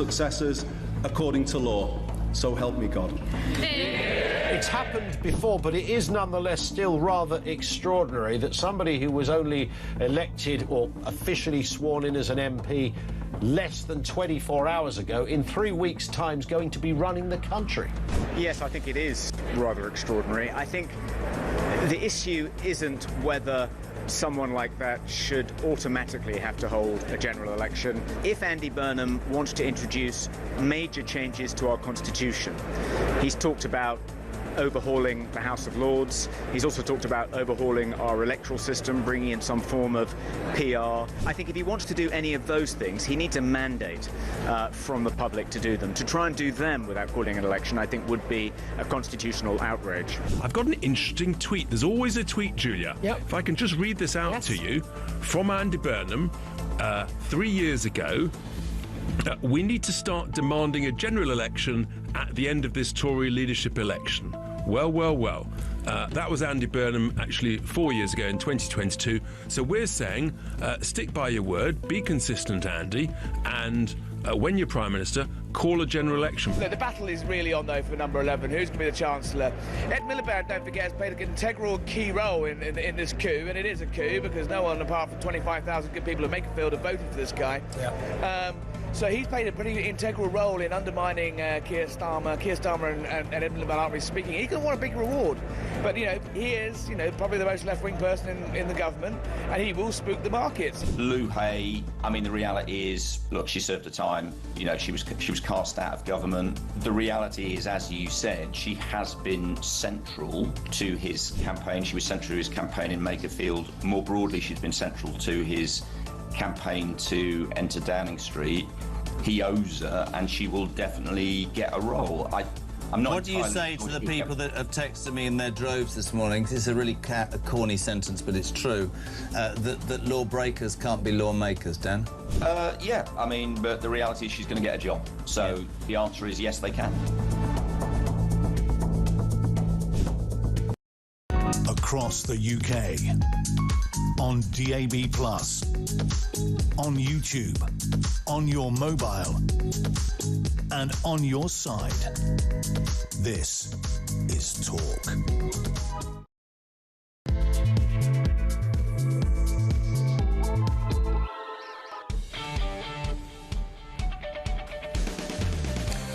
successors according to law. So help me God. It's happened before, but it is nonetheless still rather extraordinary that somebody who was only elected or officially sworn in as an MP less than 24 hours ago, in 3 weeks' time, is going to be running the country. Yes, I think it is rather extraordinary. I think the issue isn't whether someone like that should automatically have to hold a general election. If Andy Burnham wants to introduce major changes to our constitution, he's talked about overhauling the House of Lords. He's also talked about overhauling our electoral system, bringing in some form of PR. I think if he wants to do any of those things, he needs a mandate from the public to do them. To try and do them without calling an election, I think, would be a constitutional outrage. I've got an interesting tweet. There's always a tweet, Julia. Yep. If I can just read this out to you from Andy Burnham 3 years ago. We need to start demanding a general election at the end of this Tory leadership election. Well, well, well. That was Andy Burnham actually 4 years ago in 2022. So we're saying stick by your word, be consistent, Andy, and when you're Prime Minister, call a general election. Look, the battle is really on, though, for number 11. Who's going to be the Chancellor? Ed Miliband, don't forget, has played an integral key role in this coup, and it is a coup because no one apart from 25,000 good people at Makerfield have voted for this guy. Yeah. So he's played a pretty integral role in undermining Keir Starmer. Keir Starmer and Ed Miliband aren't really speaking. He's going to want a big reward. But, he is, probably the most left-wing person in the government, and he will spook the markets. Lou Hay, I mean, the reality is, look, she served her time. She was cast out of government. The reality is, as you said, she has been central to his campaign. She was central to his campaign in Makerfield. More broadly, she's been central to his campaign to enter Downing Street. He owes her, and she will definitely get a role. I'm not. What do you say to the people that have texted me in their droves this morning? This is a really a corny sentence, but it's true. That lawbreakers can't be lawmakers, Dan? Yeah, I mean, but the reality is she's going to get a job. So the answer is yes, they can. Across the UK, on DAB+, on YouTube, on your mobile, and on your side. This is Talk.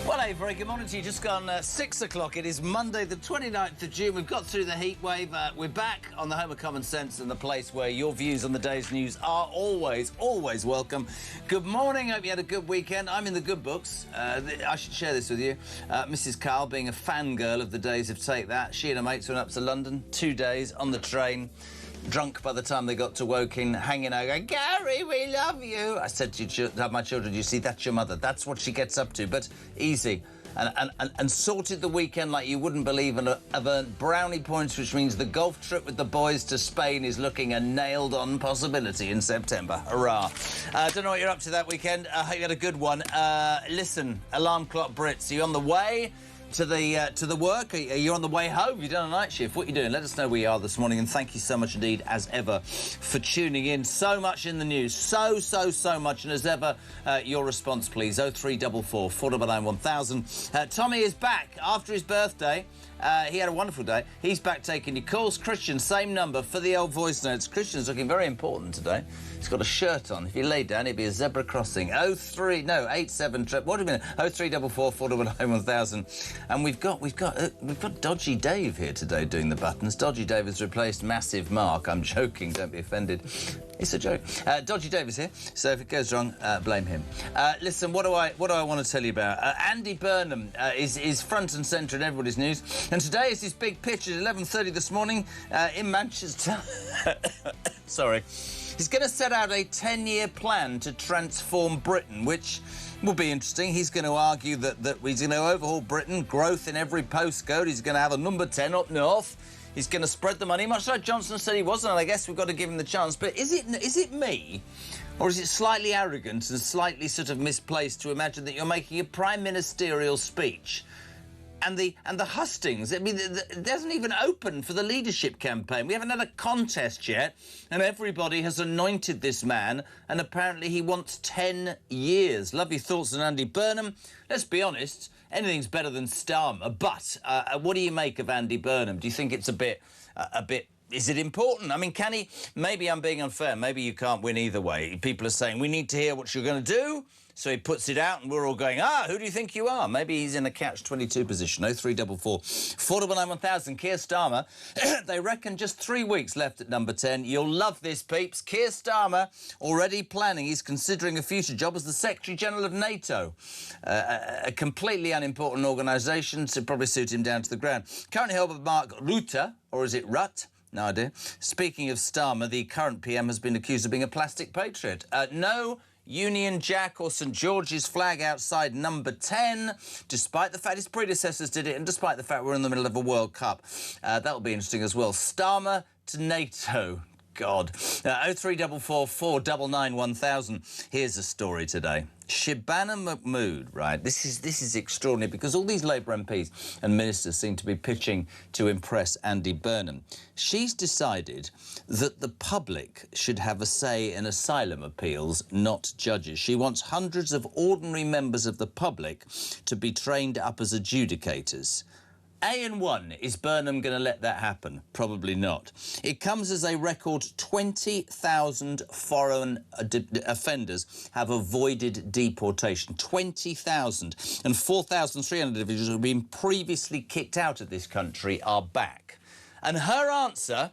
Well, a very good morning to you. Just gone 6 o'clock. It is Monday, the 29th of June. We've got through the heat wave. We're back on the home of common sense and the place where your views on the day's news are always, always welcome. Good morning. Hope you had a good weekend. I'm in the good books. I should share this with you. Mrs. Carl, being a fangirl of the days of Take That, she and her mates went up to London, 2 days on the train. Drunk by the time they got to Woking, hanging out, going, Gary, we love you. I said to my children, you see, that's your mother. That's what she gets up to, but easy. And sorted the weekend like you wouldn't believe, and have earned brownie points, which means the golf trip with the boys to Spain is looking a nailed-on possibility in September. Hurrah. Don't know what you're up to that weekend. I hope you had a good one. Listen, Alarm Clock Brits, are you on the way to the work? Are you on the way home? Have you done a night shift? What are you doing? Let us know where you are this morning, and thank you so much indeed, as ever, for tuning in. So much in the news, so much, and as ever, your response, please. 0344 499 1000. Tommy is back after his birthday. He had a wonderful day. He's back taking your calls. Christian, same number for the old voice notes. Christian's looking very important today. He's got a shirt on. If you lay down, it'd be a zebra crossing. 87 what do you mean? 0344 499 1000. And we've got Dodgy Dave here today doing the buttons. Dodgy Dave has replaced Massive Mark. I'm joking. Don't be offended. It's a joke. Dodgy Dave is here, so if it goes wrong, blame him. Listen, what do I want to tell you about? Andy Burnham is front and centre in everybody's news, and today is his big pitch at 11:30 this morning in Manchester. Sorry. He's going to set out a 10-year plan to transform Britain, which will be interesting. He's going to argue that he's going to overhaul Britain, growth in every postcode. He's going to have a number 10 up north. He's going to spread the money, much like Johnson said he wasn't, and I guess we've got to give him the chance. But is it me, or is it slightly arrogant and slightly sort of misplaced to imagine that you're making a prime ministerial speech and the hustings. I mean, it doesn't even open for the leadership campaign. We haven't had a contest yet, and everybody has anointed this man, and apparently he wants 10 years. Love your thoughts on Andy Burnham. Let's be honest, anything's better than Starmer. But what do you make of Andy Burnham? Do you think it's a bit... Is it important? I mean, can he... Maybe I'm being unfair. Maybe you can't win either way. People are saying, we need to hear what you're going to do. So he puts it out and we're all going, who do you think you are? Maybe he's in a catch-22 position. 0344 499 1000. Keir Starmer, they reckon just 3 weeks left at number 10. You'll love this, peeps. Keir Starmer already planning. He's considering a future job as the Secretary-General of NATO. A completely unimportant organisation, so probably suit him down to the ground. Currently held by Mark Rutte, or is it Rutt? No idea. Speaking of Starmer, the current PM has been accused of being a plastic patriot. No Union Jack or St George's flag outside number 10, despite the fact his predecessors did it and despite the fact we're in the middle of a World Cup. That'll be interesting as well. Starmer to NATO. God. 0344 499 1000. Here's a story today. Shabana Mahmood, right? This is extraordinary because all these Labour MPs and ministers seem to be pitching to impress Andy Burnham. She's decided that the public should have a say in asylum appeals, not judges. She wants hundreds of ordinary members of the public to be trained up as adjudicators. A1, is Burnham going to let that happen? Probably not. It comes as a record 20,000 foreign offenders have avoided deportation. 20,000. And 4,300 individuals who have been previously kicked out of this country are back. And her answer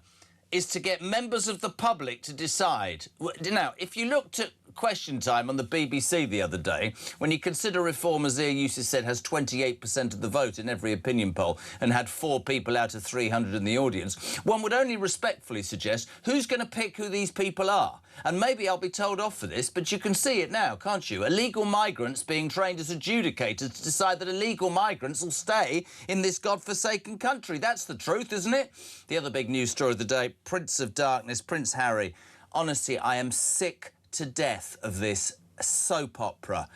is to get members of the public to decide. Now, if you looked at Question Time on the BBC the other day, when you consider Reform, as Eustis said, has 28% of the vote in every opinion poll and had 4 people out of 300 in the audience, one would only respectfully suggest who's going to pick who these people are. And maybe I'll be told off for this, but you can see it now, can't you? Illegal migrants being trained as adjudicators to decide that illegal migrants will stay in this godforsaken country. That's the truth, isn't it? The other big news story of the day, Prince of Darkness, Prince Harry. Honestly, I am sick to death of this soap opera.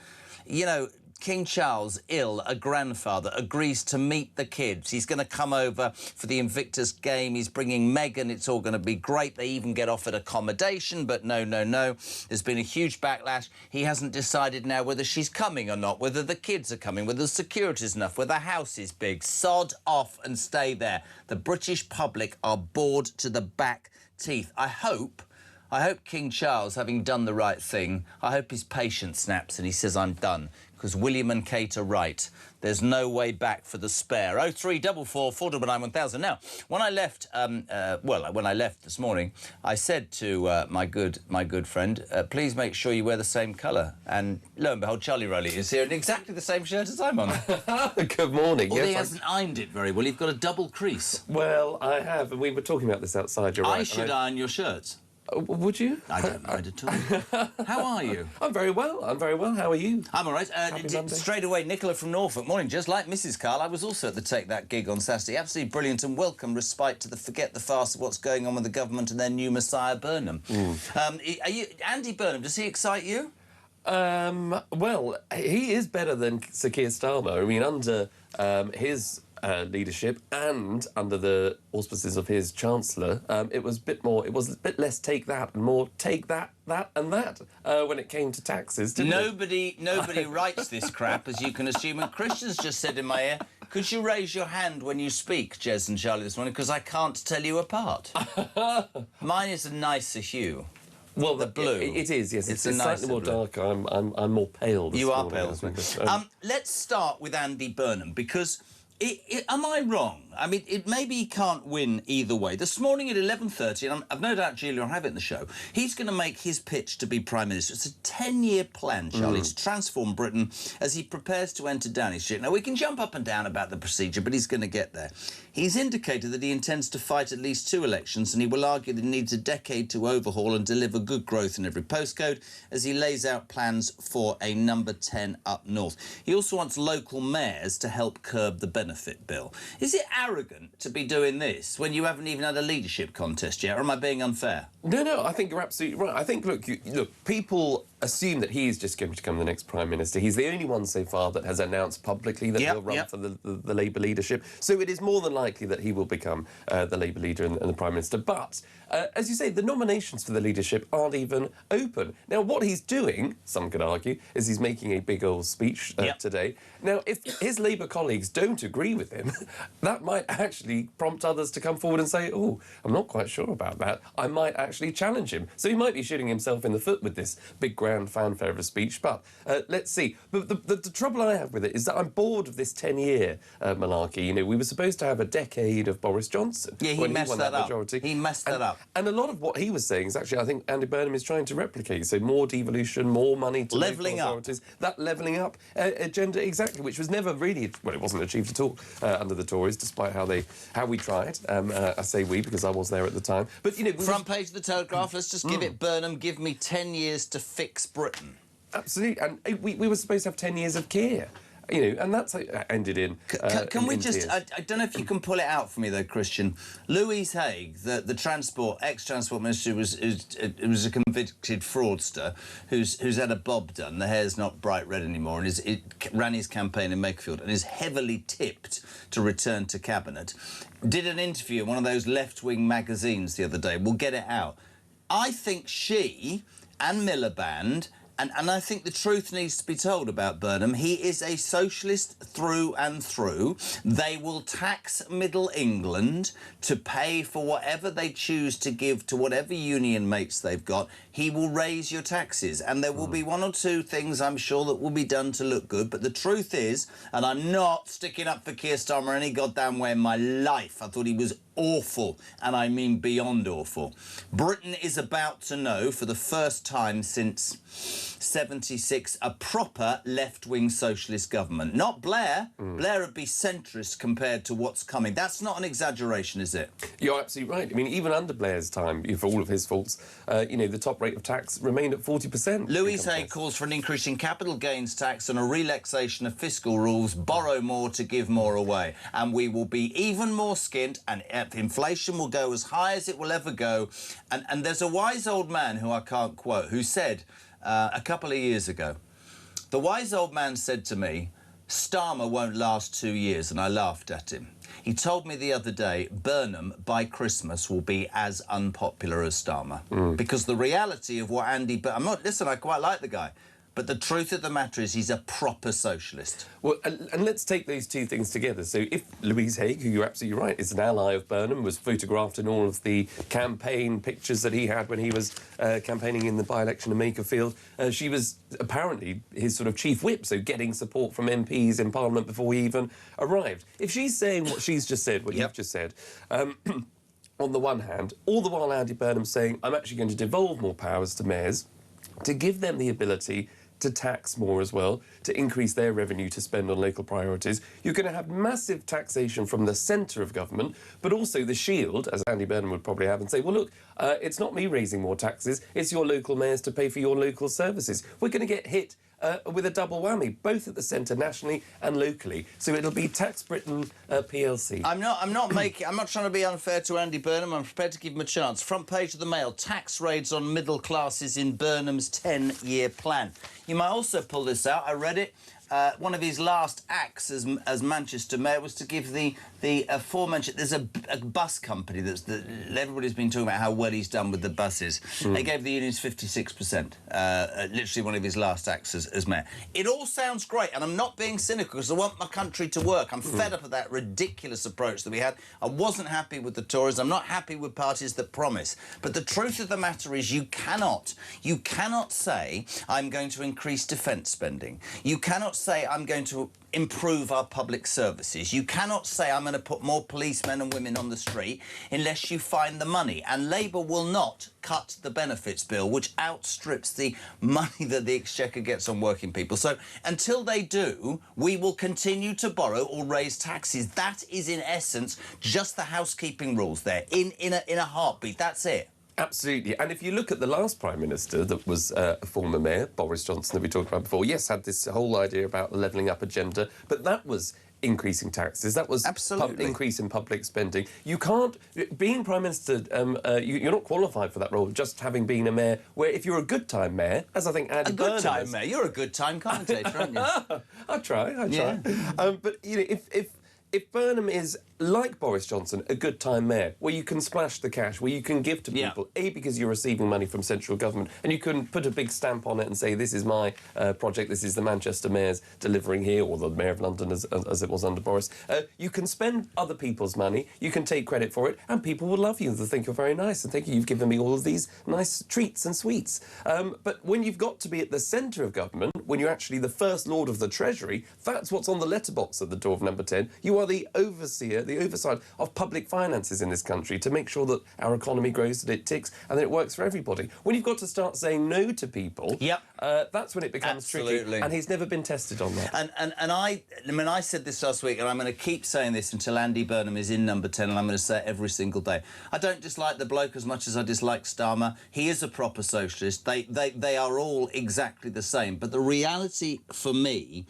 You know, King Charles, ill, a grandfather, agrees to meet the kids. He's going to come over for the Invictus game. He's bringing Meghan. It's all going to be great. They even get offered accommodation, but no. There's been a huge backlash. He hasn't decided now whether she's coming or not, whether the kids are coming, whether the security's enough, whether the house is big. Sod off and stay there. The British public are bored to the back teeth. I hope King Charles, having done the right thing, I hope his patience snaps and he says, I'm done. Because William and Kate are right. There's no way back for the spare. 0344 499 1000. Now, when I left, when I left this morning, I said to my good friend, please make sure you wear the same colour. And lo and behold, Charlie Rowley is here in exactly the same shirt as I'm on. Good morning. Although he hasn't ironed it very well. You've got a double crease. Well, I have, and we were talking about this outside. You're right. I should iron your shirts. Would you? I don't mind at all. How are you? I'm very well. How are you? I'm all right. Straight away, Nicola from Norfolk. Morning, just like Mrs. Carl. I was also at the Take That gig on Saturday. Absolutely brilliant and welcome respite to the forget the farce of what's going on with the government and their new Messiah Burnham. Andy Burnham, does he excite you? Well, he is better than Sir Keir Starmer. I mean, under his leadership and under the auspices of his Chancellor, it was a bit less take that and more take that and that when it came to taxes, didn't it? Nobody writes this crap, as you can assume, and Christian's just said in my ear, could you raise your hand when you speak, Jez and Charlie, this morning, because I can't tell you apart. Mine is a nicer hue. Well, the blue. It is, yes. It's nicer slightly more blue. dark. I'm more pale this morning. You are pale. Let's start with Andy Burnham, because... am I wrong? I mean, maybe he can't win either way. This morning at 11:30, and I've no doubt Julia will have it in the show, he's going to make his pitch to be Prime Minister. It's a 10-year plan, Charlie, to transform Britain as he prepares to enter Downing Street. Now, we can jump up and down about the procedure, but he's going to get there. He's indicated that he intends to fight at least 2 elections, and he will argue that he needs a decade to overhaul and deliver good growth in every postcode as he lays out plans for a number 10 up north. He also wants local mayors to help curb the benefit bill. Is it arrogant to be doing this when you haven't even had a leadership contest yet, or am I being unfair? No, I think you're absolutely right. I think, look, people assume that he is just going to become the next Prime Minister. He's the only one so far that has announced publicly that he'll run for the Labour leadership. So it is more than likely that he will become the Labour leader and the Prime Minister. But, as you say, the nominations for the leadership aren't even open. Now, what he's doing, some could argue, is he's making a big old speech today. Now, if his Labour colleagues don't agree with him, that might actually prompt others to come forward and say, oh, I'm not quite sure about that. I might actually challenge him. So he might be shooting himself in the foot with this big grand fanfare of a speech. But let's see. But the trouble I have with it is that I'm bored of this 10-year malarkey. You know, we were supposed to have a decade of Boris Johnson. Yeah, he messed that up. He messed that up. And a lot of what he was saying is actually, I think, Andy Burnham is trying to replicate. So more devolution, more money to levelling local authorities. That levelling up agenda, exactly, which was never really, well, it wasn't achieved at all under the Tories, despite how we tried. I say we because I was there at the time. But, you know... Front page of the Telegraph, let's just give it Burnham, give me 10 years to fix Britain. Absolutely. And we were supposed to have 10 years of care. You know, and that's ended in. Can we just? I don't know if you can pull it out for me though, Christian. Louise Haigh, the ex-transport minister, was a convicted fraudster who's had a bob done. The hair's not bright red anymore, and ran his campaign in Makerfield and is heavily tipped to return to cabinet. Did an interview in one of those left-wing magazines the other day. We'll get it out. I think she and Miliband. And I think the truth needs to be told about Burnham. He is a socialist through and through. They will tax Middle England to pay for whatever they choose to give to whatever union mates they've got. He will raise your taxes. And there will be one or two things, I'm sure, that will be done to look good. But the truth is, and I'm not sticking up for Keir Starmer any goddamn way in my life. I thought he was awful, and I mean beyond awful. Britain is about to know, for the first time since 76, a proper left-wing socialist government. Not Blair. Blair would be centrist compared to what's coming. That's not an exaggeration, is it? You're absolutely right. I mean, even under Blair's time, for all of his faults, you know, the top rate of tax remained at 40%. Louise Haigh calls for an increase in capital gains tax and a relaxation of fiscal rules, borrow more to give more away. And we will be even more skint, and inflation will go as high as it will ever go. And there's a wise old man who I can't quote, who said a couple of years ago, the wise old man said to me, Starmer won't last 2 years, and I laughed at him. He told me the other day, Burnham, by Christmas, will be as unpopular as Starmer. Because the reality of what listen, I quite like the guy, but the truth of the matter is he's a proper socialist. Well, and let's take those two things together. So if Louise Haigh, who you're absolutely right, is an ally of Burnham, was photographed in all of the campaign pictures that he had when he was campaigning in the by-election in Makerfield, she was apparently his sort of chief whip, so getting support from MPs in Parliament before he even arrived. If she's saying what she's just said, what you've just said, on the one hand, all the while Andy Burnham's saying, I'm actually going to devolve more powers to mayors to give them the ability to tax more as well, to increase their revenue to spend on local priorities. You're going to have massive taxation from the centre of government, but also the shield, as Andy Burnham would probably have, and say, well, look, it's not me raising more taxes, it's your local mayors to pay for your local services. We're going to get hit with a double whammy, both at the centre nationally and locally. So it'll be Tax Britain PLC. I'm not trying to be unfair to Andy Burnham. I'm prepared to give him a chance. Front page of the Mail, tax raids on middle classes in Burnham's 10-year plan. You might also pull this out. I read it. One of his last acts as Manchester Mayor was to give the aforementioned... There's a bus company that everybody's been talking about how well he's done with the buses. They gave the unions 56%. Literally one of his last acts as Mayor. It all sounds great, and I'm not being cynical because I want my country to work. I'm fed up of that ridiculous approach that we had. I wasn't happy with the Tories. I'm not happy with parties that promise. But the truth of the matter is you cannot say, I'm going to increase defence spending. You cannot say I'm going to improve our public services. You cannot say I'm going to put more policemen and women on the street unless you find the money. And Labour will not cut the benefits bill, which outstrips the money that the Exchequer gets on working people. So until they do, we will continue to borrow or raise taxes. That is, in essence, just the housekeeping rules there, in a heartbeat. That's it. Absolutely. And if you look at the last Prime Minister that was a former mayor, Boris Johnson, that we talked about before, yes, had this whole idea about the levelling up agenda, but that was increasing taxes. That was increase in public spending. You can't... Being Prime Minister, you're not qualified for that role, just having been a mayor, where if you're a good-time mayor, as I think Andy Burnham... A good-time mayor? You're a good-time commentator, aren't you? I try. Yeah. But, you know, if Burnham is, like Boris Johnson, a good-time mayor, where you can splash the cash, where you can give to people, A, because you're receiving money from central government, and you can put a big stamp on it and say, this is my project, this is the Manchester Mayor's delivering here, or the Mayor of London, as it was under Boris. You can spend other people's money, you can take credit for it, and people will love you. They'll think you're very nice and think you've given me all of these nice treats and sweets. But when you've got to be at the centre of government, when you're actually the First Lord of the Treasury, that's what's on the letterbox at the door of number 10. You are the overseer, the oversight of public finances in this country to make sure that our economy grows, that it ticks, and that it works for everybody. When you've got to start saying no to people, that's when it becomes tricky. And he's never been tested on that. And I said this last week, and I'm going to keep saying this until Andy Burnham is in number 10, and I'm going to say it every single day. I don't dislike the bloke as much as I dislike Starmer. He is a proper socialist. They are all exactly the same. But the reality for me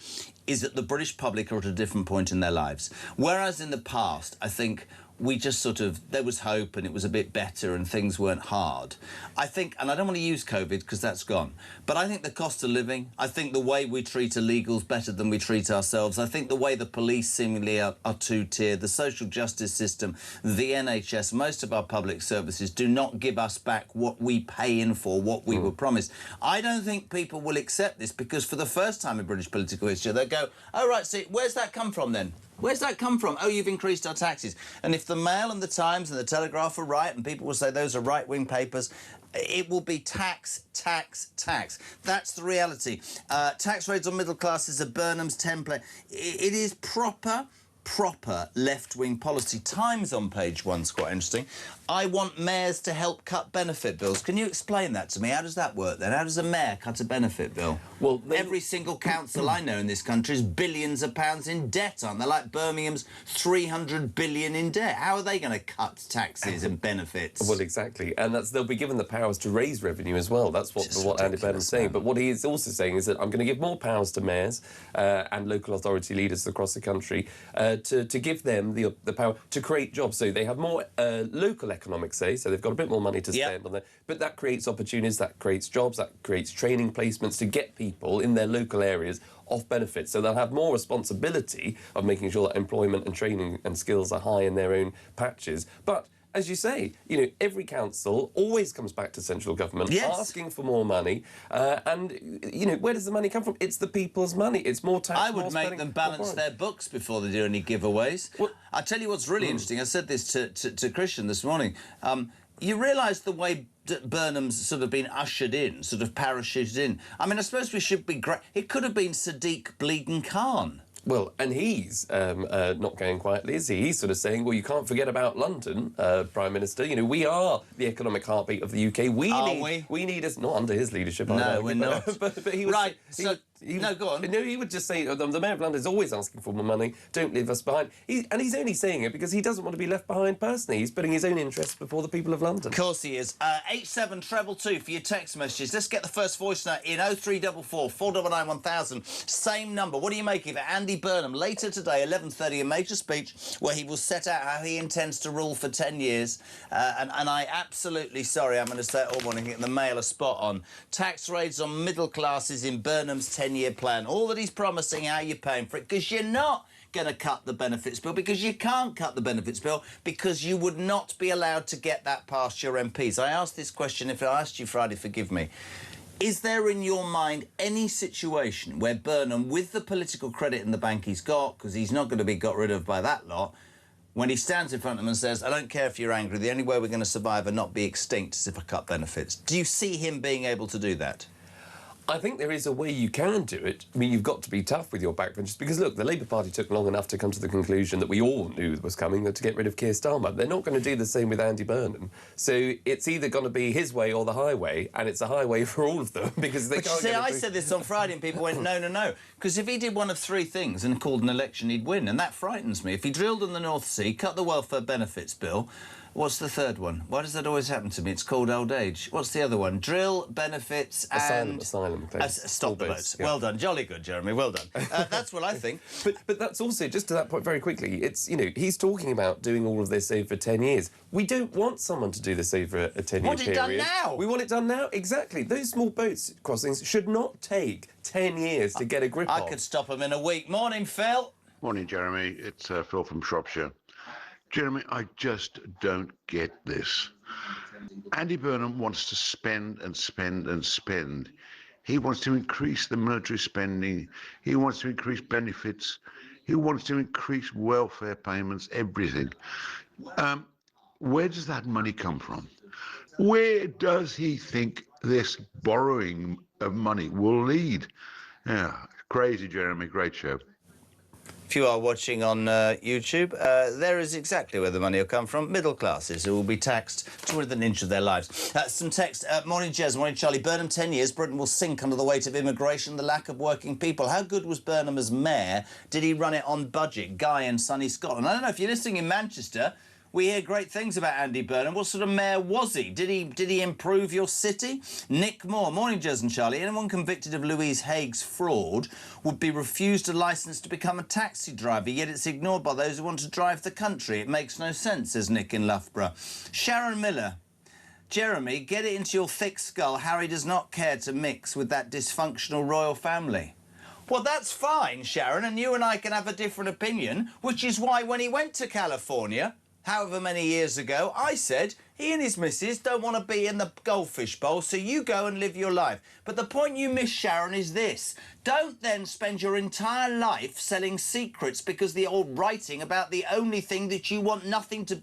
is that the British public are at a different point in their lives. Whereas in the past, I think we just sort of, there was hope and it was a bit better and things weren't hard. I think, and I don't want to use COVID because that's gone, but I think the cost of living, I think the way we treat illegals better than we treat ourselves, I think the way the police seemingly are two-tiered, the social justice system, the NHS, most of our public services do not give us back what we pay in for, what we were promised. I don't think people will accept this because for the first time in British political history, they'll go, oh, right, see, where's that come from then? Where's that come from? Oh, you've increased our taxes. And if the Mail and the Times and the Telegraph are right, and people will say those are right-wing papers, it will be tax, tax, tax. That's the reality. Tax rates on middle classes are Burnham's template. It is proper left-wing policy. Times on page 1's quite interesting. I want mayors to help cut benefit bills. Can you explain that to me? How does that work then? How does a mayor cut a benefit bill? Well, every single council I know in this country is billions of pounds in debt, aren't they? Like Birmingham's 300 billion in debt. How are they going to cut taxes and benefits? Well, exactly. And they'll be given the powers to raise revenue as well. That's what Andy Burnham's saying. But what he is also saying is that I'm going to give more powers to mayors and local authority leaders across the country to give them the power to create jobs. So they have more local economic say, so they've got a bit more money to spend on that. But that creates opportunities, that creates jobs, that creates training placements to get people in their local areas off benefits. So they'll have more responsibility of making sure that employment and training and skills are high in their own patches. But as you say, you know, every council always comes back to central government asking for more money. And, you know, where does the money come from? It's the people's money. It's more tax. I would make them balance their books before they do any giveaways. Well, I'll tell you what's really interesting. I said this to Christian this morning. You realise the way Burnham's sort of been ushered in, sort of parachuted in. I mean, I suppose we should be great. It could have been Sadiq Bleeding Khan. Well, and he's not going quietly, is he? He's sort of saying, well, you can't forget about London, Prime Minister. You know, we are the economic heartbeat of the UK. We need us, not under his leadership. No, we're not. But he was... Right, no, go on. No, he would just say, the Mayor of London is always asking for more money, don't leave us behind. And he's only saying it because he doesn't want to be left behind personally. He's putting his own interests before the people of London. Of course he is. H722 for your text messages. Let's get the first voice note in 0344 499 1000. Same number. What do you make of it? Andy Burnham, later today, 11:30, a major speech where he will set out how he intends to rule for 10 years. And I absolutely, sorry, I'm going to say it all morning, the Mail are spot on. Tax raids on middle classes in Burnham's 10-year plan. All that he's promising, how you're paying for it, because you're not going to cut the benefits bill, because you can't cut the benefits bill, because you would not be allowed to get that past your MPs. I asked this question, if I asked you Friday, forgive me. Is there in your mind any situation where Burnham, with the political credit in the bank he's got, because he's not going to be got rid of by that lot, when he stands in front of them and says, I don't care if you're angry, the only way we're going to survive and not be extinct is if I cut benefits. Do you see him being able to do that? I think there is a way you can do it. I mean, you've got to be tough with your backbenchers because, look, the Labour Party took long enough to come to the conclusion that we all knew was coming, to get rid of Keir Starmer. They're not going to do the same with Andy Burnham. So it's either going to be his way or the highway, and it's a highway for all of them because they can't see, I said this on Friday and people went, no, no, no. Because if he did one of three things and called an election, he'd win, and that frightens me. If he drilled in the North Sea, cut the welfare benefits bill, What's the third one? Why does that always happen to me? It's called old age. What's the other one? Drill, benefits, and... Asylum. Stop the boats. Yeah. Well done. Jolly good, Jeremy. Well done. That's what I think. But that's also, just to that point very quickly, it's, you know, he's talking about doing all of this over 10 years. We don't want someone to do this over a 10-year period. Want it done now? We want it done now, exactly. Those small boats crossings should not take 10 years to get a grip on. I could stop them in a week. Morning, Phil. Morning, Jeremy. It's Phil from Shropshire. Jeremy, I just don't get this. Andy Burnham wants to spend and spend and spend. He wants to increase the military spending. He wants to increase benefits. He wants to increase welfare payments, everything. Where does that money come from? Where does he think this borrowing of money will lead? Yeah, crazy, Jeremy. Great show. If you are watching on YouTube, there is exactly where the money will come from. Middle classes who will be taxed to within an inch of their lives. Some text. Morning, Jez. Morning, Charlie. Burnham, 10 years. Britain will sink under the weight of immigration, the lack of working people. How good was Burnham as mayor? Did he run it on budget? Guy in sunny Scotland. I don't know if you're listening in Manchester. We hear great things about Andy Burnham. What sort of mayor was he? Did he improve your city? Nick Moore. Morning, Jez and Charlie. Anyone convicted of Louise Haig's fraud would be refused a licence to become a taxi driver, yet it's ignored by those who want to drive the country. It makes no sense, says Nick in Loughborough. Sharon Miller. Jeremy, get it into your thick skull. Harry does not care to mix with that dysfunctional royal family. Well, that's fine, Sharon, and you and I can have a different opinion, which is why when he went to California, however many years ago, I said he and his missus don't want to be in the goldfish bowl, so you go and live your life. But the point you miss, Sharon, is this. Don't then spend your entire life selling secrets because they're all writing about the only thing that you want nothing to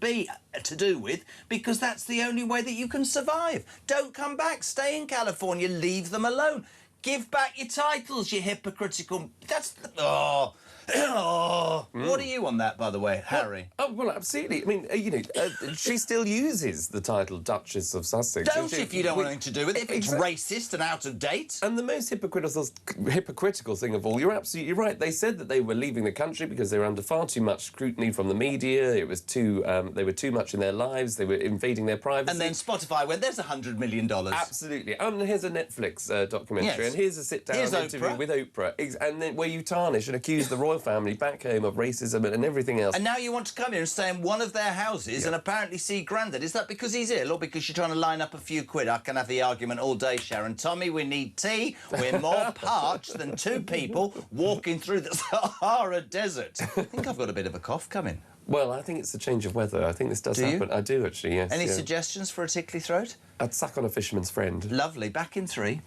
do with, because that's the only way that you can survive. Don't come back. Stay in California. Leave them alone. Give back your titles, you hypocritical... What are you on that, by the way, Harry? Well, absolutely. I mean, you know, she still uses the title Duchess of Sussex. Don't if you don't want anything to do with it, if it's racist and out of date. And the most hypocritical thing of all, you're absolutely right. They said that they were leaving the country because they were under far too much scrutiny from the media. It was too... they were too much in their lives. They were invading their privacy. And then Spotify went, there's $100 million. Absolutely. And here's a Netflix documentary. Yes. And here's a sit-down interview with Oprah. And then where you tarnish and accuse the royal family back home of racism and everything else. And now you want to come here and stay in one of their houses and apparently see Grandad. Is that because he's ill or because you're trying to line up a few quid? I can have the argument all day, Sharon. Tommy, we need tea. We're more parched than two people walking through the Sahara Desert. I think I've got a bit of a cough coming. Well, I think it's a change of weather. I think this does happen. I do, actually, yes. Any suggestions for a tickly throat? I'd suck on a fisherman's friend. Lovely. Back in 3.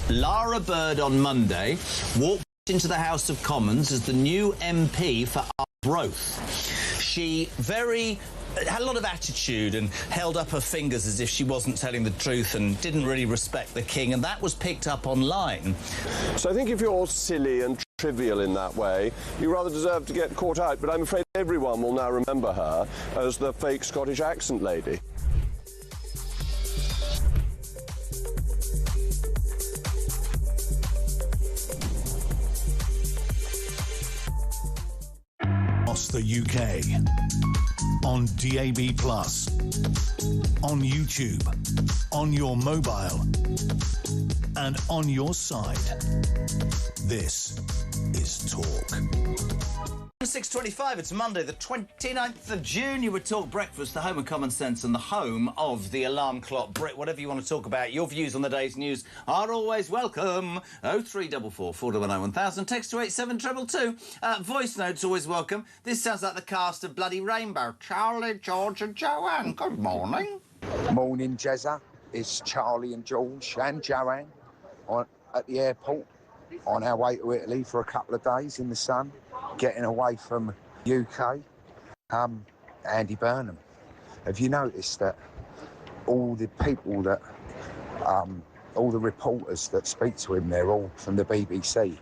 Lara Bird on Monday walked into the House of Commons as the new MP for Arbroath. She had a lot of attitude and held up her fingers as if she wasn't telling the truth and didn't really respect the king, and that was picked up online. So I think if you're silly and trivial in that way, you rather deserve to get caught out, but I'm afraid everyone will now remember her as the fake Scottish accent lady. The UK on DAB+, on YouTube, on your mobile, and on your side. This is Talk. 6:25, it's Monday the 29th of June. You would talk breakfast, the home of common sense and the home of the alarm clock Brit. Whatever you want to talk about, your views on the day's news are always welcome. 0344 410 1000, text to 87222. Voice notes always welcome. This sounds like the cast of Bloody Rainbow. Charlie, George and Joanne, good morning. Morning, Jezza. It's Charlie and George and Joanne at the airport on our way to Italy for a couple of days in the sun, getting away from UK. Andy Burnham. Have you noticed that all the people that, all the reporters that speak to him, they're all from the BBC.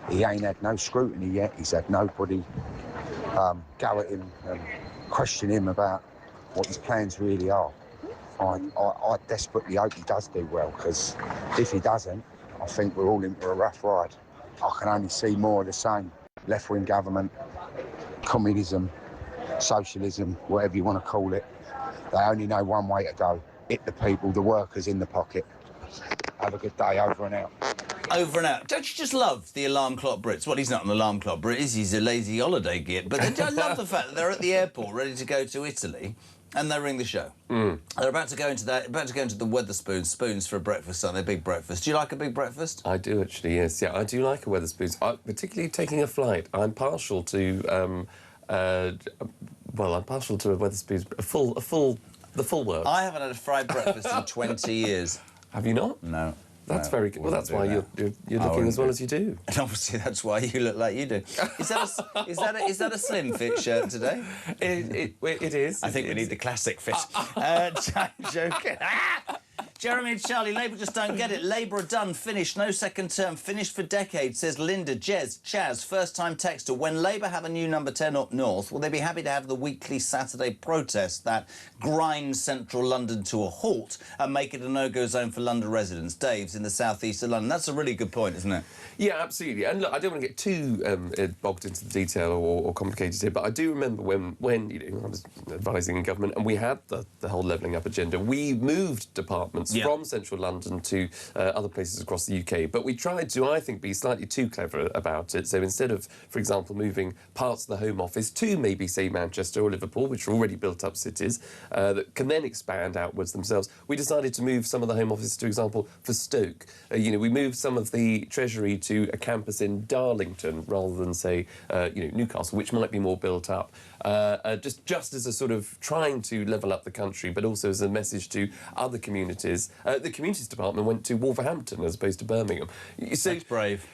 He ain't had no scrutiny yet. He's had nobody go at him and question him about what his plans really are. I desperately hope he does do well, because if he doesn't, I think we're all in for a rough ride. I can only see more of the same. Left-wing government, communism, socialism, whatever you want to call it. They only know one way to go. Hit the people, the workers in the pocket. Have a good day, over and out. Over and out. Don't you just love the alarm clock Brits? Well, he's not an alarm clock Brit, he's a lazy holiday git. But I love the fact that they're at the airport ready to go to Italy. And they ring the show. They're about to go into the Wetherspoons, spoons for a breakfast, aren't they? Big breakfast. Do you like a big breakfast? I do actually, yes. Yeah, I do like a Wetherspoons. Particularly taking a flight. I'm partial to, I'm partial to a Wetherspoons, the full works. I haven't had a fried breakfast in 20 years. Have you not? No. That's very good. Well, that's why you're looking as well as you do. And obviously that's why you look like you do. Is that a slim fit shirt today? It is. I think we need the classic fit. Joking. Jeremy and Charlie, Labour just don't get it. Labour are done, finished, no second term, finished for decades, says Linda, Jez, Chaz, first-time texter. When Labour have a new number 10 up north, will they be happy to have the weekly Saturday protest that grinds central London to a halt and make it a no-go zone for London residents? Dave's in the south-east of London. That's a really good point, isn't it? Yeah, absolutely. And look, I don't want to get too bogged into the detail or complicated here, but I do remember when I was advising in government and we had the whole levelling up agenda, we moved departments from central London to other places across the UK. But we tried to, I think, be slightly too clever about it. So instead of, for example, moving parts of the Home Office to maybe, say, Manchester or Liverpool, which are already built-up cities, that can then expand outwards themselves, we decided to move some of the Home Office, for example, for Stoke. We moved some of the Treasury to a campus in Darlington rather than, say, Newcastle, which might be more built up. Just as a sort of trying to level up the country, but also as a message to other communities. The Communities Department went to Wolverhampton as opposed to Birmingham. So that's brave.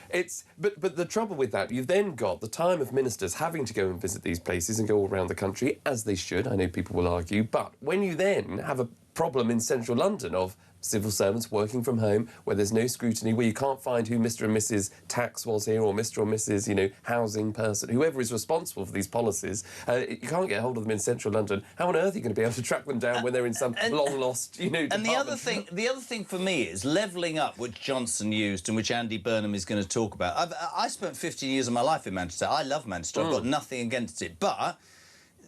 But the trouble with that, you've then got the time of ministers having to go and visit these places and go all around the country, as they should. I know people will argue. But when you then have a problem in central London of civil servants working from home, where there's no scrutiny, where you can't find who Mr and Mrs Tax was here, or Mr or Mrs, housing person, whoever is responsible for these policies, you can't get hold of them in central London. How on earth are you going to be able to track them down when they're in some long-lost, department? And the other thing for me is levelling up, which Johnson used and which Andy Burnham is going to talk about. I spent 15 years of my life in Manchester. I love Manchester. I've got nothing against it. But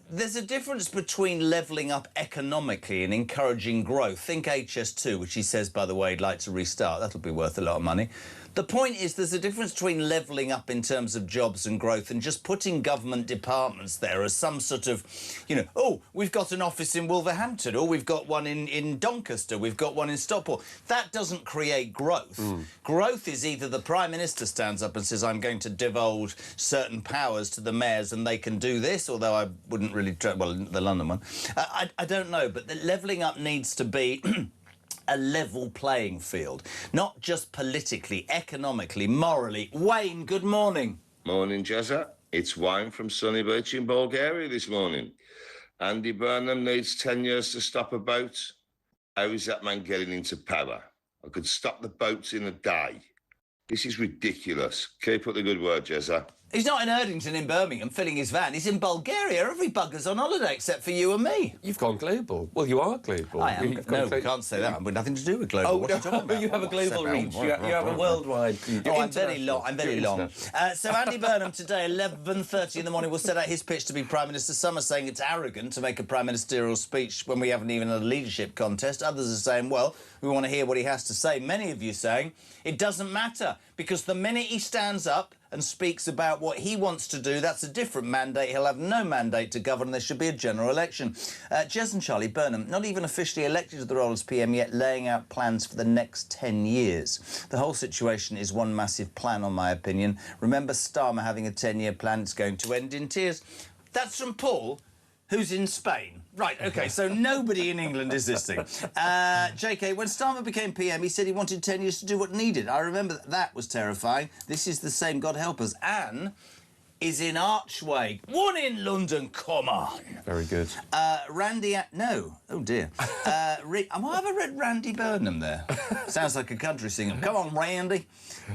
there's a difference between levelling up economically and encouraging growth. Think HS2, which he says, by the way, he'd like to restart. That'll be worth a lot of money. The point is there's a difference between levelling up in terms of jobs and growth and just putting government departments there as some sort of, oh, we've got an office in Wolverhampton, or we've got one in Doncaster, we've got one in Stockport. That doesn't create growth. Growth is either the Prime Minister stands up and says, I'm going to divulge certain powers to the mayors and they can do this, although I wouldn't really, well, the London one. I don't know, but the levelling up needs to be a level playing field, not just politically, economically, morally. Wayne, good morning. Morning, Jezza. It's Wayne from Sunny Beach in Bulgaria this morning. Andy Burnham needs 10 years to stop a boat. How is that man getting into power? I could stop the boats in a day. This is ridiculous. Keep up the good work, Jezza. He's not in Erdington in Birmingham filling his van. He's in Bulgaria. Every bugger's on holiday except for you and me. You've gone global. Well, you are global. I am. No, we can't say that. I've got nothing to do with global. What are you talking about? You have a global reach. You have a worldwide... I'm very long. I'm very long. So Andy Burnham today, 11:30 in the morning, will set out his pitch to be Prime Minister. Some are saying it's arrogant to make a prime ministerial speech when we haven't even had a leadership contest. Others are saying, well, we want to hear what he has to say. Many of you saying it doesn't matter because the minute he stands up and speaks about what he wants to do, that's a different mandate. He'll have no mandate to govern. There should be a general election. Jez and Charlie Burnham, not even officially elected to the role as PM yet, laying out plans for the next 10 years. The whole situation is one massive plan, on my opinion. Remember Starmer having a 10-year plan? It's going to end in tears. That's from Paul, who's in Spain. Right, OK, so nobody in England is listening. JK, when Starmer became PM, he said he wanted 10 years to do what needed. I remember that was terrifying. This is the same, God help us. Anne is in Archway. One in London, come on. Very good. Randy... No. Oh, dear. Have I read Randy Burnham there? Sounds like a country singer. Come on, Randy.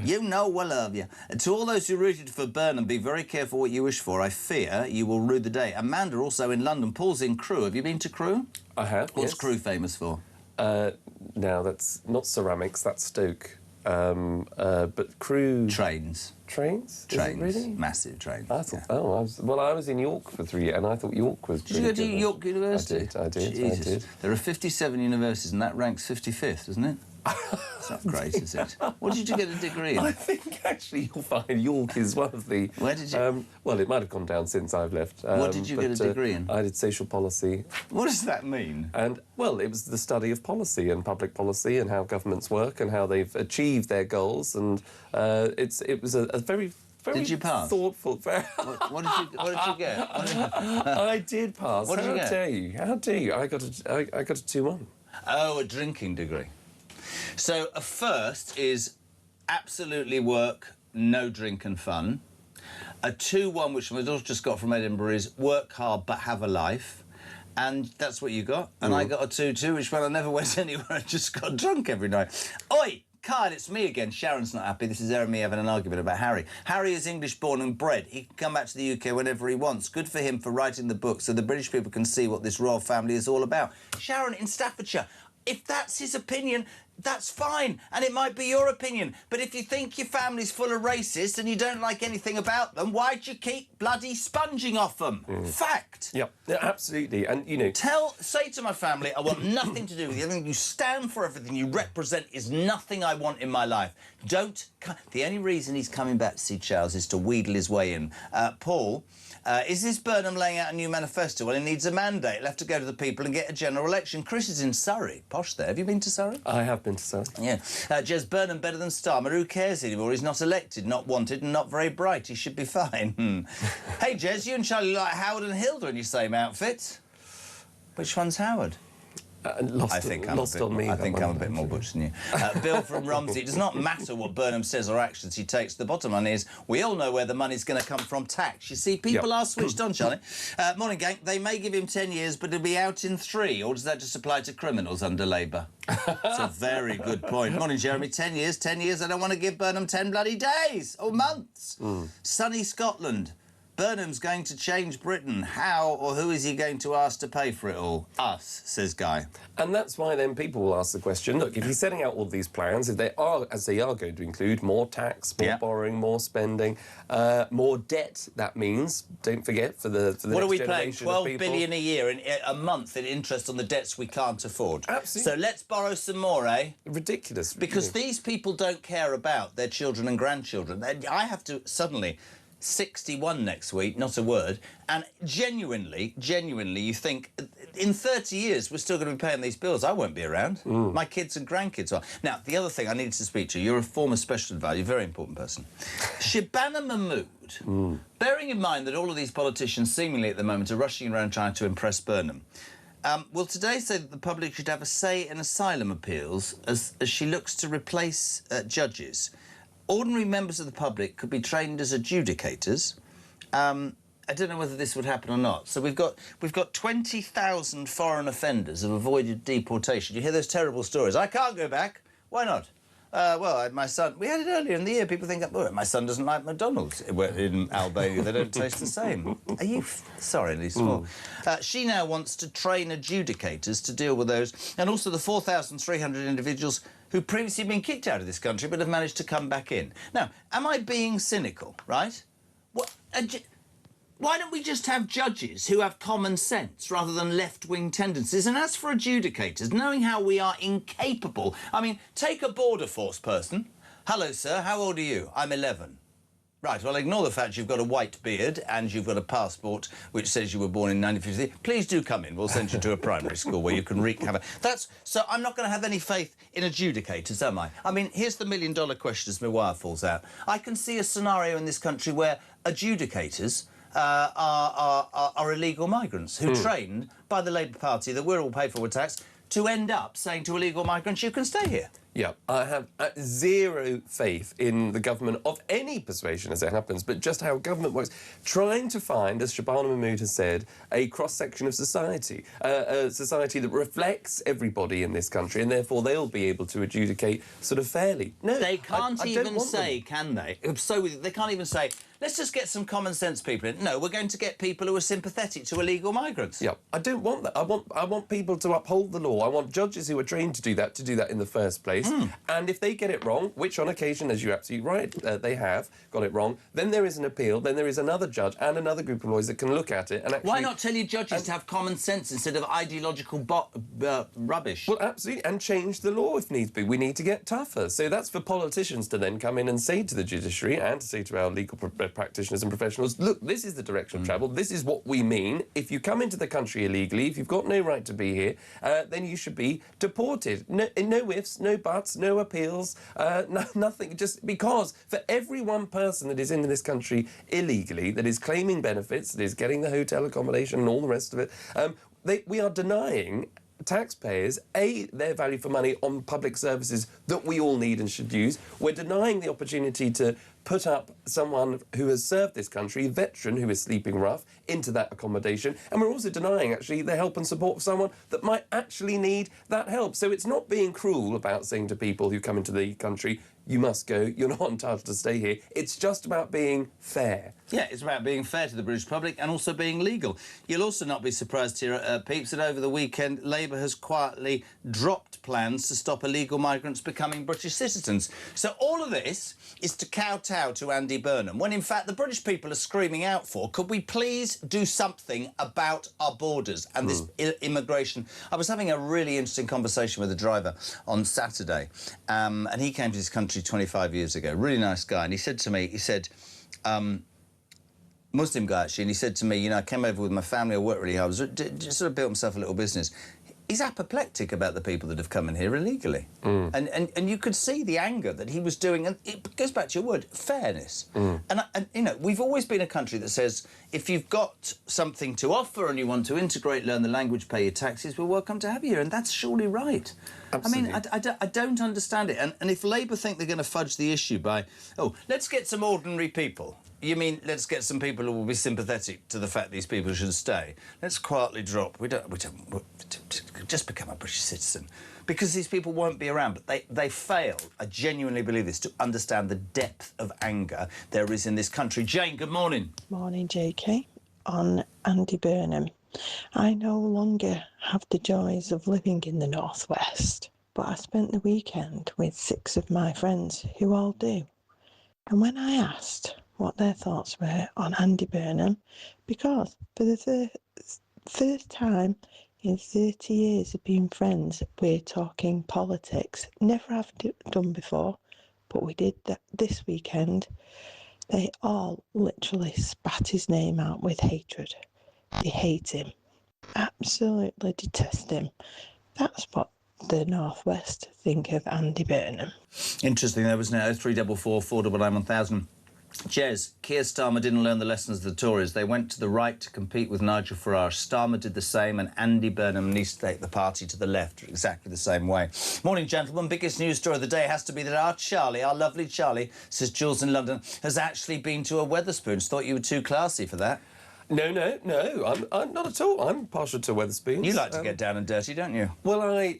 You know we love you. To all those who rooted for Burnham, be very careful what you wish for. I fear you will rue the day. Amanda also in London. Paul's in Crewe. Have you been to Crewe? I have, What's Crewe famous for? Now, that's not ceramics, that's Stoke. But Crewe... Trains. Trains? Trains. Really? Massive trains. I thought, I was in York for 3 years, and I thought York was Did you go to York University? I did. Jesus. There are 57 universities, and that ranks 55th, doesn't it? It's not great, is it? What did you get a degree in? I think, actually, you'll find York is one of the... Where did you... well, it might have gone down since I've left. What did you get a degree in? I did social policy. What does that mean? And, well, it was the study of policy and public policy and how governments work and how they've achieved their goals. And it was a very... Did you pass? Thoughtful. What did you get? I did pass. What did you get? How dare you? I got a 2-1. Oh, a drinking degree. So a first is absolutely work, no drink and fun. A 2-1, which my daughter just got from Edinburgh, is work hard but have a life. And that's what you got. And I got a 2-2, which meant I never went anywhere. I just got drunk every night. Oi! Kyle, it's me again. Sharon's not happy. This is Erin and me having an argument about Harry. Harry is English born and bred. He can come back to the UK whenever he wants. Good for him for writing the book so the British people can see what this royal family is all about. Sharon in Staffordshire, if that's his opinion, that's fine, and it might be your opinion. But if you think your family's full of racists and you don't like anything about them, why'd you keep bloody sponging off them? Fact. Yep, yeah, absolutely. And, you know... Say to my family, I want nothing to do with you. Everything you stand for, everything you represent is nothing I want in my life. The only reason he's coming back to see Charles is to wheedle his way in. Paul... is this Burnham laying out a new manifesto? Well, he needs a mandate. He'll have to go to the people and get a general election. Chris is in Surrey. Posh there. Have you been to Surrey? I have been to Surrey. Yeah. Jez, Burnham better than Starmer. Who cares anymore? He's not elected, not wanted, and not very bright. He should be fine. Hey, Jez, you and Charlie like Howard and Hilda in your same outfit. Which one's Howard? I think I'm a bit more butch than you. Bill from Romsey. It does not matter what Burnham says or actions he takes. The bottom line is we all know where the money's going to come from. Tax. You see, people are switched on, Charlie. Morning, gang. They may give him 10 years, but he'll be out in 3. Or does that just apply to criminals under Labour? That's a very good point. Morning, Jeremy. 10 years. 10 years. I don't want to give Burnham 10 bloody days or months. Sunny Scotland. Burnham's going to change Britain. How or who is he going to ask to pay for it all? Us, says Guy. And that's why then people will ask the question, look, if he's setting out all these plans, if they are, as they are going to include more tax, more borrowing, more spending, more debt, that means, don't forget, for the what next are we paying? generation 12 of people. billion a year, a month in interest on the debts we can't afford. Absolutely. So let's borrow some more, eh? Ridiculous. Because these people don't care about their children and grandchildren. I have to suddenly... 61 next week, not a word, and genuinely, you think, in 30 years, we're still going to be paying these bills. I won't be around. My kids and grandkids are. Now, the other thing I needed to speak to you, you're a former special advisor, you're a very important person. Shabana Mahmood, bearing in mind that all of these politicians seemingly at the moment are rushing around trying to impress Burnham, will today say that the public should have a say in asylum appeals as she looks to replace judges. Ordinary members of the public could be trained as adjudicators. I don't know whether this would happen or not. So we've got 20,000 foreign offenders who've avoided deportation. You hear those terrible stories. I can't go back. Why not? Well, my son... We had it earlier in the year. People think, oh, my son doesn't like McDonald's. In Albania, they don't taste the same. Are you... Sorry, Lisa. She now wants to train adjudicators to deal with those, and also the 4,300 individuals who've previously been kicked out of this country but have managed to come back in. Now, am I being cynical, right? Why don't we just have judges who have common sense rather than left-wing tendencies? And as for adjudicators, knowing how we are incapable... I mean, take a border force person, Hello, sir. How old are you? I'm 11. Right, well, ignore the fact you've got a white beard and you've got a passport which says you were born in 1950. Please do come in. We'll send you to a primary school where you can wreak havoc. So I'm not going to have any faith in adjudicators, am I? I mean, here's the million-dollar question as my wire falls out. I can see a scenario in this country where adjudicators are illegal migrants who trained by the Labour Party that we're all paid for with tax to end up saying to illegal migrants, you can stay here. Yeah, I have zero faith in the government of any persuasion as it happens, but just how government works. Trying to find, as Shabana Mahmood has said, a cross-section of society, a society that reflects everybody in this country, and therefore they'll be able to adjudicate sort of fairly. No, they can't even say, them. can they? So they can't even say, let's just get some common sense people in. No, we're going to get people who are sympathetic to illegal migrants. Yeah, I don't want that. I want people to uphold the law. I want judges who are trained to do that in the first place. And if they get it wrong, which on occasion, as you're absolutely right, they have got it wrong, then there is an appeal, then there is another judge and another group of lawyers that can look at it and actually... Why not tell your judges to have common sense instead of ideological rubbish? Well, absolutely, and change the law if needs be. We need to get tougher. So that's for politicians to then come in and say to the judiciary and to say to our legal practitioners and professionals, look, this is the direction of travel, this is what we mean. If you come into the country illegally, if you've got no right to be here, then you should be deported. No ifs, no buts, no appeals, nothing, just because for every one person that is in this country illegally, that is claiming benefits, that is getting the hotel accommodation and all the rest of it, we are denying taxpayers, their value for money on public services that we all need and should use. We're denying the opportunity to put up someone who has served this country, a veteran who is sleeping rough, into that accommodation. And we're also denying, actually, the help and support of someone that might actually need that help. So it's not being cruel about saying to people who come into the country, you must go, you're not entitled to stay here. It's just about being fair. Yeah, it's about being fair to the British public and also being legal. You'll also not be surprised here, Peeps, that over the weekend, Labour has quietly dropped plans to stop illegal migrants becoming British citizens. So all of this is to kowtow to Andy Burnham, when in fact the British people are screaming out for, could we please do something about our borders and this immigration? I was having a really interesting conversation with a driver on Saturday, and he came to this country 25 years ago, really nice guy, and he said to me, Muslim guy actually, and he said to me, you know, I came over with my family, I worked really hard, just sort of built himself a little business. He's apoplectic about the people that have come in here illegally. And you could see the anger that he was doing, and it goes back to your word, fairness. And, you know, we've always been a country that says, if you've got something to offer and you want to integrate, learn the language, pay your taxes, we're welcome to have you here, and that's surely right. Absolutely. I mean, I don't understand it. And if Labour think they're going to fudge the issue by, oh, let's get some ordinary people. You mean let's get some people who will be sympathetic to the fact these people should stay? Let's quietly drop. We don't just become a British citizen, because these people won't be around. But they fail. I genuinely believe this, to understand the depth of anger there is in this country. Jane, good morning. Morning, JK. On Andy Burnham, I no longer have the joys of living in the northwest, but I spent the weekend with 6 of my friends who all do. And when I asked what their thoughts were on Andy Burnham, because for the first time in 30 years of being friends, we're talking politics. Never have done before, but we did that this weekend. They all literally spat his name out with hatred. They hate him. Absolutely detest him. That's what the Northwest think of Andy Burnham. Interesting, there was now 0344 499 1000. Jez, Keir Starmer didn't learn the lessons of the Tories. They went to the right to compete with Nigel Farage. Starmer did the same, and Andy Burnham needs to take the party to the left exactly the same way. Morning, gentlemen. Biggest news story of the day has to be that our Charlie, our lovely Charlie, says Jules in London, has actually been to a Wetherspoons. Thought you were too classy for that. No, I'm not at all. I'm partial to Wetherspoons. You like to get down and dirty, don't you? Well, I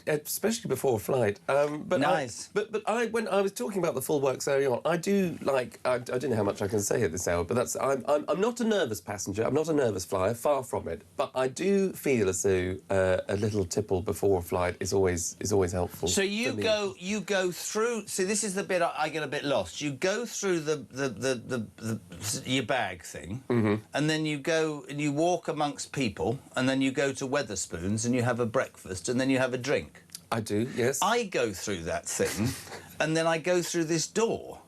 especially before a flight. But nice. When I was talking about the full works earlier on, I do like. I don't know how much I can say at this hour, but that's. I'm not a nervous passenger. I'm not a nervous flyer. Far from it. But I do feel as though a little tipple before a flight is always helpful. So you go through. See, this is the bit I get a bit lost. You go through your bag thing. And then you go and you walk amongst people, and then you go to Wetherspoons and you have a breakfast, and then you have a drink. I do, yes. I go through that thing, and then I go through this door.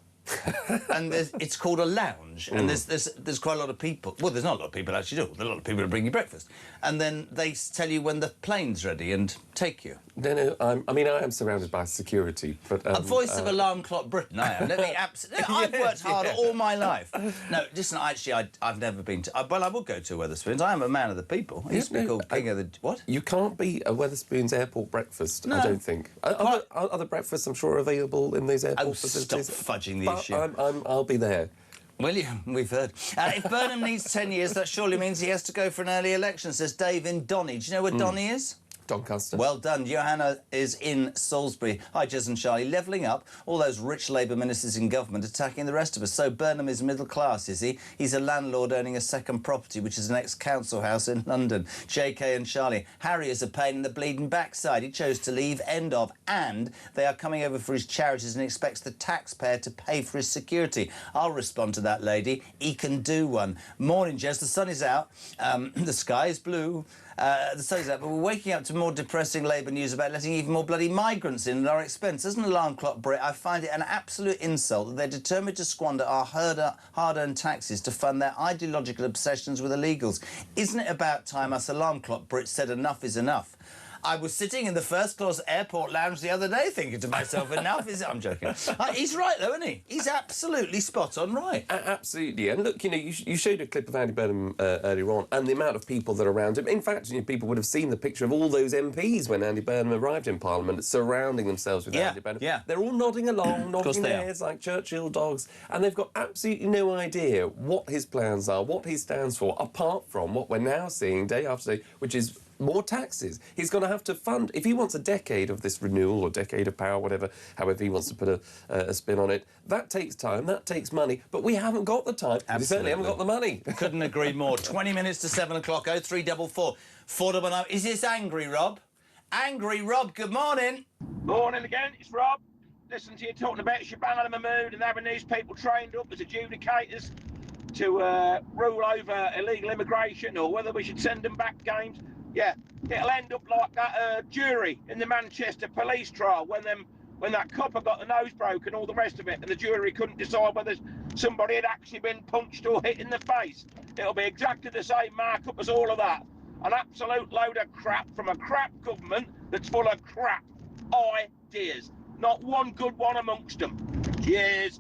And it's called a lounge, and there's quite a lot of people. Well, there's not a lot of people actually. There's a lot of people who bring you breakfast, and then they tell you when the plane's ready and take you. No, I mean, I am surrounded by security, but a voice of Alarm Clock Britain. I am. Let me absolutely. I've worked hard all my life. No, listen. Actually, I've never been to. Well, I would go to Wetherspoons. I am a man of the people. I used to be called King of the what? You can't be a Wetherspoons airport breakfast. No. I don't think. Other breakfasts, I'm sure, are available in these airport facilities. Stop fudging the issue. I'll be there. Will you? We've heard. If Burnham needs 10 years, that surely means he has to go for an early election, says Dave in Donny. Do you know where Donny is? Doncaster. Well done. Johanna is in Salisbury. Hi, Jez and Charlie. Levelling up. All those rich Labour ministers in government attacking the rest of us. So Burnham is middle class, is he? He's a landlord owning a second property, which is an ex-council house in London. JK and Charlie. Harry is a pain in the bleeding backside. He chose to leave, end of, and they are coming over for his charities and expects the taxpayer to pay for his security. I'll respond to that lady. He can do one. Morning, Jez. The sun is out. The sky is blue. The sun's out, but we're waking up to more depressing Labour news about letting even more bloody migrants in at our expense. As an alarm clock Brit, I find it an absolute insult that they're determined to squander our hard-earned taxes to fund their ideological obsessions with illegals. Isn't it about time us alarm clock Brits said enough is enough? I was sitting in the first-class airport lounge the other day thinking to myself, enough is it? I'm joking. He's right, though, isn't he? He's absolutely spot-on right. Absolutely. And look, you know, you showed a clip of Andy Burnham earlier on, and the amount of people that are around him. In fact, you know, people would have seen the picture of all those MPs when Andy Burnham arrived in Parliament, surrounding themselves with Andy Burnham. Yeah. They're all nodding along, nodding their heads like Churchill dogs, and they've got absolutely no idea what his plans are, what he stands for, apart from what we're now seeing day after day, which is more taxes. He's going to have to fund, if he wants a decade of this renewal or decade of power, whatever, however he wants to put a spin on it, that takes time, that takes money, but we haven't got the time. We certainly haven't got the money. Couldn't agree more. 20 minutes to 7 o'clock, 0344 499. Is this Angry Rob? Angry Rob, good morning. Morning again, it's Rob. Listen to you talking about Shabana Mahmood and having these people trained up as adjudicators to rule over illegal immigration, or whether we should send them back games. Yeah, it'll end up like that jury in the Manchester police trial when that copper got the nose broken and all the rest of it, and the jury couldn't decide whether somebody had actually been punched or hit in the face. It'll be exactly the same markup as all of that. An absolute load of crap from a crap government that's full of crap ideas. Not one good one amongst them. Cheers.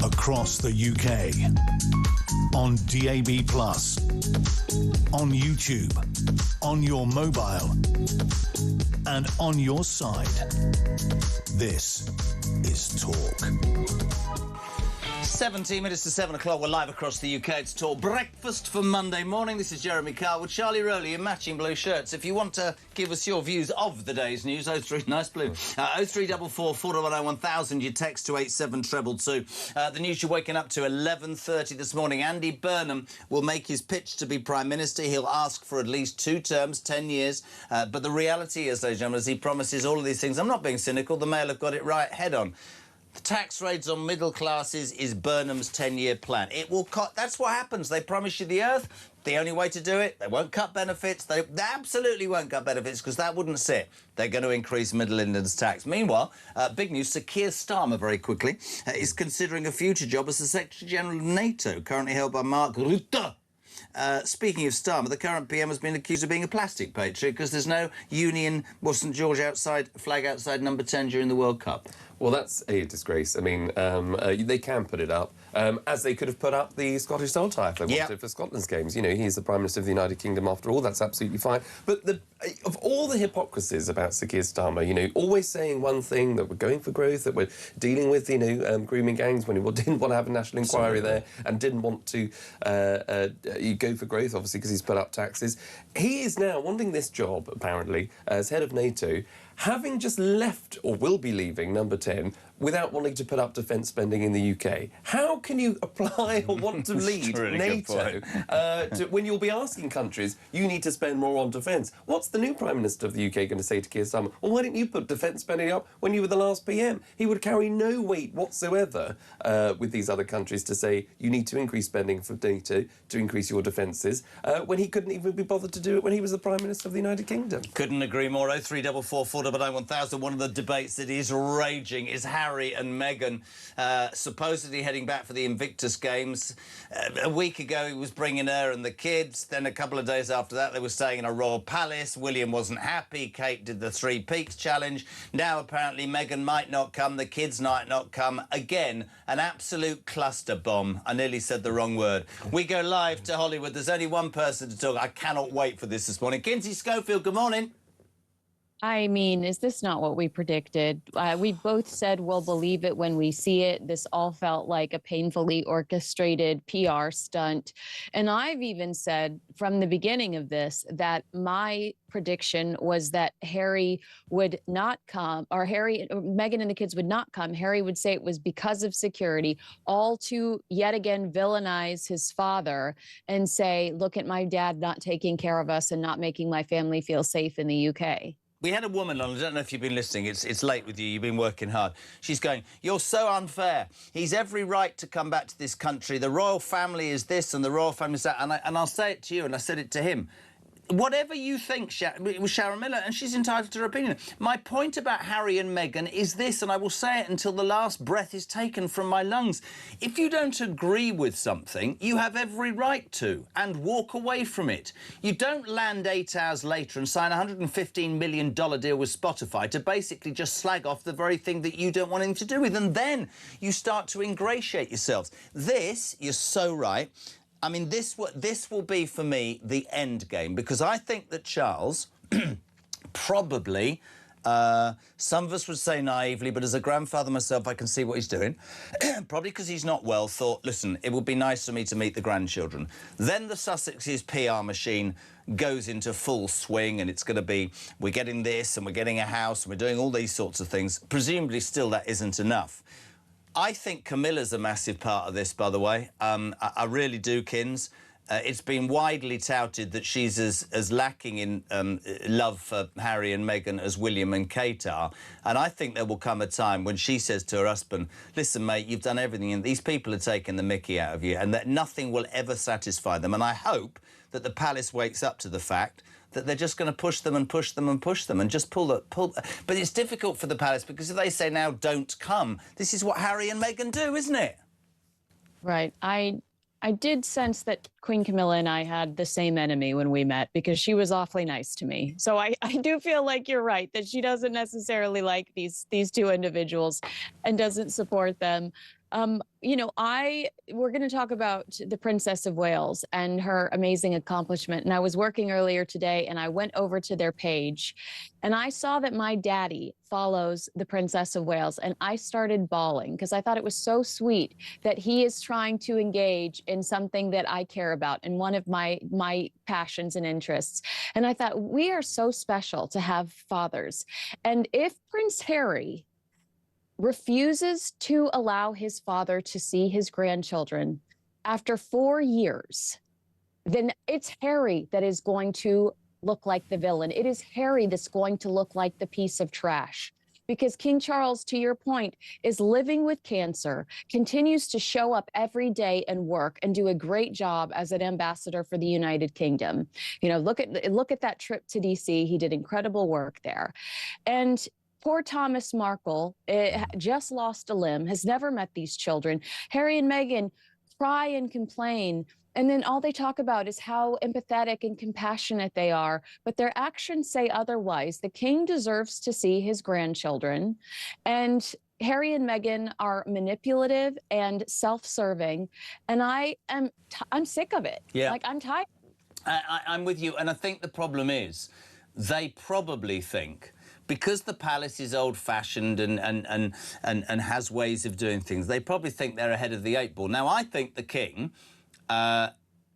Across the UK, on DAB+, on YouTube, on your mobile, and on your side. This is Talk. 17 minutes to 7 o'clock. We're live across the UK. It's Talk Breakfast for Monday morning. This is Jeremy Carr with Charlie Rowley in matching blue shirts. If you want to give us your views of the day's news, 03, nice blue, 0344 410 1000, you text to 87222. The news you're waking up to 11:30 this morning. Andy Burnham will make his pitch to be Prime Minister. He'll ask for at least 2 terms, 10 years. But the reality is, ladies and gentlemen, as he promises all of these things, I'm not being cynical, the Mail have got it right head on. The tax raids on middle classes is Burnham's 10-year plan. It will cut. That's what happens. They promise you the earth. The only way to do it, they won't cut benefits. They absolutely won't cut benefits because that wouldn't sit. They're going to increase Middle England's tax. Meanwhile, big news, Sir Keir Starmer, very quickly, is considering a future job as the Secretary-General of NATO, currently held by Mark Rutte. Speaking of Starmer, the current PM has been accused of being a plastic patriot because there's no Union or St George flag outside number 10 during the World Cup. Well, that's a disgrace. I mean, they can put it up, as they could have put up the Scottish style tie if they wanted for Scotland's games. You know, he's the Prime Minister of the United Kingdom after all. That's absolutely fine. But of all the hypocrisies about Sir Keir Starmer, you know, always saying one thing, that we're going for growth, that we're dealing with, you know, grooming gangs when he didn't want to have a national inquiry there and didn't want to go for growth, obviously, because he's put up taxes. He is now wanting this job, apparently, as head of NATO, having just left, or will be leaving, number 10, without wanting to put up defence spending in the UK. How can you apply or want to lead really NATO when you'll be asking countries, you need to spend more on defence? What's the new Prime Minister of the UK going to say to Keir Starmer? Well, why didn't you put defence spending up when you were the last PM? He would carry no weight whatsoever with these other countries to say you need to increase spending for NATO to increase your defences, when he couldn't even be bothered to do it when he was the Prime Minister of the United Kingdom. Couldn't agree more. 0344 499 1000. One of the debates that is raging is Harry and Meghan supposedly heading back for the Invictus Games. A week ago, he was bringing her and the kids. Then a couple of days after that, they were staying in a royal palace. William wasn't happy. Kate did the Three Peaks challenge. Now, apparently, Meghan might not come. The kids might not come. Again, an absolute cluster bomb. I nearly said the wrong word. We go live to Hollywood. There's only one person to talk. I cannot wait for this morning. Kinsey Schofield, good morning. I mean, is this not what we predicted? We both said we'll believe it when we see it. This all felt like a painfully orchestrated PR stunt. And I've even said from the beginning of this that my prediction was that Harry would not come, or Meghan and the kids would not come. Harry would say it was because of security, all to yet again villainize his father and say, look at my dad not taking care of us and not making my family feel safe in the UK. We had a woman on, I don't know if you've been listening, it's late with you, you've been working hard. She's going, you're so unfair. He's every right to come back to this country. The royal family is this and the royal family is that. And I'll say it to you, and I said it to him. Whatever you think, it was Sharon Miller, and she's entitled to her opinion. My point about Harry and Meghan is this, and I will say it until the last breath is taken from my lungs. If you don't agree with something, you have every right to, and walk away from it. You don't land 8 hours later and sign a $115 million deal with Spotify to basically just slag off the very thing that you don't want anything to do with, and then you start to ingratiate yourselves. This, you're so right. I mean, this will be, for me, the end game, because I think that Charles probably, some of us would say naively, but as a grandfather myself, I can see what he's doing. Probably because he's not well, thought, listen, it would be nice for me to meet the grandchildren. Then the Sussex's PR machine goes into full swing, and it's going to be, we're getting this, and we're getting a house, and we're doing all these sorts of things. Presumably, still, that isn't enough. I think Camilla's a massive part of this, by the way. I really do, Kins. It's been widely touted that she's as lacking in love for Harry and Meghan as William and Kate are. And I think there will come a time when she says to her husband, listen, mate, you've done everything, and these people are taking the mickey out of you, and that nothing will ever satisfy them. And I hope that the palace wakes up to the fact that they're just going to push them and push them and push them and just pull. But it's difficult for the palace, because if they say now don't come, this is what Harry and Meghan do, isn't it? Right. I did sense that Queen Camilla and I had the same enemy when we met, because she was awfully nice to me. So I do feel like you're right, that she doesn't necessarily like these two individuals and doesn't support them. You know, we're going to talk about the Princess of Wales and her amazing accomplishment. And I was working earlier today, and I went over to their page, and I saw that my daddy follows the Princess of Wales, and I started bawling because I thought it was so sweet that he is trying to engage in something that I care about and one of my passions and interests. And I thought, we are so special to have fathers. And if Prince Harry refuses to allow his father to see his grandchildren after 4 years, then it's Harry that is going to look like the villain. It is Harry that's going to look like the piece of trash. Because King Charles, to your point, is living with cancer, continues to show up every day and work and do a great job as an ambassador for the United Kingdom. You know, look at that trip to DC. He did incredible work there. And poor Thomas Markle just lost a limb, has never met these children. Harry and Meghan cry and complain And then all they talk about is how empathetic and compassionate they are, but their actions say otherwise. The king deserves to see his grandchildren, and Harry and Meghan are manipulative and self-serving, and I'm sick of it. Yeah. Like, I'm tired. I'm with you, and I think the problem is they probably think, because the palace is old-fashioned and has ways of doing things, they probably think they're ahead of the 8 ball. Now, I think the king,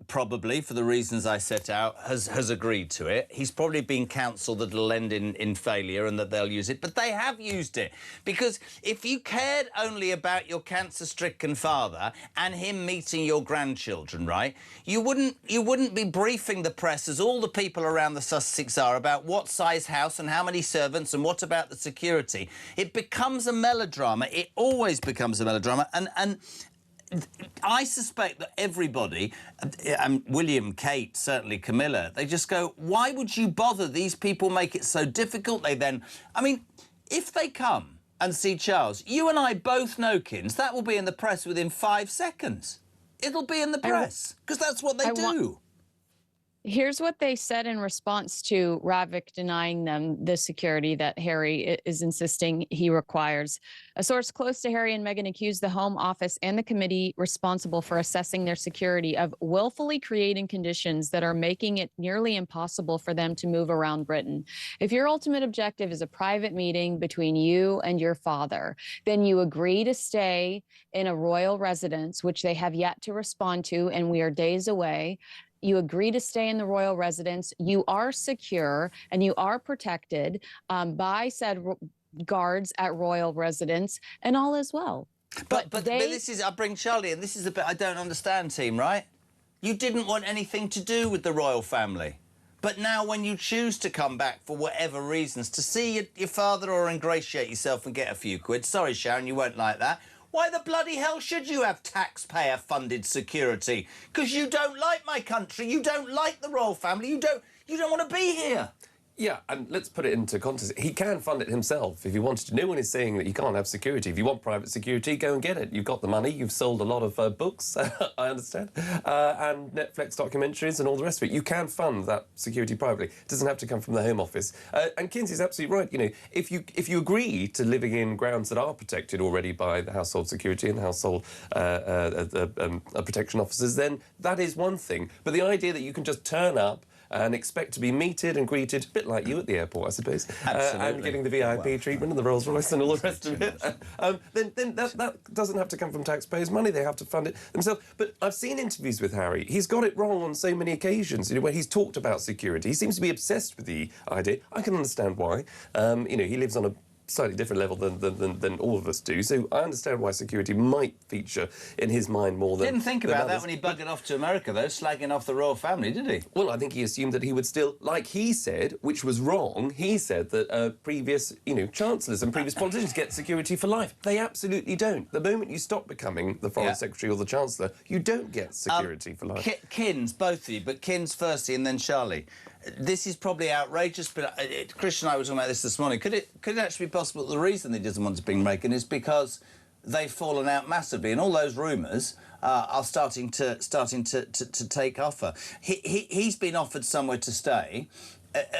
probably, for the reasons I set out, has agreed to it. He's probably been counselled that it'll end in failure and that they'll use it, but they have used it. Because if you cared only about your cancer-stricken father and him meeting your grandchildren, right, you wouldn't be briefing the press, as all the people around the Sussex are, about what size house and how many servants and what about the security. It becomes a melodrama. It always becomes a melodrama, and I suspect that everybody, William, Kate, certainly Camilla, they just go, why would you bother? These people make it so difficult. They then, I mean, if they come and see Charles, you and I both know, Kins, that will be in the press within 5 seconds. It'll be in the press, because that's what they do. Here's what they said in response to Ravik denying them the security that Harry is insisting he requires. A source close to Harry and Meghan accused the Home Office and the committee responsible for assessing their security of willfully creating conditions that are making it nearly impossible for them to move around Britain. If your ultimate objective is a private meeting between you and your father, then you agree to stay in a royal residence, which they have yet to respond to, and we are days away. You agree to stay in the royal residence. You are secure and you are protected by said guards at royal residence, and all is well. But this is, I bring Charlie, and this is the bit I don't understand, team, right? You didn't want anything to do with the royal family. But now when you choose to come back for whatever reasons, to see your father or ingratiate yourself and get a few quid, sorry, Sharon, you won't like that. Why the bloody hell should you have taxpayer-funded security? Because you don't like my country, you don't like the royal family, you don't want to be here. Yeah, and let's put it into context. He can fund it himself if he wanted to. No one is saying that you can't have security. If you want private security, go and get it. You've got the money. You've sold a lot of books, I understand, and Netflix documentaries and all the rest of it. You can fund that security privately. It doesn't have to come from the Home Office. And Kinsey's absolutely right. You know, if you agree to living in grounds that are protected already by the household security and household protection officers, then that is one thing. But the idea that you can just turn up and expect to be meted and greeted, a bit like you at the airport, I suppose, and getting the VIP treatment and the Rolls Royce and all the rest of it, then that doesn't have to come from taxpayers' money. They have to fund it themselves. But I've seen interviews with Harry. He's got it wrong on so many occasions, you know, where he's talked about security. He seems to be obsessed with the idea. I can understand why. You know, he lives on a slightly different level than all of us do, so I understand why security might feature in his mind more than Didn't think about others. that when he buggered off to America, though, slagging off the royal family, did he? Well, I think he assumed that he would still, like he said, which was wrong, he said that previous, you know, chancellors and previous politicians get security for life. They absolutely don't. The moment you stop becoming the foreign secretary or the chancellor, you don't get security for life. Kins, both of you, but Kins firstly and then Charlie. This is probably outrageous, but Chris and I were talking about this morning. Could it actually be possible that the reason he doesn't want to bring Meghan is because they've fallen out massively, and all those rumours are starting to take offer. He's been offered somewhere to stay.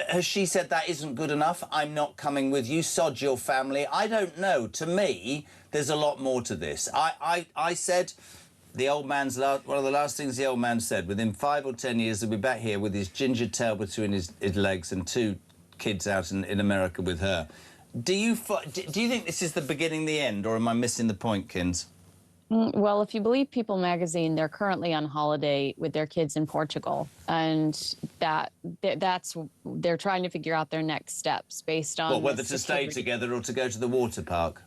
Has she said that isn't good enough? I'm not coming with you. Sod your family. I don't know. To me, there's a lot more to this. I said. The old man's one of the last things the old man said. Within 5 or 10 years, he'll be back here with his ginger tail between his legs and 2 kids out in America with her. Do you think this is the beginning, the end, or am I missing the point, Kins? Well, if you believe People magazine, they're currently on holiday with their kids in Portugal, and they're trying to figure out their next steps based on whether to stay together or to go to the water park.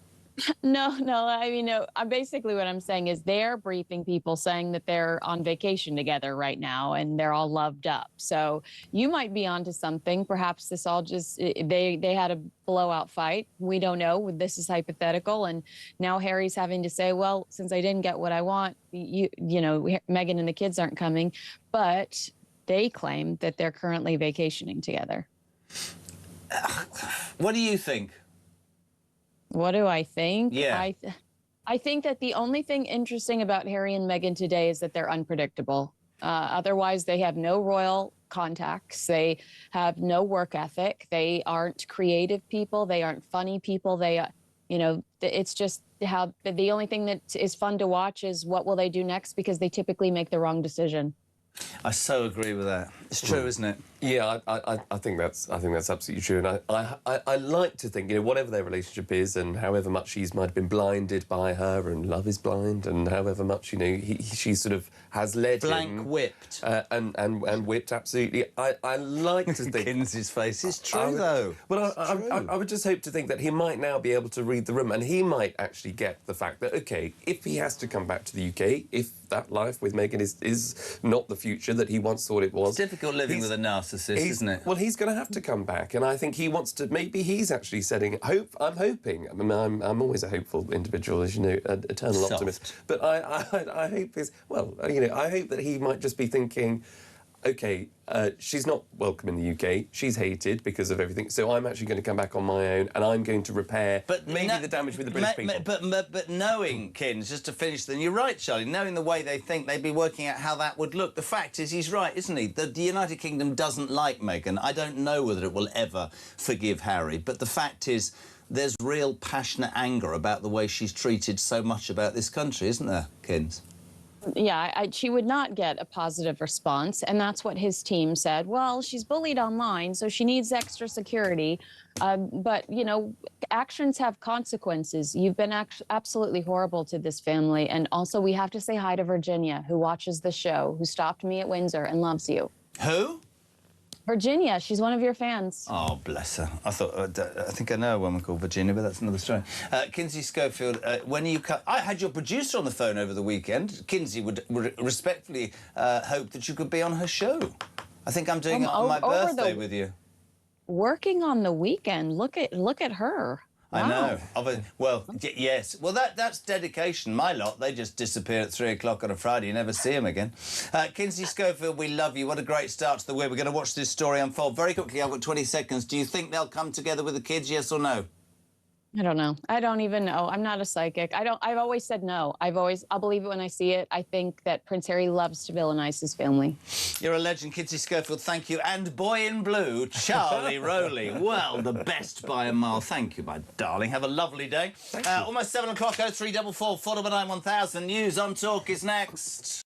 No, I mean, no, basically what I'm saying is they're briefing people saying that they're on vacation together right now and they're all loved up. So you might be onto something. Perhaps this all just, they had a blowout fight. We don't know. This is hypothetical. And now Harry's having to say, well, since I didn't get what I want, you know, Meghan and the kids aren't coming. But they claim that they're currently vacationing together. What do you think? What do I think? Yeah. I think that the only thing interesting about Harry and Meghan today is that they're unpredictable. Otherwise, they have no royal contacts. They have no work ethic. They aren't creative people. They aren't funny people. They, you know, it's just how the only thing that is fun to watch is what will they do next, because they typically make the wrong decision. I so agree with that. It's true, isn't it? Yeah, I think that's absolutely true, and I like to think, you know, whatever their relationship is, and however much he might have been blinded by her, and love is blind, and however much, you know, she sort of has led him, whipped and whipped, absolutely. I like to think Kinsey's face is true though. Well, I would just hope to think that he might now be able to read the room, and he might actually get the fact that, okay, if he has to come back to the UK, if that life with Meghan is not the future that he once thought it was. It's difficult living with a narcissist, isn't it? Well, he's going to have to come back, and I think he wants to. Maybe he's actually setting hope. I'm hoping. I mean, I'm always a hopeful individual, as you know, an eternal optimist. But I hope is well. You know, I hope that he might just be thinking, okay, she's not welcome in the UK. She's hated because of everything. So I'm actually going to come back on my own, and I'm going to repair maybe the damage with the British people. But knowing, Kins, just to finish, then you're right, Charlie. Knowing the way they think, they'd be working out how that would look. The fact is, he's right, isn't he? The United Kingdom doesn't like Meghan. I don't know whether it will ever forgive Harry, but the fact is, there's real passionate anger about the way she's treated so much about this country, isn't there, Kins? Yeah, she would not get a positive response, and that's what his team said. Well, she's bullied online, so she needs extra security. But, you know, actions have consequences. You've been absolutely horrible to this family. And also, we have to say hi to Virginia, who watches the show, who stopped me at Windsor and loves you. Who? Virginia, she's one of your fans. Oh, bless her. I think I know a woman called Virginia, but that's another story. Kinsey Schofield, when you I had your producer on the phone over the weekend. Kinsey would respectfully hope that you could be on her show. I think I'm doing it on my birthday with you. Working on the weekend. Look at her. I know. Well, yes. Well, that's dedication. My lot, they just disappear at 3 o'clock on a Friday. You never see them again. Kinsey Schofield, we love you. What a great start to the week. We're going to watch this story unfold very quickly. I've got 20 seconds. Do you think they'll come together with the kids, yes or no? I don't know. I don't even know. I'm not a psychic. I've always said no. I'll believe it when I see it. I think that Prince Harry loves to villainize his family. You're a legend, Kinsey Schofield. Thank you. And boy in blue, Charlie Rowley. Well, the best by a mile. Thank you, my darling. Have a lovely day. Almost 7 o'clock, 0344 499 1000. News on Talk is next.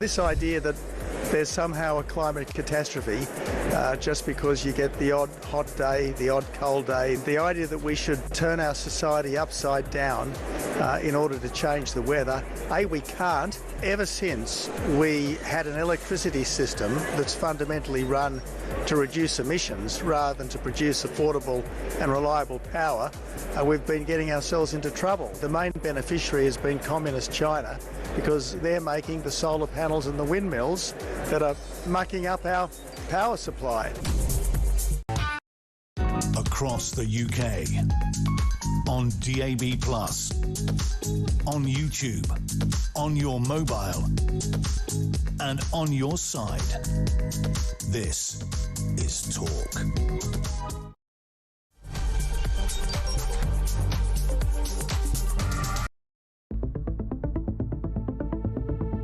This idea that there's somehow a climate catastrophe just because you get the odd hot day, the odd cold day, the idea that we should turn our society upside down in order to change the weather, we can't. Ever since we had an electricity system that's fundamentally run to reduce emissions rather than to produce affordable and reliable power, we've been getting ourselves into trouble. The main beneficiary has been communist China, because they're making the solar panels and the windmills that are mucking up our power supply. Across the UK, on DAB+, on YouTube, on your mobile, and on your side. This is Talk.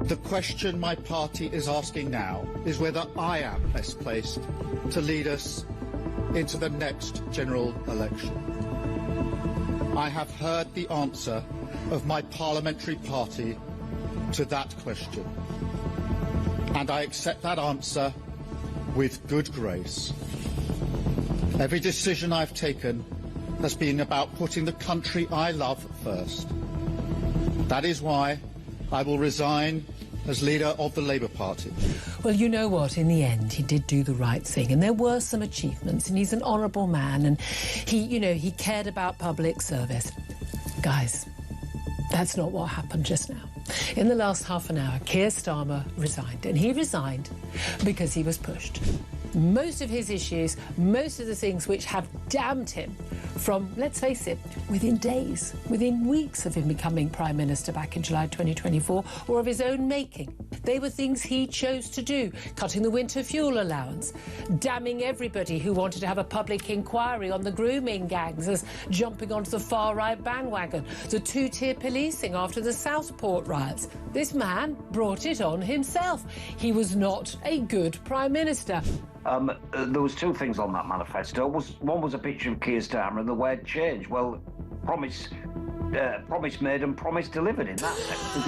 The question my party is asking now is whether I am best placed to lead us into the next general election. I have heard the answer of my parliamentary party to that question. And I accept that answer with good grace. Every decision I've taken has been about putting the country I love first. That is why I will resign as leader of the Labour Party. Well, you know what? In the end, he did do the right thing, and there were some achievements, and he's an honourable man, and he cared about public service. Guys, that's not what happened just now. In the last half an hour, Keir Starmer resigned, and he resigned because he was pushed. Most of his issues, most of the things which have damned him from, let's face it, within days, within weeks of him becoming Prime Minister back in July 2024, or of his own making. They were things he chose to do, cutting the winter fuel allowance, damning everybody who wanted to have a public inquiry on the grooming gangs as jumping onto the far-right bandwagon, the two-tier policing after the Southport riots. This man brought it on himself. He was not a good Prime Minister. There was two things on that manifesto. One was a picture of Keir Starmer and the word change. Well, promise made and promise delivered in that sense.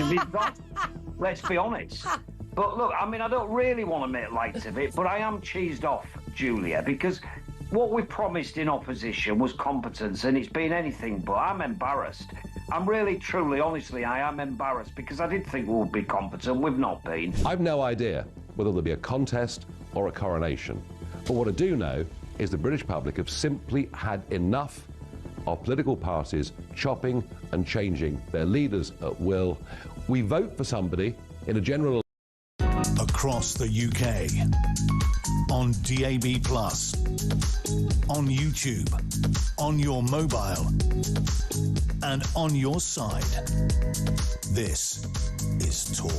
Let's be honest. But look, I mean, I don't really want to make light of it, but I am cheesed off, Julia, because what we promised in opposition was competence, and it's been anything but. I'm embarrassed. I'm really, truly, honestly, I am embarrassed, because I did think we would be competent. We've not been. I've no idea whether there'll be a contest or a coronation. But what I do know is the British public have simply had enough of political parties chopping and changing their leaders at will. We vote for somebody in a general... Across the UK, on DAB+, on YouTube, on your mobile, and on your side. This is Talk.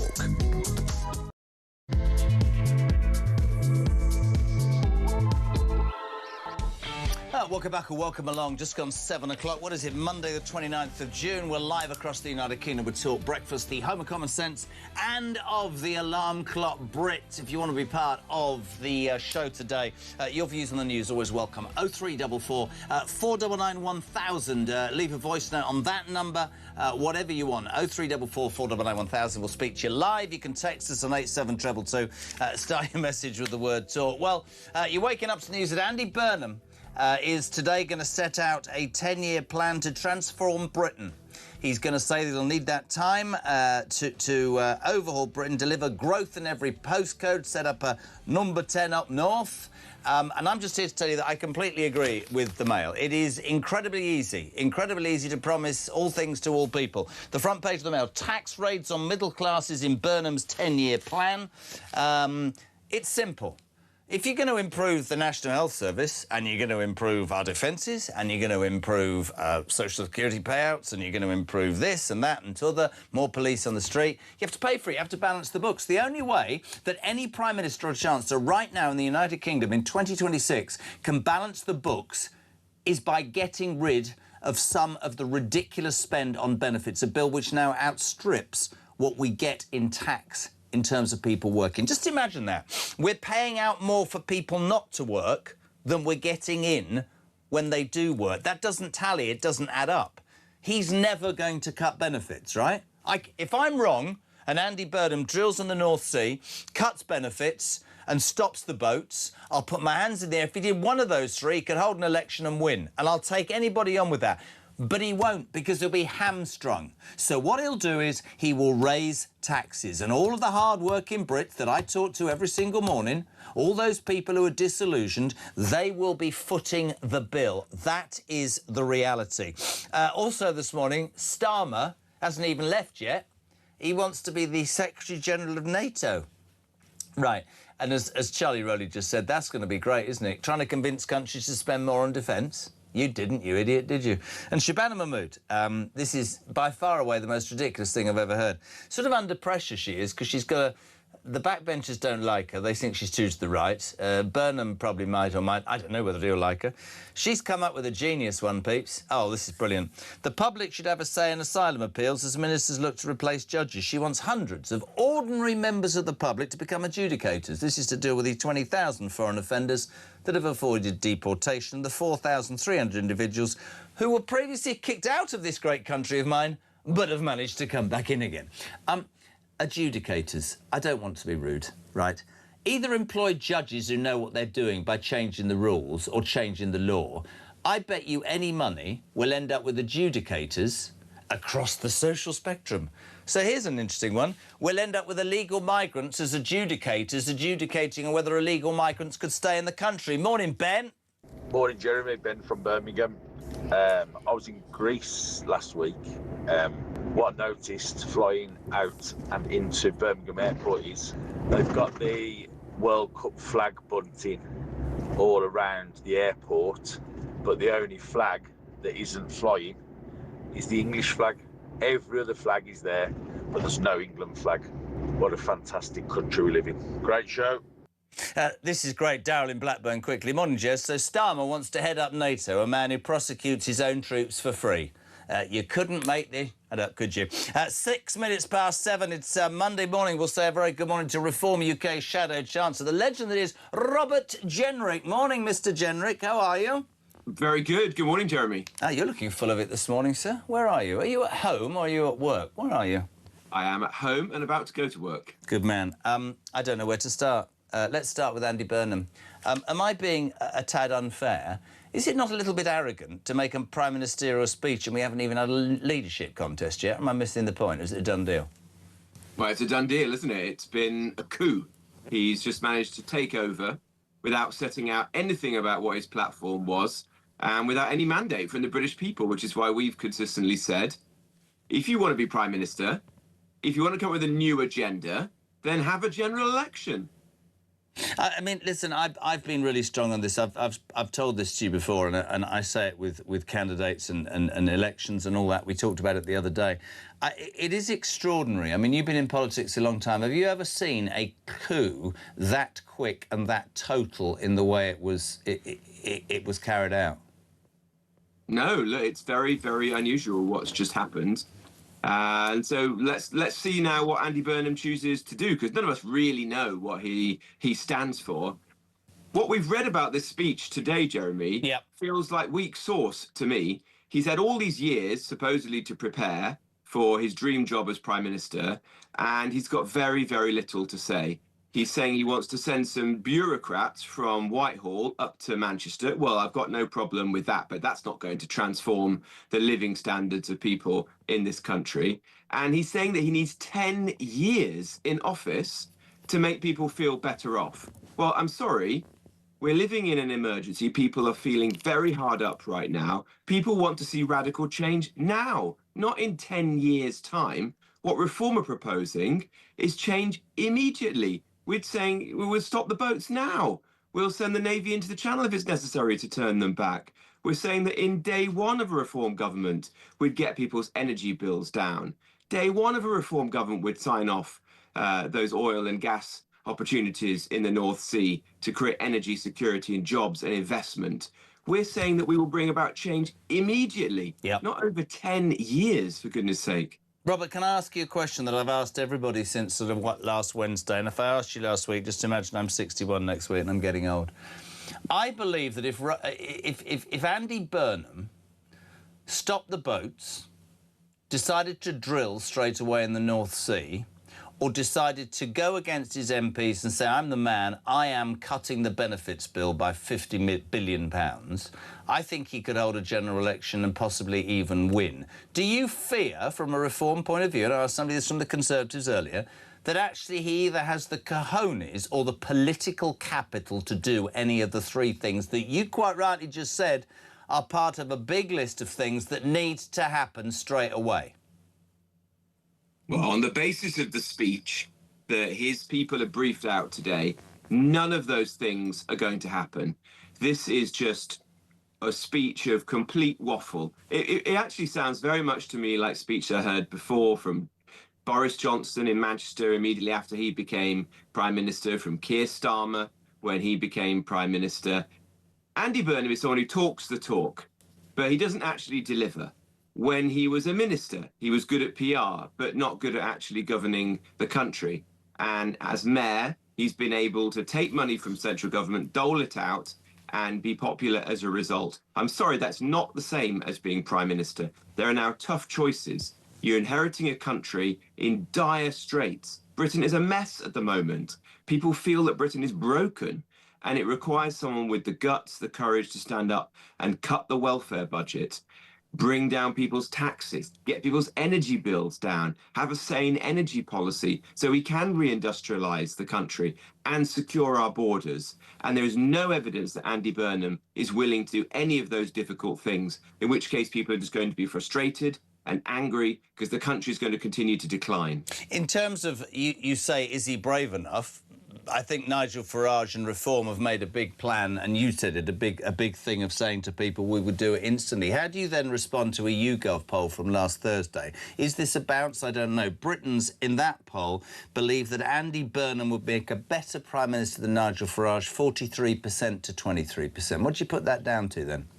Welcome back or welcome along. Just gone 7 o'clock. What is it? Monday the 29th of June. We're live across the United Kingdom with Talk Breakfast, the home of common sense and of the alarm clock Brit. If you want to be part of the show today, your views on the news always welcome. 0344 499 1000. Leave a voice note on that number, whatever you want. 0344 499 1000. We'll speak to you live. You can text us on 87222. Start your message with the word talk. Well, you're waking up to the news that Andy Burnham is today going to set out a 10-year plan to transform Britain. He's going to say that he'll need that time to overhaul Britain, deliver growth in every postcode, set up a number 10 up north. And I'm just here to tell you that I completely agree with the Mail. It is incredibly easy to promise all things to all people. The front page of the Mail, tax raids on middle classes in Burnham's 10-year plan. It's simple. If you're going to improve the National Health Service and you're going to improve our defences and you're going to improve social security payouts and you're going to improve this and that and t'other, more police on the street, you have to pay for it. You have to balance the books. The only way that any Prime Minister or Chancellor right now in the United Kingdom in 2026 can balance the books is by getting rid of some of the ridiculous spend on benefits, a bill which now outstrips what we get in tax in terms of people working. Just imagine that. We're paying out more for people not to work than we're getting in when they do work. That doesn't tally, it doesn't add up. He's never going to cut benefits, right? If I'm wrong and Andy Burnham drills in the North Sea, cuts benefits and stops the boats, I'll put my hands in the air. If he did one of those three, he could hold an election and win. And I'll take anybody on with that. But he won't, because he'll be hamstrung. So what he'll do is he will raise taxes. And all of the hard-working Brits that I talk to every single morning, all those people who are disillusioned, they will be footing the bill. That is the reality. Also this morning, Starmer hasn't even left yet. He wants to be the Secretary-General of NATO. Right. And as Charlie Rowley just said, that's going to be great, isn't it? Trying to convince countries to spend more on defence. You didn't, you idiot, did you? And Shabana Mahmood, this is by far away the most ridiculous thing I've ever heard. Sort of under pressure she is, because she's got The backbenchers don't like her. They think she's too to the right. Burnham probably might or might. I don't know whether he'll like her. She's come up with a genius one, peeps. Oh, this is brilliant. The public should have a say in asylum appeals as ministers look to replace judges. She wants hundreds of ordinary members of the public to become adjudicators. This is to deal with the 20,000 foreign offenders that have avoided deportation, the 4,300 individuals who were previously kicked out of this great country of mine but have managed to come back in again. Adjudicators. I don't want to be rude, right? Either employ judges who know what they're doing by changing the rules or changing the law. I bet you any money we'll end up with adjudicators across the social spectrum. So here's an interesting one. We'll end up with illegal migrants as adjudicators, adjudicating on whether illegal migrants could stay in the country. Morning, Ben. Morning, Jeremy. Ben from Birmingham. I was in Greece last week. What I noticed flying out and into Birmingham Airport is they've got the World Cup flag bunting all around the airport, but the only flag that isn't flying is the English flag. Every other flag is there, but there's no England flag. What a fantastic country we live in. Great show. This is great. Darryl in Blackburn quickly. Morning, Jez. So Starmer wants to head up NATO, a man who prosecutes his own troops for free. You couldn't make the... could you? 6 minutes past 7. It's Monday morning. We'll say a very good morning to Reform UK Shadow Chancellor, the legend that is Robert Jenrick. Morning, Mr Jenrick. How are you? Very good. Good morning, Jeremy. You're looking full of it this morning, sir. Where are you? Are you at home or are you at work? Where are you? I am at home and about to go to work. Good man. I don't know where to start. Let's start with Andy Burnham. Am I being a tad unfair? Is it not a little bit arrogant to make a prime ministerial speech and we haven't even had a leadership contest yet? Am I missing the point? Is it a done deal? Well, it's a done deal, isn't it? It's been a coup. He's just managed to take over without setting out anything about what his platform was and without any mandate from the British people, which is why we've consistently said, if you want to be prime minister, if you want to come up with a new agenda, then have a general election. I mean, listen, I've been really strong on this. I've told this to you before, and I say it with candidates and elections and all that. We talked about it the other day. It is extraordinary. I mean, you've been in politics a long time. Have you ever seen a coup that quick and that total in the way it was carried out? No, look, it's very, very unusual what's just happened. And so let's see now what Andy Burnham chooses to do, because none of us really know what he stands for. What we've read about this speech today, Jeremy, feels like weak sauce to me. He's had all these years, supposedly, to prepare for his dream job as Prime Minister, and he's got very, very little to say. He's saying he wants to send some bureaucrats from Whitehall up to Manchester. Well, I've got no problem with that, but that's not going to transform the living standards of people in this country. And he's saying that he needs 10 years in office to make people feel better off. Well, I'm sorry. We're living in an emergency. People are feeling very hard up right now. People want to see radical change now, not in 10 years' time. What Reform are proposing is change immediately. We're saying we would stop the boats now. We'll send the Navy into the Channel if it's necessary to turn them back. We're saying that in day one of a Reform government, we'd get people's energy bills down. Day one of a Reform government would sign off those oil and gas opportunities in the North Sea to create energy security and jobs and investment. We're saying that we will bring about change immediately, not over 10 years, for goodness sake. Robert, can I ask you a question that I've asked everybody since sort of last Wednesday? And if I asked you last week, just imagine I'm 61 next week and I'm getting old. I believe that if Andy Burnham stopped the boats, decided to drill straight away in the North Sea, or decided to go against his MPs and say, I'm the man, I am cutting the benefits bill by £50 billion, I think he could hold a general election and possibly even win. Do you fear, from a Reform point of view, and I asked somebody this from the Conservatives earlier, that actually he either has the cojones or the political capital to do any of the three things that you quite rightly just said are part of a big list of things that need to happen straight away? Well, on the basis of the speech that his people have briefed out today, none of those things are going to happen. This is just a speech of complete waffle. It actually sounds very much to me like speech I heard before from Boris Johnson in Manchester immediately after he became Prime Minister, from Keir Starmer when he became Prime Minister. Andy Burnham is someone who talks the talk, but he doesn't actually deliver. When he was a minister, he was good at PR, but not good at actually governing the country. And as mayor, he's been able to take money from central government, dole it out, and be popular as a result. I'm sorry, that's not the same as being Prime Minister. There are now tough choices. You're inheriting a country in dire straits. Britain is a mess at the moment. People feel that Britain is broken, and it requires someone with the guts, the courage to stand up and cut the welfare budget, bring down people's taxes, get people's energy bills down, have a sane energy policy so we can reindustrialize the country and secure our borders. And there is no evidence that Andy Burnham is willing to do any of those difficult things, in which case people are just going to be frustrated and angry because the country is going to continue to decline. In terms of, you say, is he brave enough? I think Nigel Farage and Reform have made a big plan, and you said it, a big thing of saying to people we would do it instantly. How do you then respond to a YouGov poll from last Thursday? Is this a bounce? I don't know. Britons in that poll believe that Andy Burnham would make a better Prime Minister than Nigel Farage, 43% to 23%. What do you put that down to then?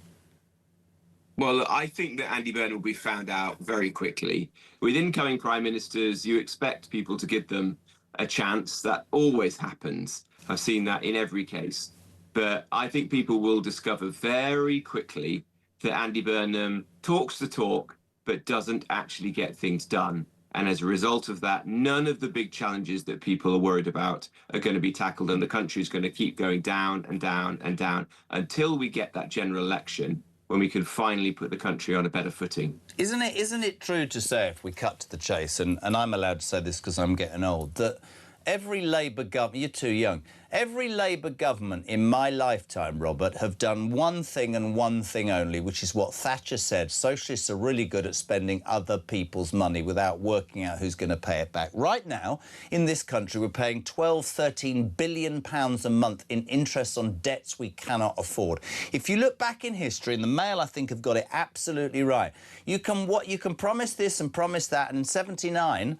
Well, I think that Andy Burnham will be found out very quickly. With incoming prime ministers, you expect people to give them a chance. That always happens. I've seen that in every case. But I think people will discover very quickly that Andy Burnham talks the talk, but doesn't actually get things done. And as a result of that, none of the big challenges that people are worried about are going to be tackled, and the country is going to keep going down and down and down until we get that general election, when we can finally put the country on a better footing. Isn't it true to say, if we cut to the chase, and I'm allowed to say this because I'm getting old, that every Labour government, you're too young, every Labour government in my lifetime, Robert, have done one thing and one thing only, which is what Thatcher said: socialists are really good at spending other people's money without working out who's going to pay it back. Right now, in this country, we're paying 12, 13 billion pounds a month in interest on debts we cannot afford. If you look back in history, and the Mail, I think, have got it absolutely right, you can promise this and promise that, and in 79,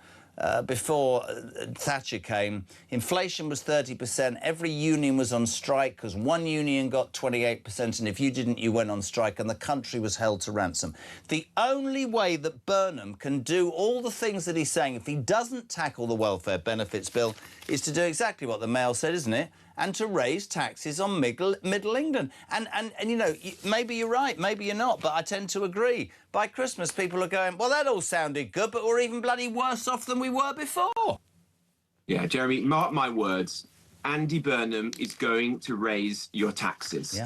before Thatcher came, inflation was 30%. Every union was on strike because one union got 28%, and if you didn't, you went on strike, and the country was held to ransom. The only way that Burnham can do all the things that he's saying, if he doesn't tackle the welfare benefits bill, is to do exactly what the Mail said, isn't it? And to raise taxes on Middle England. And you know, maybe you're right, maybe you're not, but I tend to agree. By Christmas, people are going, well, that all sounded good, but we're even bloody worse off than we were before. Yeah, Jeremy, mark my words, Andy Burnham is going to raise your taxes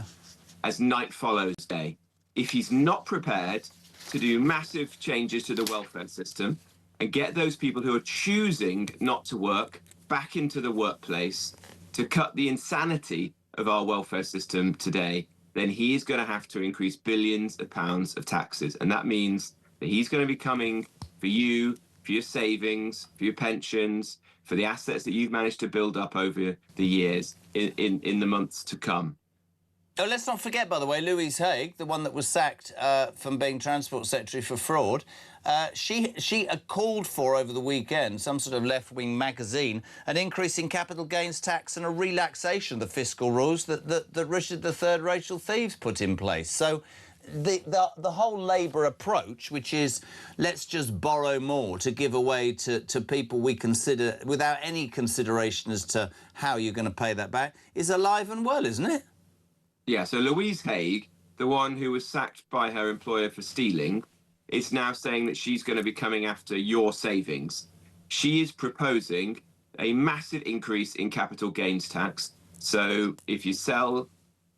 as night follows day. If he's not prepared to do massive changes to the welfare system and get those people who are choosing not to work back into the workplace, to cut the insanity of our welfare system today, then he is going to have to increase billions of pounds of taxes. And that means that he's going to be coming for you, for your savings, for your pensions, for the assets that you've managed to build up over the years in the months to come. Oh, let's not forget, by the way, Louise Haigh, the one that was sacked from being Transport Secretary for fraud, she called for, over the weekend, some sort of left-wing magazine, an increase in capital gains tax and a relaxation of the fiscal rules that Richard III Rachel Thieves put in place. So the whole Labour approach, which is let's just borrow more to give away to people we consider, without any consideration as to how you're going to pay that back, is alive and well, isn't it? Yeah, so Louise Haigh, the one who was sacked by her employer for stealing, is now saying that she's going to be coming after your savings. She is proposing a massive increase in capital gains tax. So if you sell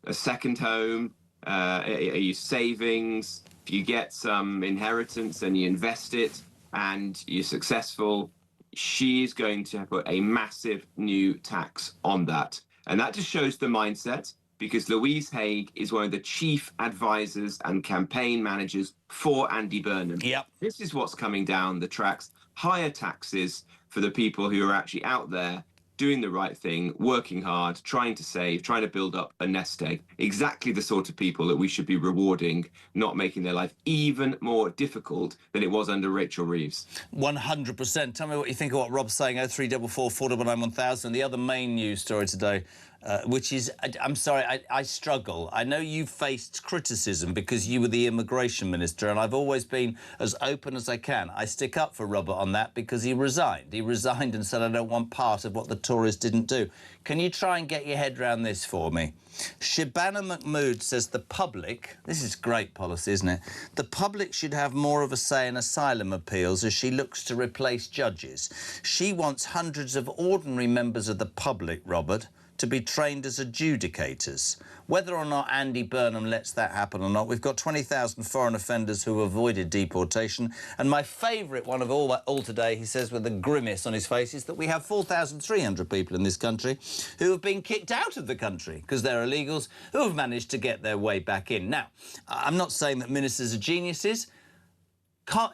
a second home, your savings, if you get some inheritance and you invest it and you're successful, she is going to put a massive new tax on that. And that just shows the mindset, because Louise Haigh is one of the chief advisors and campaign managers for Andy Burnham. Yep. This is what's coming down the tracks: higher taxes for the people who are actually out there doing the right thing, working hard, trying to save, trying to build up a nest egg. Exactly the sort of people that we should be rewarding, not making their life even more difficult than it was under Rachel Reeves. 100%. Tell me what you think of what Rob's saying. 0344 499 1000. The other main news story today, which is, I'm sorry, I struggle. I know you faced criticism because you were the immigration minister, and I've always been as open as I can. I stick up for Robert on that because he resigned. He resigned and said, I don't want part of what the Tories didn't do. Can you try and get your head around this for me? Shabana Mahmood says the public, this is great policy, isn't it? The public should have more of a say in asylum appeals as she looks to replace judges. She wants hundreds of ordinary members of the public, Robert, to be trained as adjudicators. Whether or not Andy Burnham lets that happen or not, we've got 20,000 foreign offenders who avoided deportation. And my favourite one of all today, he says with a grimace on his face, is that we have 4,300 people in this country who have been kicked out of the country because they're illegals, who have managed to get their way back in. Now, I'm not saying that ministers are geniuses.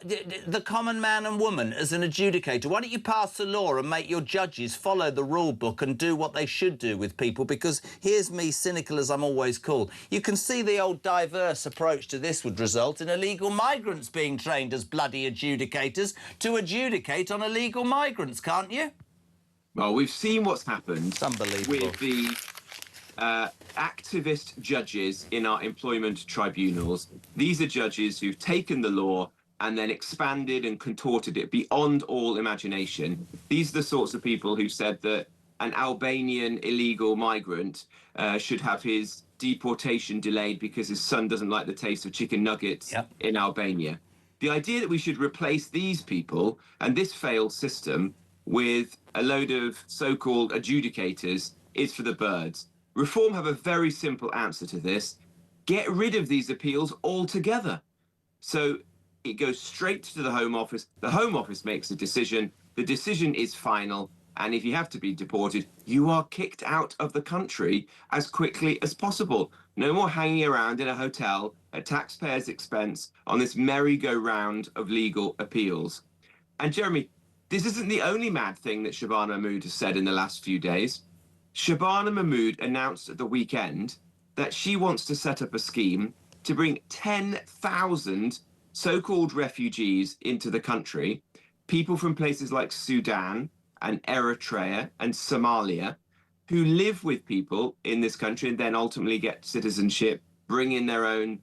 The common man and woman as an adjudicator, why don't you pass the law and make your judges follow the rule book and do what they should do with people? Because here's me, cynical as I'm always called. You can see the old diverse approach to this would result in illegal migrants being trained as bloody adjudicators to adjudicate on illegal migrants, can't you? Well, we've seen what's happened it's unbelievable. With the activist judges in our employment tribunals. These are judges who've taken the law and then expanded and contorted it beyond all imagination. These are the sorts of people who said that an Albanian illegal migrant should have his deportation delayed because his son doesn't like the taste of chicken nuggets in Albania. The idea that we should replace these people and this failed system with a load of so-called adjudicators is for the birds. Reform have a very simple answer to this. Get rid of these appeals altogether. So it goes straight to the Home Office. The Home Office makes a decision. The decision is final. And if you have to be deported, you are kicked out of the country as quickly as possible. No more hanging around in a hotel at taxpayers' expense on this merry-go-round of legal appeals. And Jeremy, this isn't the only mad thing that Shabana Mahmood has said in the last few days. Shabana Mahmood announced at the weekend that she wants to set up a scheme to bring 10,000 so-called refugees into the country, people from places like Sudan and Eritrea and Somalia, who live with people in this country and then ultimately get citizenship, bring in their own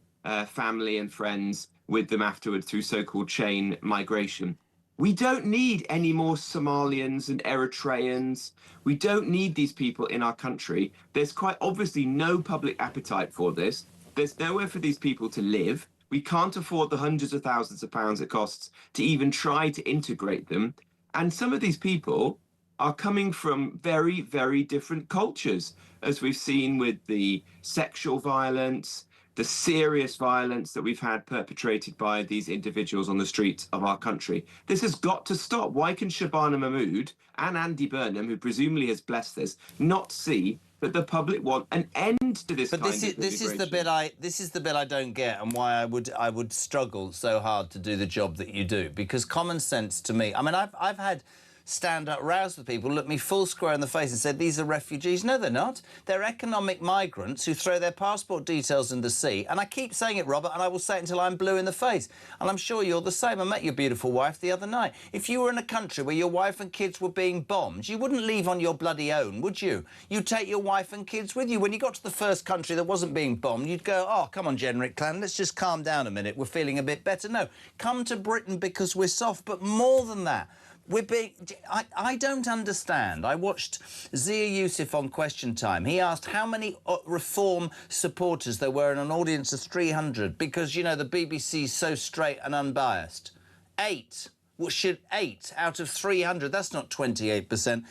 family and friends with them afterwards through so-called chain migration. We don't need any more Somalians and Eritreans. We don't need these people in our country. There's quite obviously no public appetite for this. There's nowhere for these people to live. We can't afford the hundreds of thousands of pounds it costs to even try to integrate them. And some of these people are coming from very, very different cultures, as we've seen with the sexual violence, the serious violence that we've had perpetrated by these individuals on the streets of our country. This has got to stop. Why can Shabana Mahmood and Andy Burnham, who presumably has blessed this, not see that the public want an end to this kind of immigration? This is the bit I don't get, and why I would struggle so hard to do the job that you do. Because common sense to me, I mean, I've had stand-up rows with people, look me full square in the face and said, these are refugees. No, they're not. They're economic migrants who throw their passport details in the sea. And I keep saying it, Robert, and I will say it until I'm blue in the face. And I'm sure you're the same. I met your beautiful wife the other night. If you were in a country where your wife and kids were being bombed, you wouldn't leave on your bloody own, would you? You'd take your wife and kids with you. When you got to the first country that wasn't being bombed, you'd go, oh, come on, Generic Clan, let's just calm down a minute. We're feeling a bit better. No, come to Britain because we're soft. But more than that, I don't understand. I watched Zia Youssef on Question Time. He asked how many Reform supporters there were in an audience of 300 because, you know, the BBC's so straight and unbiased. 8. Well, 8 out of 300. That's not 28%.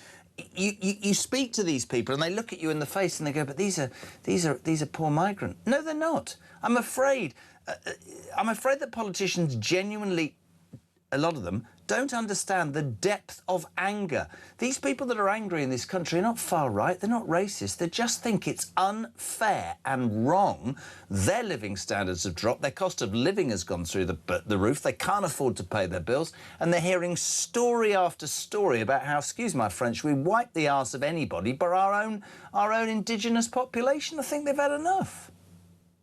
You speak to these people and they look at you in the face and they go, but these are poor migrants. No, they're not. I'm afraid that politicians genuinely, a lot of them, don't understand the depth of anger. These people that are angry in this country are not far right, they're not racist, they just think it's unfair and wrong. Their living standards have dropped, their cost of living has gone through the roof, they can't afford to pay their bills, and they're hearing story after story about how, excuse my French, we wipe the arse of anybody but our own indigenous population. I think they've had enough.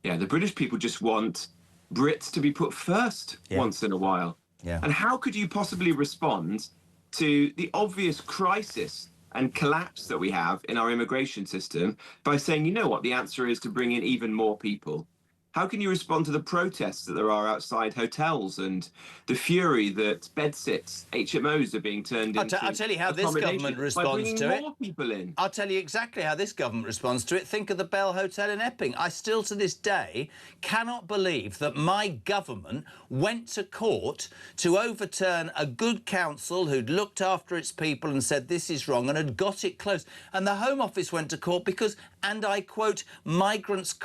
Yeah, the British people just want Brits to be put first once in a while. Yeah. And how could you possibly respond to the obvious crisis and collapse that we have in our immigration system by saying, you know what, the answer is to bring in even more people? How can you respond to the protests that there are outside hotels and the fury that bedsits, HMOs are being turned into? I'll tell you how this government responds to it. More people in. I'll tell you exactly how this government responds to it. Think of the Bell Hotel in Epping. I still, to this day, cannot believe that my government went to court to overturn a good council who'd looked after its people and said this is wrong and had got it closed. And the Home Office went to court because, and I quote, migrants'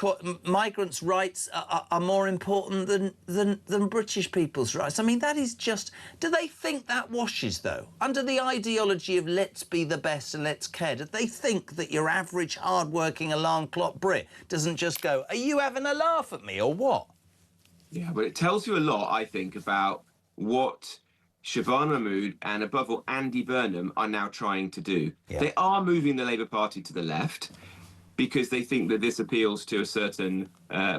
rights are more important than British people's rights. I mean, that is just... Do they think that washes, though? Under the ideology of let's be the best and let's care, do they think that your average hard-working alarm clock Brit doesn't just go, are you having a laugh at me or what? Yeah, but it tells you a lot, I think, about what Shabana Mahmood and, above all, Andy Burnham are now trying to do. Yeah. They are moving the Labour Party to the left because they think that this appeals to a certain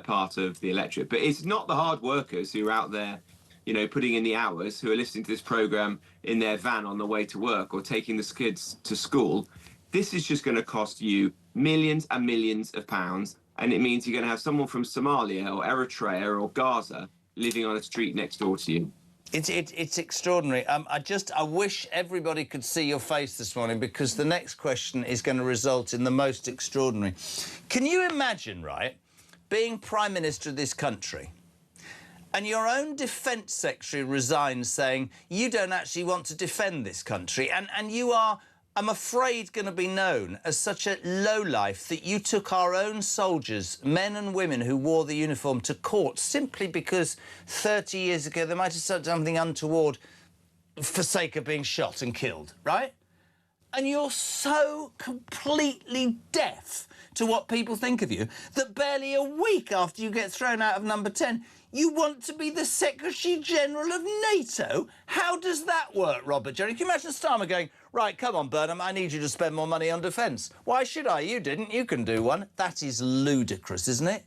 part of the electorate. But it's not the hard workers who are out there, you know, putting in the hours, who are listening to this programme in their van on the way to work or taking the kids to school. This is just going to cost you millions and millions of pounds, and it means you're going to have someone from Somalia or Eritrea or Gaza living on a street next door to you. It's extraordinary. I wish everybody could see your face this morning, because the next question is going to result in the most extraordinary. Can you imagine, right, being Prime Minister of this country and your own Defence Secretary resigns saying you don't actually want to defend this country, and you are, I'm afraid, going to be known as such a lowlife that you took our own soldiers, men and women who wore the uniform, to court simply because 30 years ago they might have said something untoward for sake of being shot and killed, right? And you're so completely deaf to what people think of you that barely a week after you get thrown out of number 10, you want to be the Secretary-General of NATO? How does that work, Robert Jerry? Can you imagine Starmer going, right, come on, Burnham, I need you to spend more money on defence. Why should I? You didn't. You can do one. That is ludicrous, isn't it?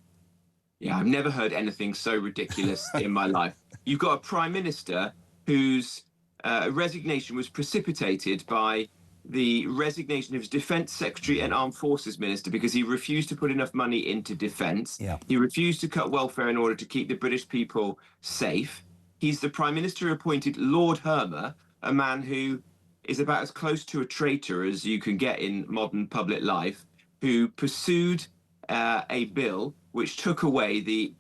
Yeah, I've never heard anything so ridiculous in my life. You've got a Prime Minister whose resignation was precipitated by the resignation of his Defence Secretary and Armed Forces Minister because he refused to put enough money into defence. Yeah. He refused to cut welfare in order to keep the British people safe. He's the Prime Minister who appointed Lord Hermer, a man who is about as close to a traitor as you can get in modern public life, who pursued a bill which took away the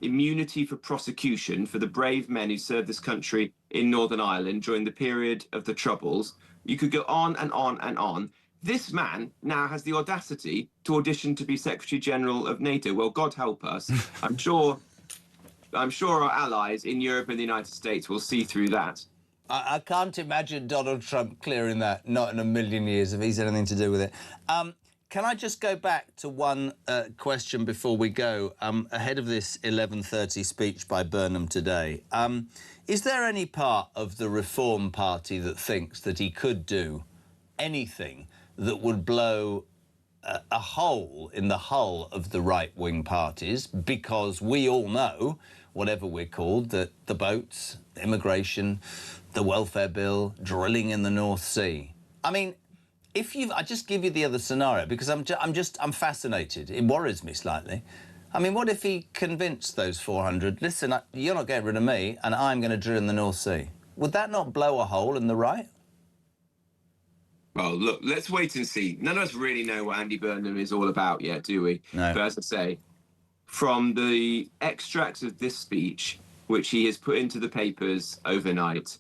immunity for prosecution for the brave men who served this country in Northern Ireland during the period of the Troubles. You could go on and on and on. This man now has the audacity to audition to be Secretary-General of NATO. Well, God help us. I'm sure our allies in Europe and the United States will see through that. I can't imagine Donald Trump clearing that, not in a million years, if he's anything to do with it. Can I just go back to one question before we go, ahead of this 11:30 speech by Burnham today? Is there any part of the Reform Party that thinks that he could do anything that would blow a hole in the hull of the right-wing parties? Because we all know, whatever we're called, that the boats, immigration, the welfare bill, drilling in the North Sea. I mean, I just give you the other scenario because I'm fascinated. It worries me slightly. I mean, what if he convinced those 400, listen, you're not getting rid of me and I'm going to drill in the North Sea? Would that not blow a hole in the right? Well, look, let's wait and see. None of us really know what Andy Burnham is all about yet, do we? No. But as I say, from the extracts of this speech, which he has put into the papers overnight,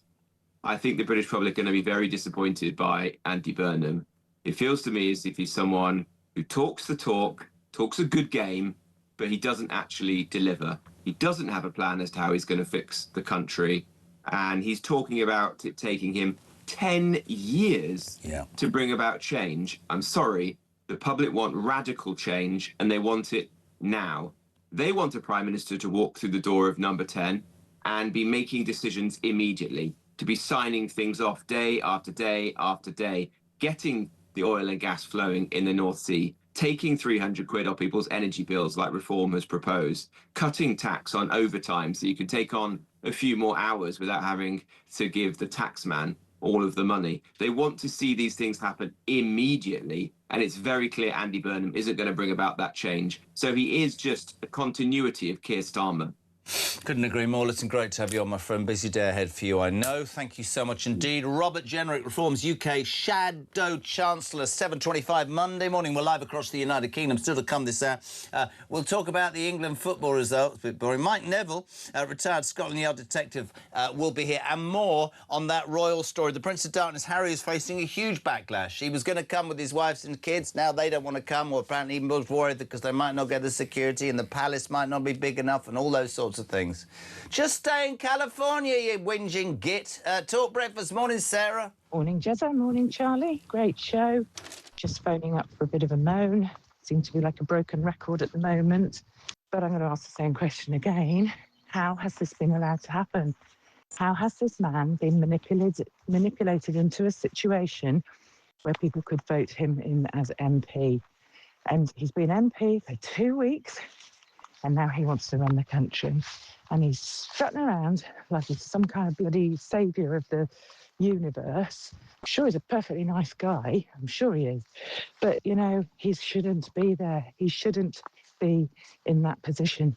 I think the British public are going to be very disappointed by Andy Burnham. It feels to me as if he's someone who talks the talk, talks a good game, but he doesn't actually deliver. He doesn't have a plan as to how he's going to fix the country. and he's talking about it taking him 10 years to bring about change. I'm sorry, the public want radical change, and they want it now. They want a Prime Minister to walk through the door of number 10 and be making decisions immediately, to be signing things off day after day after day, getting the oil and gas flowing in the North Sea, taking 300 quid off people's energy bills like Reform has proposed, cutting tax on overtime so you can take on a few more hours without having to give the taxman all of the money. They want to see these things happen immediately, and it's very clear Andy Burnham isn't going to bring about that change. So he is just a continuity of Keir Starmer. Couldn't agree more. Listen, great to have you on, my friend. Busy day ahead for you, I know. Thank you so much indeed. Robert Jenrick, Reform's UK Shadow Chancellor, 7:25 Monday morning. We're live across the United Kingdom. Still to come this hour. We'll talk about the England football results. A bit boring. Mike Neville, retired Scotland Yard detective, will be here. And more on that royal story. The Prince of Darkness, Harry, is facing a huge backlash. He was going to come with his wives and kids. Now they don't want to come. Or apparently he was worried because they might not get the security and the palace might not be big enough and all those sorts of things. Just stay in California, you whinging git. Talk breakfast. Morning, Sarah. Morning, Jezza. Morning, Charlie. Great show. Just phoning up for a bit of a moan. Seem to be like a broken record at the moment. But I'm going to ask the same question again. How has this been allowed to happen? How has this man been manipulated into a situation where people could vote him in as MP? And he's been MP for 2 weeks, and now he wants to run the country. And he's strutting around like he's some kind of bloody saviour of the universe. I'm sure he's a perfectly nice guy. I'm sure he is. But, you know, he shouldn't be there. He shouldn't be in that position.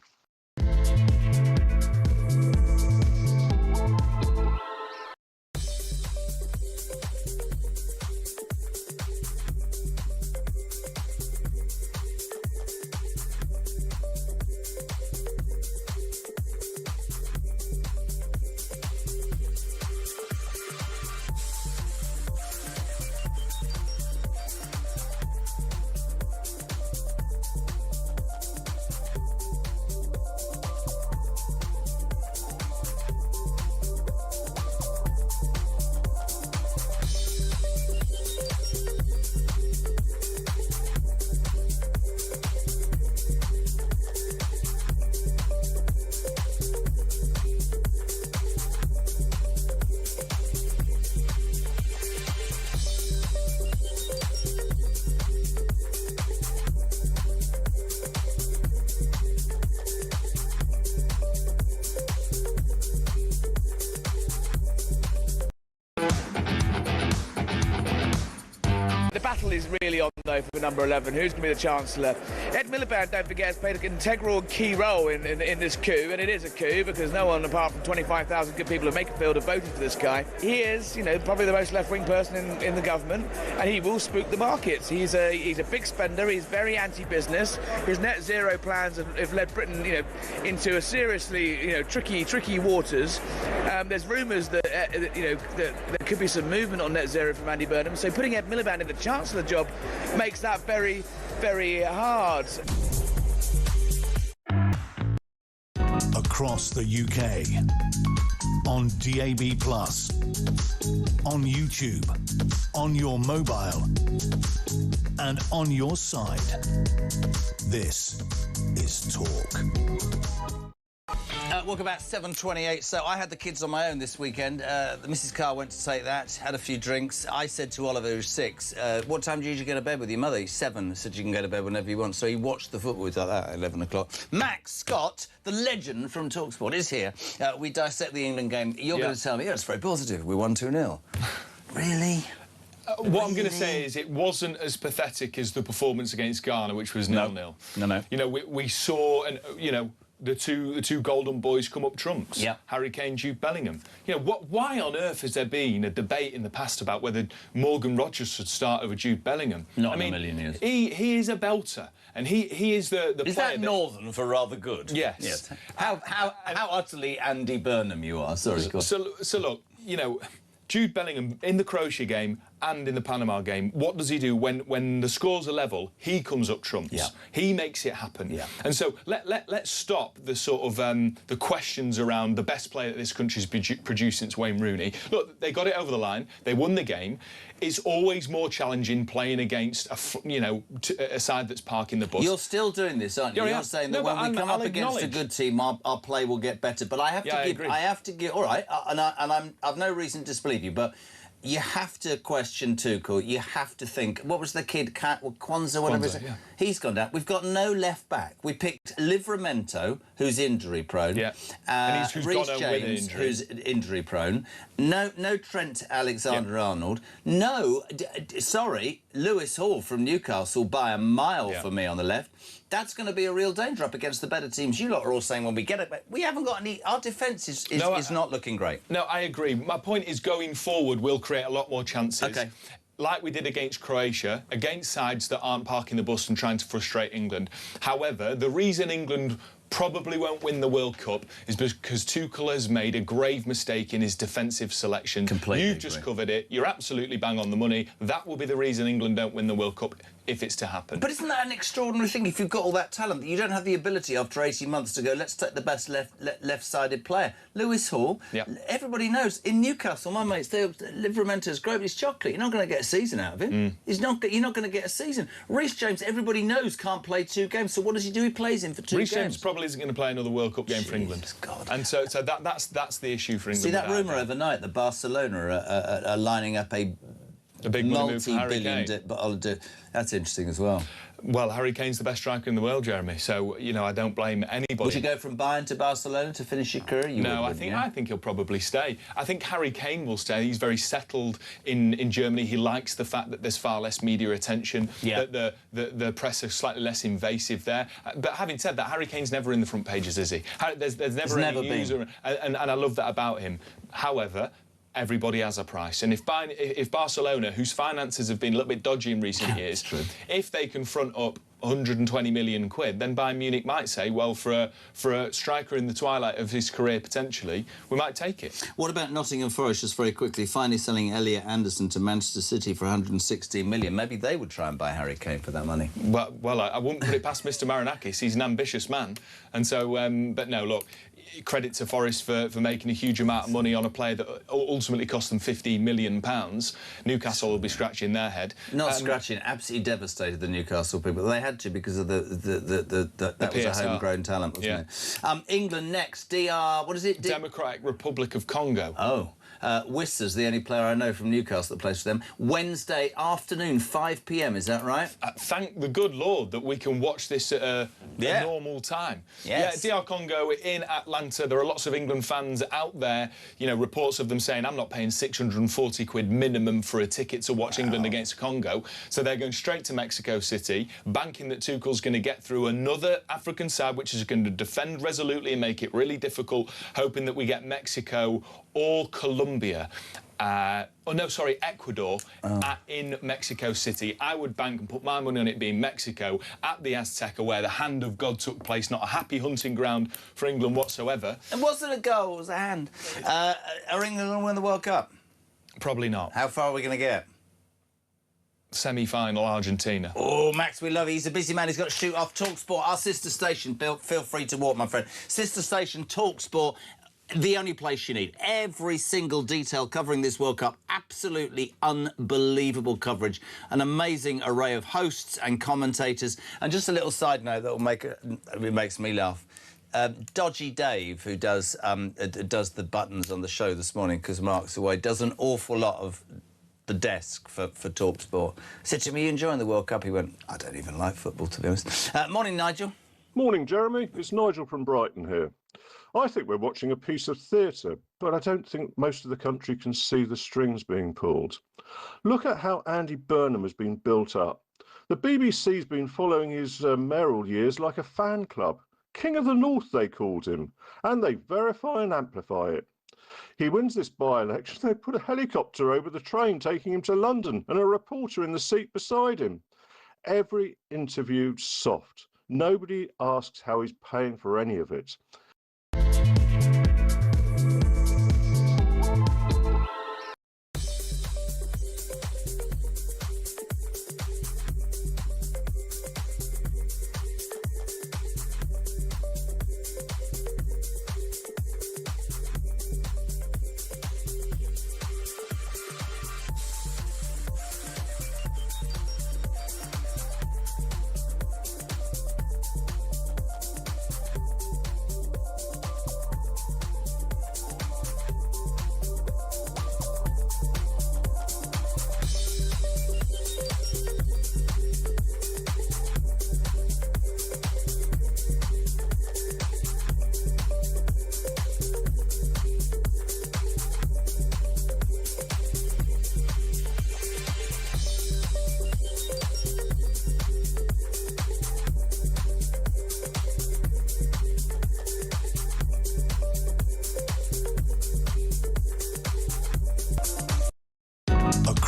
Is really on, though, for number 11. Who's going to be the Chancellor? Ed Miliband, don't forget, has played an integral key role in this coup, and it is a coup because no one apart from 25,000 good people of Makerfield have voted for this guy. He is, you know, probably the most left-wing person in the government, and he will spook the markets. He's a big spender. He's very anti-business. His net zero plans have led Britain, you know, into a seriously, you know, tricky waters. There's rumours that you know that there could be some movement on net zero from Andy Burnham. So putting Ed Miliband in the Chancellor job makes that very, very hard. Across the UK, on DAB+, on YouTube, on your mobile, and on your side. This is Talk. Welcome back, 7:28. So I had the kids on my own this weekend. Mrs. Carr went to take that, had a few drinks. I said to Oliver, who's 6, what time do you usually go to bed with your mother? He's 7, said you can go to bed whenever you want. So he watched the football like that at 11 o'clock. Max Scott, the legend from TalkSport, is here. We dissect the England game. You're going to tell me, it's very positive. We won 2-0. Really? What I'm going to say is it wasn't as pathetic as the performance against Ghana, which was 0-0. No. You know, we saw, and you know, the two golden boys come up trumps. Yeah. Harry Kane, Jude Bellingham. You know, why on earth has there been a debate in the past about whether Morgan Rogers should start over Jude Bellingham? Not in a million years. He is a belter, and he is the is player that Northern for rather good? Yes. How utterly Andy Burnham you are. Sorry. So look, you know, Jude Bellingham in the Croatia game and in the Panama game, what does he do when the scores are level? He comes up trumps. Yeah. He makes it happen. Yeah. And so let's stop the sort of the questions around the best player that this country's produced since Wayne Rooney. Look, they got it over the line. They won the game. It's always more challenging playing against a side that's parking the bus. You're still doing this, aren't you? Yeah, You're saying that when we come up against a good team, our play will get better. But I have to give. All right, I've no reason to disbelieve you, but you have to question Tuchel. You have to think. What was the kid, Kwanzaa, whatever? Yeah. He's gone down. We've got no left back. We picked Livramento, who's injury prone. Yeah. And who's Reece gone with James, injury. who's injury prone. No Trent Alexander-Arnold. No, sorry, Lewis Hall from Newcastle by a mile for me on the left. That's going to be a real danger up against the better teams. You lot are all saying when we get it, but we haven't got any. Our defence is not looking great. No, I agree. My point is going forward, we'll create a lot more chances. Okay. Like we did against Croatia, against sides that aren't parking the bus and trying to frustrate England. However, the reason England probably won't win the World Cup is because Tuchel has made a grave mistake in his defensive selection. Completely You've just covered it. You're absolutely bang on the money. That will be the reason England don't win the World Cup if it's to happen. But isn't that an extraordinary thing if you've got all that talent that you don't have the ability after 18 months to go, let's take the best left-sided player? Lewis Hall, everybody knows, in Newcastle, my mates, Livramento's great, but he's chocolate. You're not going to get a season out of him. You're not going to get a season. Reece James, everybody knows, can't play 2 games, so what does he do? He plays in for 2 games. Reece James probably isn't going to play another World Cup game for England. God. And so that's the issue for England. See that rumour overnight that Barcelona are lining up a big money move for Harry Kane. That's interesting as well. Well, Harry Kane's the best striker in the world, Jeremy. So I don't blame anybody. Would you go from Bayern to Barcelona to finish your career? No, I think he'll probably stay. I think Harry Kane will stay. He's very settled in Germany. He likes the fact that there's far less media attention. Yeah. That the press are slightly less invasive there. But having said that, Harry Kane's never in the front pages, is he? There's never any news, and I love that about him. However, everybody has a price, and if Barcelona, whose finances have been a little bit dodgy in recent years, if they can front up 120 million quid, then Bayern Munich might say, well, for a striker in the twilight of his career potentially, we might take it. What about Nottingham Forest, just very quickly, finally selling Elliot Anderson to Manchester City for 116 million? Maybe they would try and buy Harry Kane for that money. Well, I wouldn't put it past Mr. Marinakis. He's an ambitious man, and so, but no, look. Credit to Forest for making a huge amount of money on a player that ultimately cost them £15 million. Newcastle will be scratching their head. Not scratching, absolutely devastated the Newcastle people. They had to because of that was a homegrown talent, wasn't it? England next, what is it? Democratic Republic of Congo. Oh. Wissers, the only player I know from Newcastle that plays for them. Wednesday afternoon, 5 p.m, is that right? Thank the good Lord that we can watch this at a normal time. Yes. Yeah, DR Congo in Atlanta. There are lots of England fans out there, reports of them saying, I'm not paying 640 quid minimum for a ticket to watch England against Congo. So they're going straight to Mexico City, banking that Tuchel's going to get through another African side, which is going to defend resolutely and make it really difficult, hoping that we get Mexico or Colombia. Ecuador in Mexico City. I would bank and put my money on it being Mexico at the Azteca, where the hand of God took place, not a happy hunting ground for England whatsoever. And wasn't a goal, it was a hand. Are England going to win the World Cup? Probably not. How far are we going to get? Semi-final Argentina. Oh, Max, we love you. He's a busy man. He's got to shoot off. TalkSport, our sister station. Feel free to walk, my friend. Sister station, TalkSport. The only place you need. Every single detail covering this World Cup. Absolutely unbelievable coverage. An amazing array of hosts and commentators. And just a little side note that makes me laugh. Dodgy Dave, who does the buttons on the show this morning because Mark's away, does an awful lot of the desk for TalkSport. I said to him, are you enjoying the World Cup? He went, I don't even like football, to be honest. Morning, Nigel. Morning, Jeremy. It's Nigel from Brighton here. I think we're watching a piece of theatre, but I don't think most of the country can see the strings being pulled. Look at how Andy Burnham has been built up. The BBC's been following his mayoral years like a fan club. King of the North, they called him, and they verify and amplify it. He wins this by-election, they put a helicopter over the train taking him to London and a reporter in the seat beside him. Every interview soft. Nobody asks how he's paying for any of it.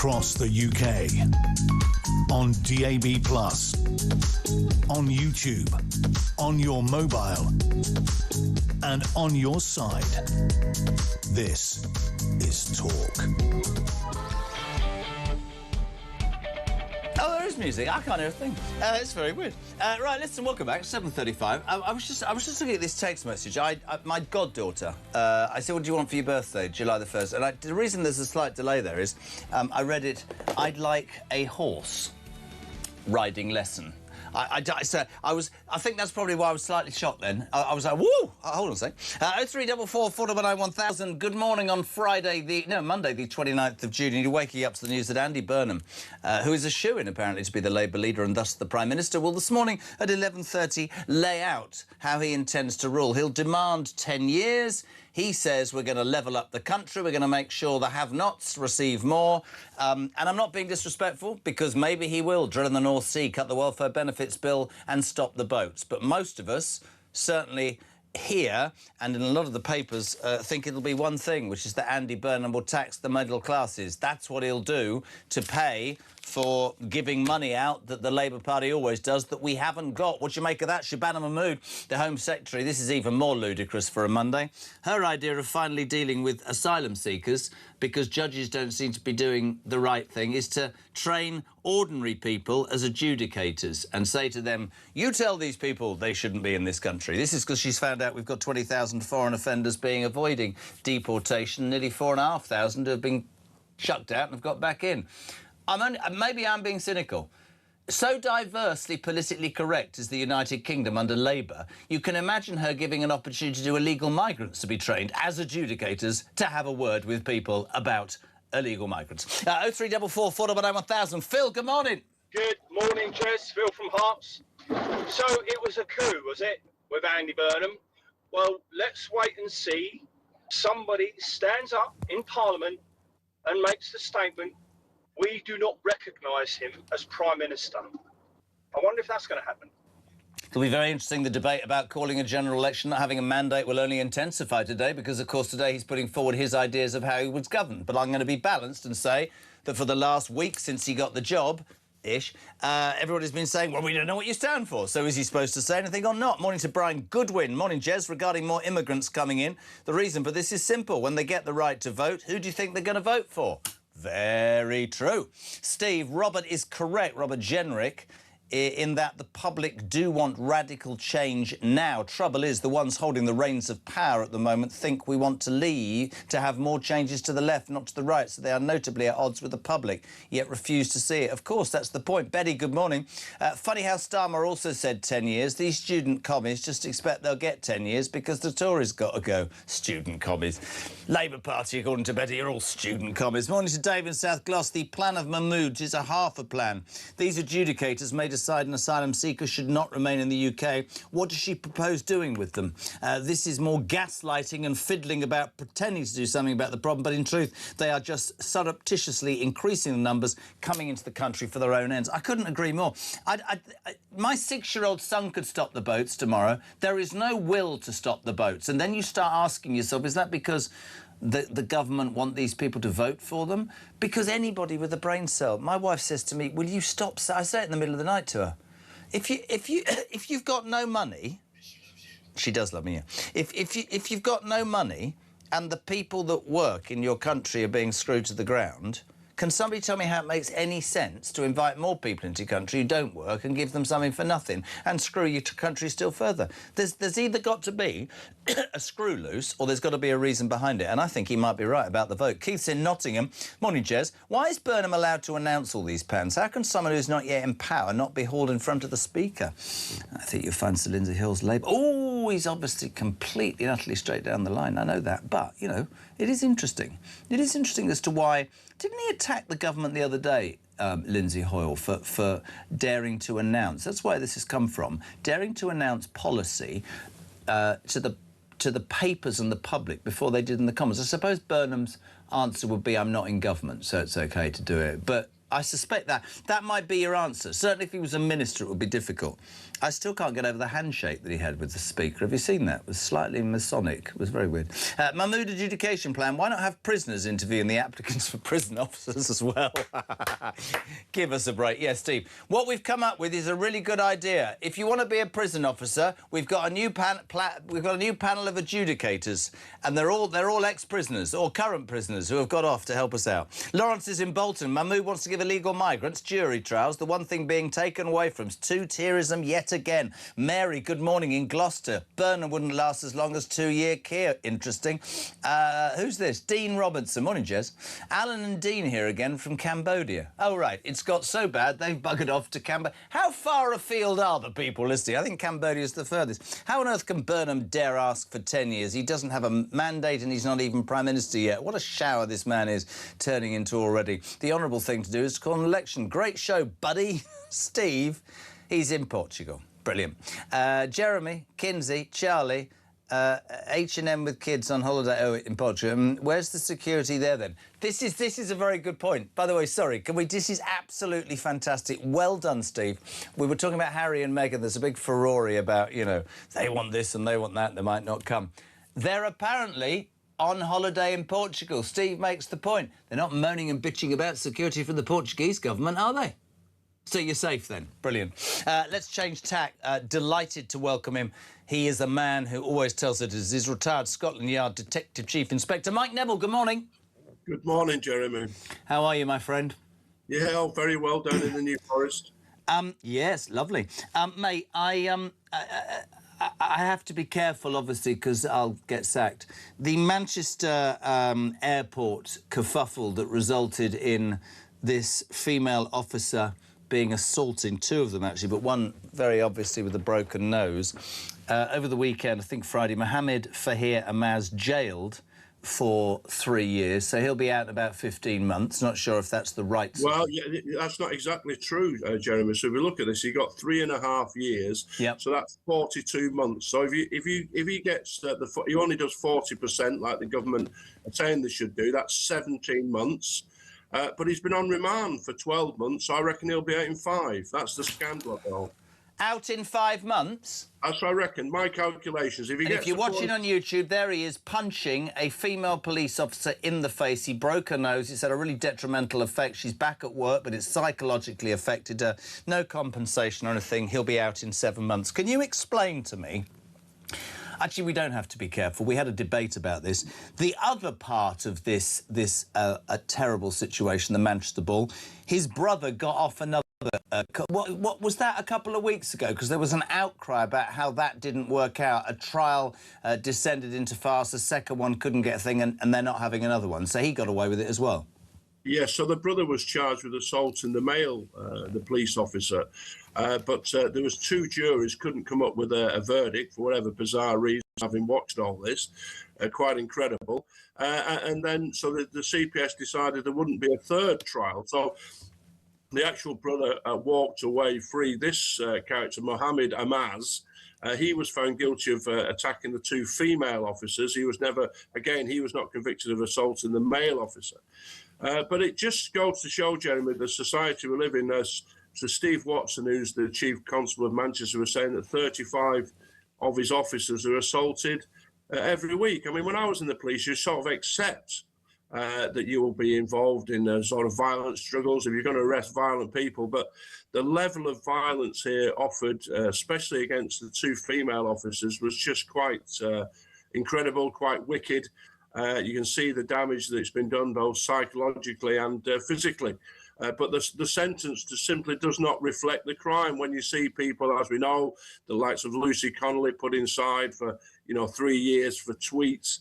across the UK. On DAB+, on YouTube, on your mobile, and on your side. This is Talk. Oh, there is music. I can't hear a thing. It's very weird. Right, listen, welcome back. 7:35. I was just looking at this text message. My goddaughter. I said, "What do you want for your birthday, July the 1st?" And the reason there's a slight delay there is, I read it. I'd like a horse riding lesson. I think that's probably why I was slightly shocked then. I was like, woo! Hold on a sec. 0344 499 1000. Good morning on Monday, the 29th of June. You're waking up to the news that Andy Burnham, who is a shoo-in apparently to be the Labour leader and thus the Prime Minister, will this morning at 11:30 lay out how he intends to rule. He'll demand 10 years. He says we're going to level up the country, we're going to make sure the have-nots receive more. And I'm not being disrespectful, because maybe he will drill in the North Sea, cut the welfare benefits bill and stop the boats. But most of us, certainly here and in a lot of the papers, think it'll be one thing, which is that Andy Burnham will tax the middle classes. That's what he'll do to pay for giving money out that the Labour Party always does that we haven't got. What do you make of that? Shabana Mahmood, the Home Secretary, this is even more ludicrous for a Monday. Her idea of finally dealing with asylum seekers, because judges don't seem to be doing the right thing, is to train ordinary people as adjudicators and say to them, you tell these people they shouldn't be in this country. This is because she's found out we've got 20,000 foreign offenders avoiding deportation, nearly 4,500 have been chucked out and have got back in. Maybe I'm being cynical. So diversely politically correct is the United Kingdom under Labour, you can imagine her giving an opportunity to illegal migrants to be trained as adjudicators to have a word with people about illegal migrants. 0344 499 1000. Phil, good morning. Good morning, Jess. Phil from Hearts. So it was a coup, was it, with Andy Burnham? Well, let's wait and see. Somebody stands up in Parliament and makes the statement, we do not recognise him as Prime Minister. I wonder if that's going to happen. It'll be very interesting, the debate about calling a general election, not having a mandate, will only intensify today because, of course, today he's putting forward his ideas of how he would govern. But I'm going to be balanced and say that for the last week since he got the job-ish, everybody's been saying, well, we don't know what you stand for. So is he supposed to say anything or not? Morning to Brian Goodwin. Morning, Jez. Regarding more immigrants coming in, the reason for this is simple. When they get the right to vote, who do you think they're going to vote for? Very true. Steve, Robert is correct, Robert Jenrick, in that the public do want radical change now. Trouble is, the ones holding the reins of power at the moment think we want to have more changes to the left, not to the right, so they are notably at odds with the public, yet refuse to see it. Of course, that's the point. Betty, good morning. Funny how Starmer also said 10 years. These student commies just expect they'll get 10 years because the Tories got to go. Student commies. Labour Party, according to Betty, are all student commies. Morning to Dave in South Gloss. The plan of Mahmood is a half a plan. These adjudicators may decide an asylum seeker should not remain in the UK. What does she propose doing with them? This is more gaslighting and fiddling about pretending to do something about the problem, but in truth, they are just surreptitiously increasing the numbers coming into the country for their own ends. I couldn't agree more. My 6-year-old son could stop the boats tomorrow. There is no will to stop the boats. And then you start asking yourself, is that because the government want these people to vote for them? Because anybody with a brain cell, my wife says to me, will you stop? I say it in the middle of the night to her. If you've got no money, she does love me. Yeah. If you've got no money and the people that work in your country are being screwed to the ground, can somebody tell me how it makes any sense to invite more people into your country who don't work and give them something for nothing and screw your country still further? There's either got to be a screw loose or there's got to be a reason behind it, and I think he might be right about the vote. Keith's in Nottingham. Morning, Jez. Why is Burnham allowed to announce all these plans? How can someone who's not yet in power not be hauled in front of the Speaker? I think you'll find Sir Lindsay Hill's Labour. Oh, he's obviously completely and utterly straight down the line. I know that. But, you know, it is interesting. It is interesting as to why... Didn't he attack the government the other day, Lindsay Hoyle, for daring to announce? That's where this has come from. Daring to announce policy to the papers and the public before they did in the Commons. I suppose Burnham's answer would be, I'm not in government, so it's OK to do it. But I suspect that might be your answer. Certainly if he was a minister, it would be difficult. I still can't get over the handshake that he had with the Speaker. Have you seen that? It was slightly Masonic. It was very weird. Mahmood adjudication plan. Why not have prisoners interviewing the applicants for prison officers as well? Give us a break. Yes, Steve. What we've come up with is a really good idea. If you want to be a prison officer, we've got a new panel of adjudicators, and they're all ex-prisoners or current prisoners who have got off to help us out. Lawrence is in Bolton. Mahmood wants to give illegal migrants jury trials. The one thing being taken away from us, two-tierism yet again. Mary, good morning, in Gloucester. Burnham wouldn't last as long as 2-year Keir. Interesting. Who's this? Dean Robertson. Morning, Jez. Alan and Dean here again from Cambodia. Oh, right. It's got so bad they've buggered off to Cambodia. How far afield are the people listening? I think Cambodia's the furthest. How on earth can Burnham dare ask for 10 years? He doesn't have a mandate and he's not even Prime Minister yet. What a shower this man is turning into already. The honourable thing to do is to call an election. Great show, buddy. Steve, he's in Portugal. Brilliant. Jeremy, Kinsey, Charlie, H&M with kids on holiday in Portugal. Where's the security there, then? This is a very good point. By the way, sorry, this is absolutely fantastic. Well done, Steve. We were talking about Harry and Meghan. There's a big furore about, you know, they want this and they want that, and they might not come. They're apparently on holiday in Portugal. Steve makes the point. They're not moaning and bitching about security from the Portuguese government, are they? So you're safe then. Brilliant. Let's change tack. Delighted to welcome him. He is a man who always tells it as his retired Scotland Yard Detective Chief Inspector Mike Neville. Good morning. Good morning, Jeremy. How are you, my friend? Yeah, oh, very well down in the New Forest. Yes, lovely. Mate, I have to be careful, obviously, because I'll get sacked. The Manchester airport kerfuffle that resulted in this female officer being assaulting, two of them actually, but one very obviously with a broken nose. Over the weekend, I think Friday, Mohammed Fahir Amaz jailed for 3 years, so he'll be out in about 15 months. Not sure if that's the right... Well, yeah, that's not exactly true, Jeremy. So if we look at this, he got 3.5 years. Yep. So that's 42 months. So if he gets he only does 40%, like the government are saying they should do. That's 17 months. But he's been on remand for 12 months, so I reckon he'll be out in 5. That's the scandal of it all. Out in 5 months? That's what I reckon. My calculations. If you're watching on YouTube, there he is punching a female police officer in the face. He broke her nose. It's had a really detrimental effect. She's back at work, but it's psychologically affected her. No compensation or anything. He'll be out in 7 months. Can you explain to me... Actually, we don't have to be careful. We had a debate about this. The other part of this a terrible situation, the Manchester Bull, his brother got off another... what was that a couple of weeks ago? Because there was an outcry about how that didn't work out. A trial descended into farce. A second one couldn't get a thing, and they're not having another one. So he got away with it as well. Yes, so the brother was charged with assault in the male, the police officer, but there was 2 juries couldn't come up with a verdict for whatever bizarre reason, having watched all this, quite incredible. And then, so the CPS decided there wouldn't be a third trial. So the actual brother walked away free. This character, Mohammed Amaz, he was found guilty of attacking the 2 female officers. He was never, again, he was not convicted of assault in the male officer. But it just goes to show, Jeremy, the society we live in. So Steve Watson, who's the Chief Constable of Manchester, was saying that 35 of his officers are assaulted every week. I mean, when I was in the police, you sort of accept that you will be involved in sort of violent struggles if you're going to arrest violent people. But the level of violence here offered, especially against the 2 female officers, was just quite incredible, quite wicked. You can see the damage that's been done both psychologically and physically. But the sentence simply does not reflect the crime. When you see people, as we know, the likes of Lucy Connolly put inside for, 3 years for tweets,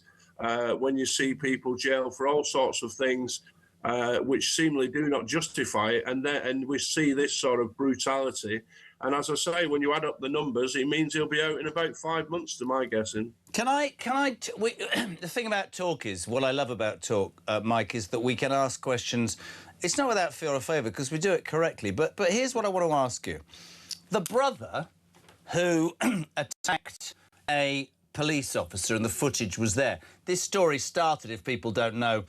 when you see people jailed for all sorts of things, which seemingly do not justify it, and we see this sort of brutality. And as I say, when you add up the numbers, it means he'll be out in about 5 months, to my guessing. The thing about talk is, what I love about talk, Mike, is that we can ask questions. It's not without fear or favour, because we do it correctly. But here's what I want to ask you. The brother who attacked a police officer, and the footage was there. This story started, if people don't know,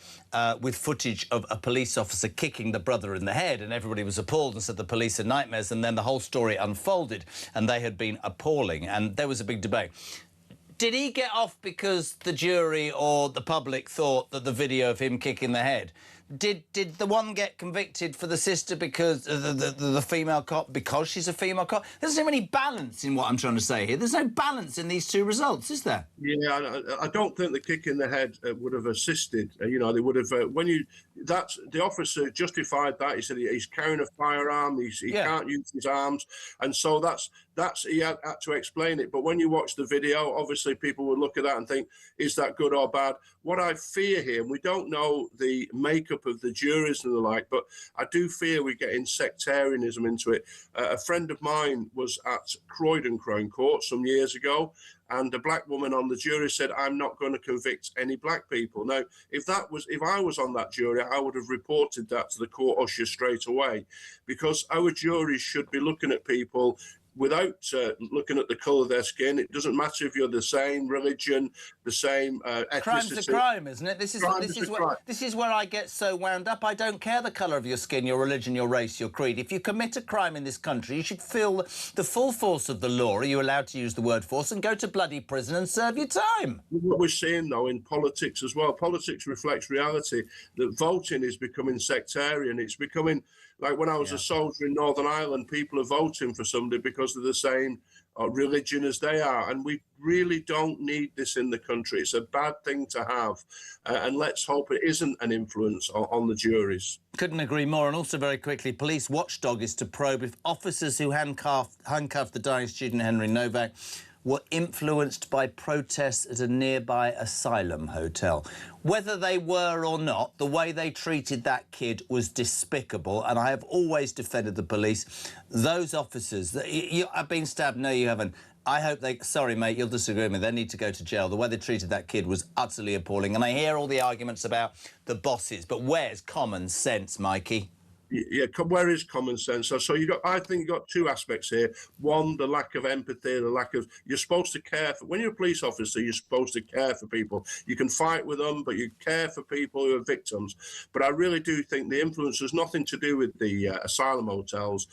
with footage of a police officer kicking the brother in the head, and everybody was appalled and said the police are nightmares, and then the whole story unfolded, and they had been appalling, and there was a big debate. Did he get off because the jury or the public thought that the video of him kicking the head? Did the one get convicted for the sister because the female cop because she's a female cop? There's no any balance in what I'm trying to say here. There's no balance in these two results, is there? Yeah, I don't think the kick in the head would have assisted. You know, they would have that's the officer justified that. He said he's carrying a firearm. He can't use his arms, and so that's he had to explain it. But when you watch the video, obviously people would look at that and think, is that good or bad? What I fear here, and we don't know the makeup of the juries and the like, but I do fear we're getting sectarianism into it. A friend of mine was at Croydon Crown Court some years ago, and a black woman on the jury said, I'm not going to convict any black people. Now, if I was on that jury, I would have reported that to the court usher straight away, because our juries should be looking at people without looking at the colour of their skin. It doesn't matter if you're the same religion, the same ethnicity. Crime's a crime, isn't it? This is where I get so wound up. I don't care the colour of your skin, your religion, your race, your creed. If you commit a crime in this country, you should feel the full force of the law. Are you allowed to use the word force? And go to bloody prison and serve your time. What we're seeing, though, in politics as well, politics reflects reality, that voting is becoming sectarian. It's becoming... Like when I was a soldier in Northern Ireland, people are voting for somebody because they're the same religion as they are. And we really don't need this in the country. It's a bad thing to have. And let's hope it isn't an influence on the juries. Couldn't agree more. And also very quickly, police watchdog is to probe if officers who handcuffed the dying student Henry Novak were influenced by protests at a nearby asylum hotel. Whether they were or not, the way they treated that kid was despicable, and I have always defended the police. Those officers, you have been stabbed, no you haven't. I hope they... Sorry, mate, you'll disagree with me. They need to go to jail. The way they treated that kid was utterly appalling, and I hear all the arguments about the bosses, but where's common sense, Mikey? Yeah, where is common sense? So I think you've got two aspects here. One, the lack of empathy, the lack of... You're supposed to care for... When you're a police officer, you're supposed to care for people. You can fight with them, but you care for people who are victims. But I really do think the influence has nothing to do with the asylum hotels.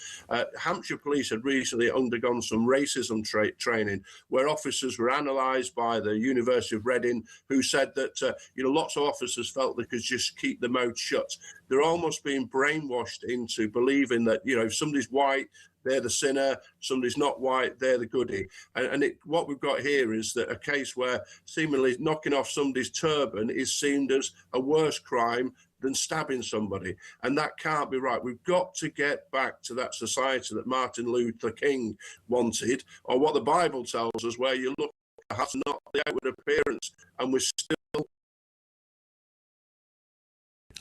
Hampshire Police had recently undergone some racism training where officers were analysed by the University of Reading, who said that, lots of officers felt they could just keep their mouth shut. They're almost being brainwashed into believing that, if somebody's white, they're the sinner, somebody's not white, they're the goodie. And what we've got here is that a case where seemingly knocking off somebody's turban is seen as a worse crime than stabbing somebody. And that can't be right. We've got to get back to that society that Martin Luther King wanted, or what the Bible tells us, where you look at has not the outward appearance, and we're still...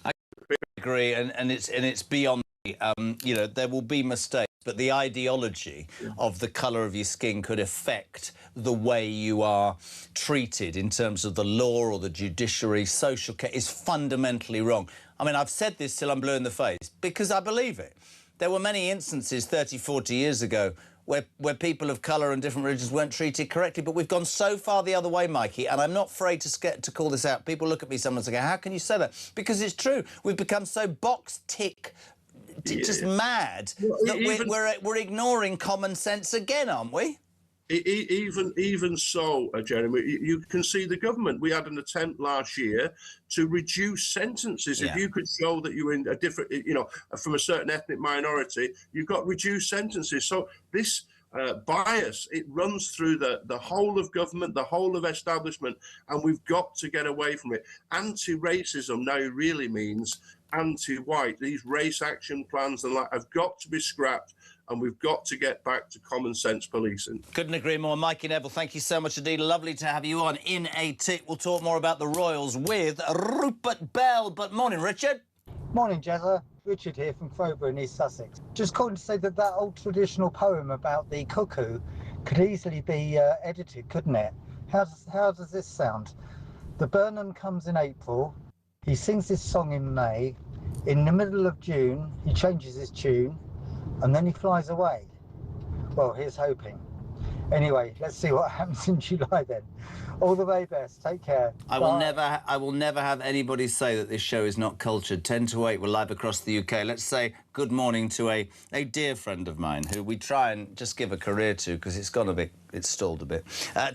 I agree, and it's beyond. There will be mistakes, but the ideology of the colour of your skin could affect the way you are treated in terms of the law or the judiciary. Social care is fundamentally wrong. I mean, I've said this till I'm blue in the face because I believe it. There were many instances 30, 40 years ago where people of colour and different religions weren't treated correctly, but we've gone so far the other way, Mikey, and I'm not afraid to call this out. People look at me sometimes and go, how can you say that? Because it's true. We've become so box-tick, just mad, that we're ignoring common sense again, aren't we? Even so, Jeremy, you can see the government. We had an attempt last year to reduce sentences. If you could show that you were in a different, from a certain ethnic minority, you've got reduced sentences. So this bias, it runs through the whole of government, the whole of establishment, and we've got to get away from it. Anti-racism now really means anti-white. These race action plans and that have got to be scrapped, and we've got to get back to common sense policing. Couldn't agree more. Mikey Neville, thank you so much indeed. Lovely to have you on in a tick. We'll talk more about the Royals with Rupert Bell. But morning, Richard. Morning, Jezza. Richard here from Crowborough in East Sussex. Just calling to say that old traditional poem about the cuckoo could easily be edited, couldn't it? How does this sound? The Burnham comes in April. He sings his song in May. In the middle of June, he changes his tune, and then he flies away. Well, here's hoping. Anyway, let's see what happens in July then. All the very best. Take care. I will never have anybody say that this show is not cultured. 10 to 8, we're live across the UK. Let's say good morning to a dear friend of mine who we try and just give a career to because it's stalled a bit.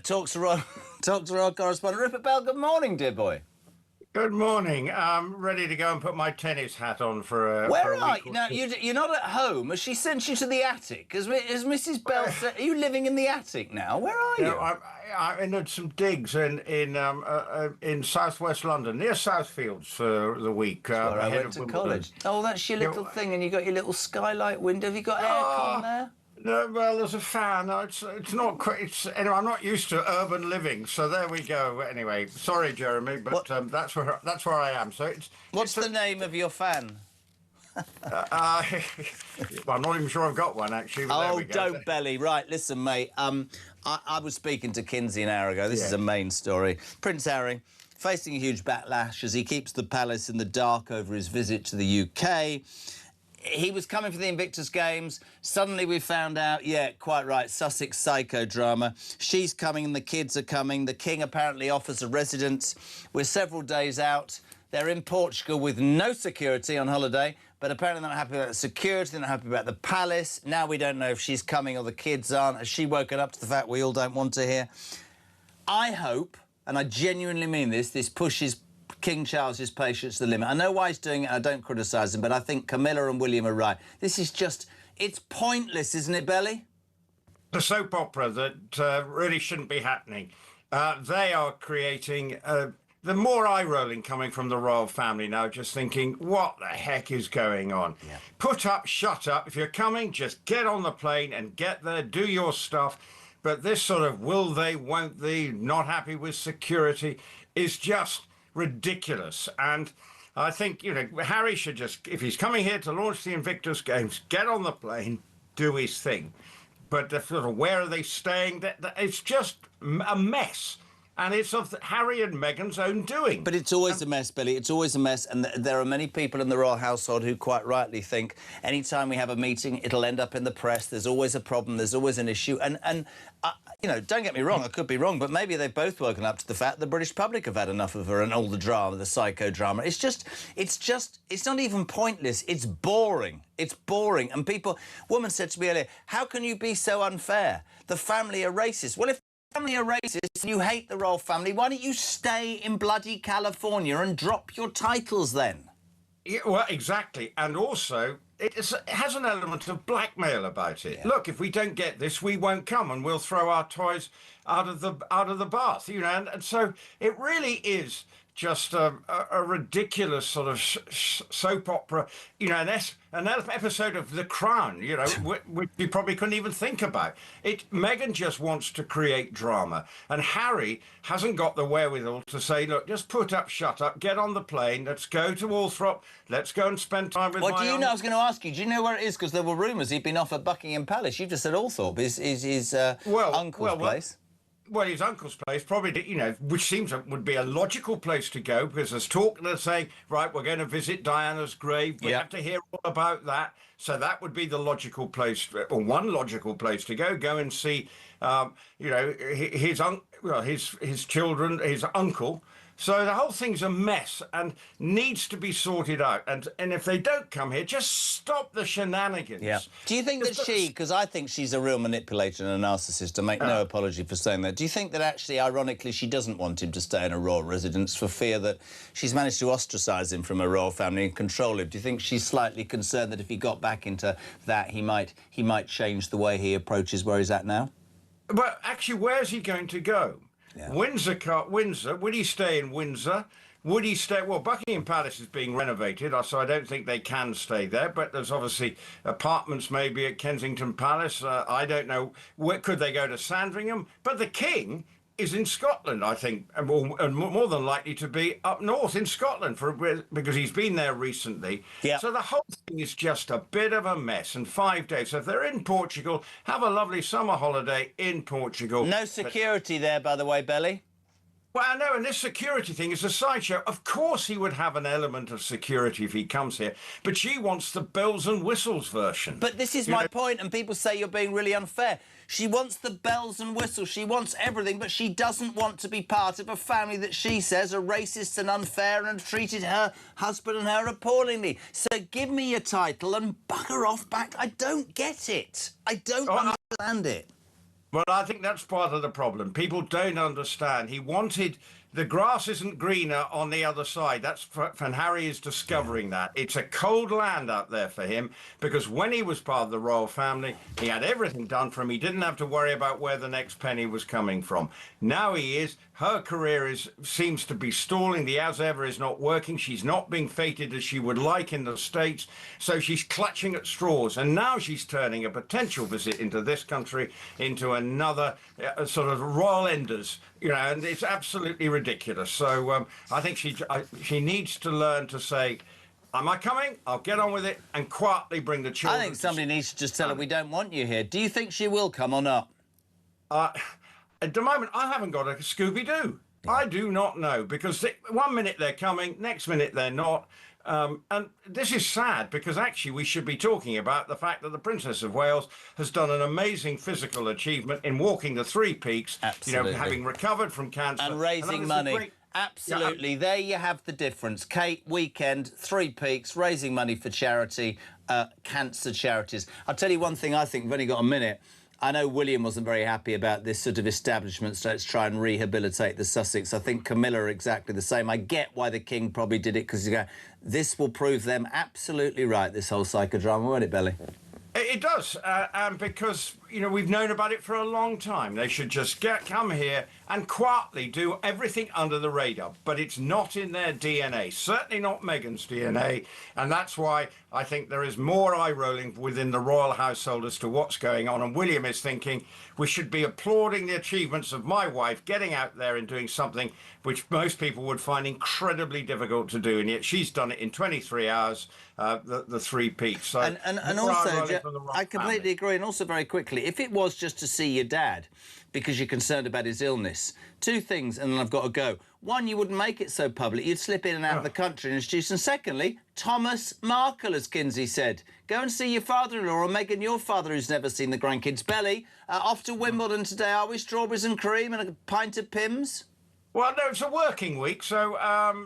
Talk to our correspondent, Rupert Bell. Good morning, dear boy. Good morning. I'm ready to go and put my tennis hat on for a Where week are you? or Now, two. you're not at home. Has she sent you to the attic? Has Mrs. Bell said... Are you living in the attic now? Where are you? No, I'm in some digs in southwest London, near Southfields for the week. That's where I ahead went of to Wimbledon. college. Oh, that's your little thing, and you got your little skylight window. Have you got aircon there? No, well, there's a fan. No, it's not quite. Anyway, I'm not used to urban living, so there we go. Anyway, sorry, Jeremy, but that's where I am. So What's the name of your fan? Well, I'm not even sure I've got one actually. But there Oh, we go. don't belly. Right, listen, mate. I was speaking to Kinsey an hour ago. This is a main story. Prince Harry facing a huge backlash as he keeps the palace in the dark over his visit to the UK. He was coming for the Invictus Games. Suddenly we found out, yeah, quite right, Sussex psychodrama. She's coming and the kids are coming. The King apparently offers a residence. We're several days out. They're in Portugal with no security on holiday, but apparently they're not happy about the security, they're not happy about the palace. Now we don't know if she's coming or the kids aren't. Has she woken up to the fact we all don't want to hear? I hope, and I genuinely mean this pushes King Charles's patience to the limit. I know why he's doing it, I don't criticise him, but I think Camilla and William are right. This is just, it's pointless, isn't it, Belly? The soap opera that really shouldn't be happening. They are creating the more eye-rolling coming from the royal family now, just thinking, what the heck is going on? Yeah. Put up, shut up. If you're coming, just get on the plane and get there, do your stuff. But this sort of will they, won't they, not happy with security is just ridiculous. And I think, you know, Harry should just, if he's coming here to launch the Invictus Games, get on the plane, do his thing. But sort of where are they staying? It's just a mess. And it's of Harry and Meghan's own doing. But it's always a mess, Billy. It's always a mess. And there are many people in the royal household who quite rightly think any time we have a meeting, it'll end up in the press. There's always a problem. There's always an issue. And you know, don't get me wrong, I could be wrong, but maybe they've both woken up to the fact the British public have had enough of her and all the drama, the psychodrama. It's not even pointless. It's boring. It's boring. And woman said to me earlier, how can you be so unfair? The family are racist. Well, if family are racist and you hate the royal family, why don't you stay in bloody California and drop your titles then? Yeah, well, exactly. And also, it has an element of blackmail about it. Yeah. Look, if we don't get this, we won't come and we'll throw our toys out of the bath, you know. And so it really is just a ridiculous sort of soap opera, you know, an episode of The Crown, you know, which you probably couldn't even think about. Meghan just wants to create drama, and Harry hasn't got the wherewithal to say, look, just put up, shut up, get on the plane, let's go to Althorp, let's go and spend time with Well, do you know, I was going to ask you, do you know where it is? Because there were rumours he'd been off at Buckingham Palace. You just said Althorp is his uncle's place. Well, his uncle's place, probably, you know, which would be a logical place to go, because there's talk that's saying, right, we're going to visit Diana's grave. We have to hear all about that. So that would be the logical place, or one logical place to go and see, you know, his children, his uncle. So the whole thing's a mess and needs to be sorted out. And if they don't come here, just stop the shenanigans. Yeah. Do you think that because I think she's a real manipulator and a narcissist, I make no apology for saying that. Do you think that actually, ironically, she doesn't want him to stay in a royal residence for fear that she's managed to ostracise him from a royal family and control him? Do you think she's slightly concerned that if he got back into that, he might change the way he approaches where he's at now? Well, actually, where's he going to go? Yeah. Windsor, would he stay in Windsor? Would he stay... Well, Buckingham Palace is being renovated, so I don't think they can stay there, but there's obviously apartments maybe at Kensington Palace. I don't know. Could they go to Sandringham? But the King is in Scotland, I think, and more than likely to be up north in Scotland because he's been there recently. Yeah. So the whole thing is just a bit of a mess. And 5 days. So if they're in Portugal, have a lovely summer holiday in Portugal. No security there, by the way, Belly. Well, I know, and this security thing is a sideshow. Of course he would have an element of security if he comes here, but she wants the bells and whistles version. But this is my point, and people say you're being really unfair. She wants the bells and whistles. She wants everything, but she doesn't want to be part of a family that she says are racist and unfair and have treated her husband and her appallingly. So give me your title and bugger off back. I don't get it. I don't understand it. Well, I think that's part of the problem. People don't understand. He wanted... The grass isn't greener on the other side. That's and Harry is discovering that. It's a cold land out there for him, because when he was part of the royal family, he had everything done for him. He didn't have to worry about where the next penny was coming from. Now he is. Her career seems to be stalling. The as ever is not working. She's not being feted as she would like in the States. So she's clutching at straws. And now she's turning a potential visit into this country into another sort of royal enders. You know, and it's absolutely ridiculous. So I think she needs to learn to say, am I coming? I'll get on with it and quietly bring the children. I think somebody needs to just tell her, we don't want you here. Do you think she will come or not? At the moment, I haven't got a Scooby-Doo. Yeah. I do not know, because one minute they're coming, next minute they're not. And this is sad, because actually we should be talking about the fact that the Princess of Wales has done an amazing physical achievement in walking the 3 peaks, Absolutely. You know, having recovered from cancer. And raising money. Absolutely. Yeah. There you have the difference. Kate, weekend, 3 peaks, raising money for charity, cancer charities. I'll tell you one thing I think, we've only got a minute. I know William wasn't very happy about this sort of establishment, so let's try and rehabilitate the Sussex. I think Camilla are exactly the same. I get why the King probably did it, because this will prove them absolutely right, this whole psychodrama, won't it, Belly? It does, and because, you know, we've known about it for a long time. They should just come here and quietly do everything under the radar. But it's not in their DNA, certainly not Meghan's DNA. And that's why I think there is more eye-rolling within the royal household as to what's going on. And William is thinking, we should be applauding the achievements of my wife getting out there and doing something which most people would find incredibly difficult to do. And yet she's done it in 23 hours, the 3 peaks. So and also, I completely agree. And also, very quickly, if it was just to see your dad because you're concerned about his illness, 2 things, and then I've got to go. 1, you wouldn't make it so public. You'd slip in and out of the country and introduce. And secondly, Thomas Markle, as Kinsey said. Go and see your father-in-law, or Meghan, your father, who's never seen the grandkids. Belly, off to Wimbledon today, are we? Strawberries and cream and a pint of Pimm's? Well, no, it's a working week, so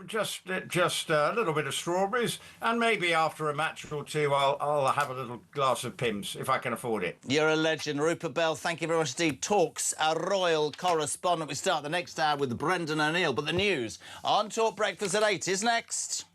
just a little bit of strawberries, and maybe after a match or 2, I'll have a little glass of Pimm's, if I can afford it. You're a legend. Rupert Bell, thank you very much indeed. Talks, our royal correspondent. We start the next hour with Brendan O'Neill, but the news on Talk Breakfast at 8 is next.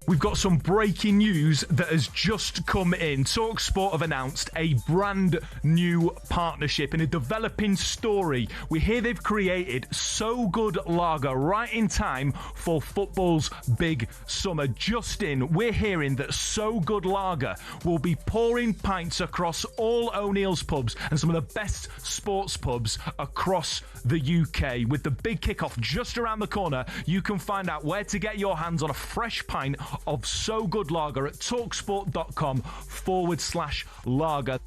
We've got some breaking news that has just come in. TalkSport have announced a brand new partnership in a developing story. We hear they've created So Good Lager right in time for football's big summer. Just in, we're hearing that So Good Lager will be pouring pints across all O'Neill's pubs and some of the best sports pubs across the UK. With the big kickoff just around the corner, you can find out where to get your hands on a fresh pint of So Good Lager at talksport.com/lager.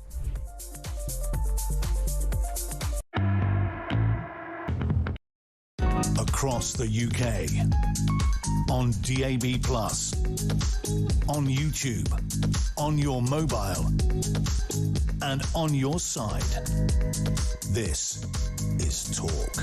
Across the UK, on DAB+, on YouTube, on your mobile, and on your side. This is Talk.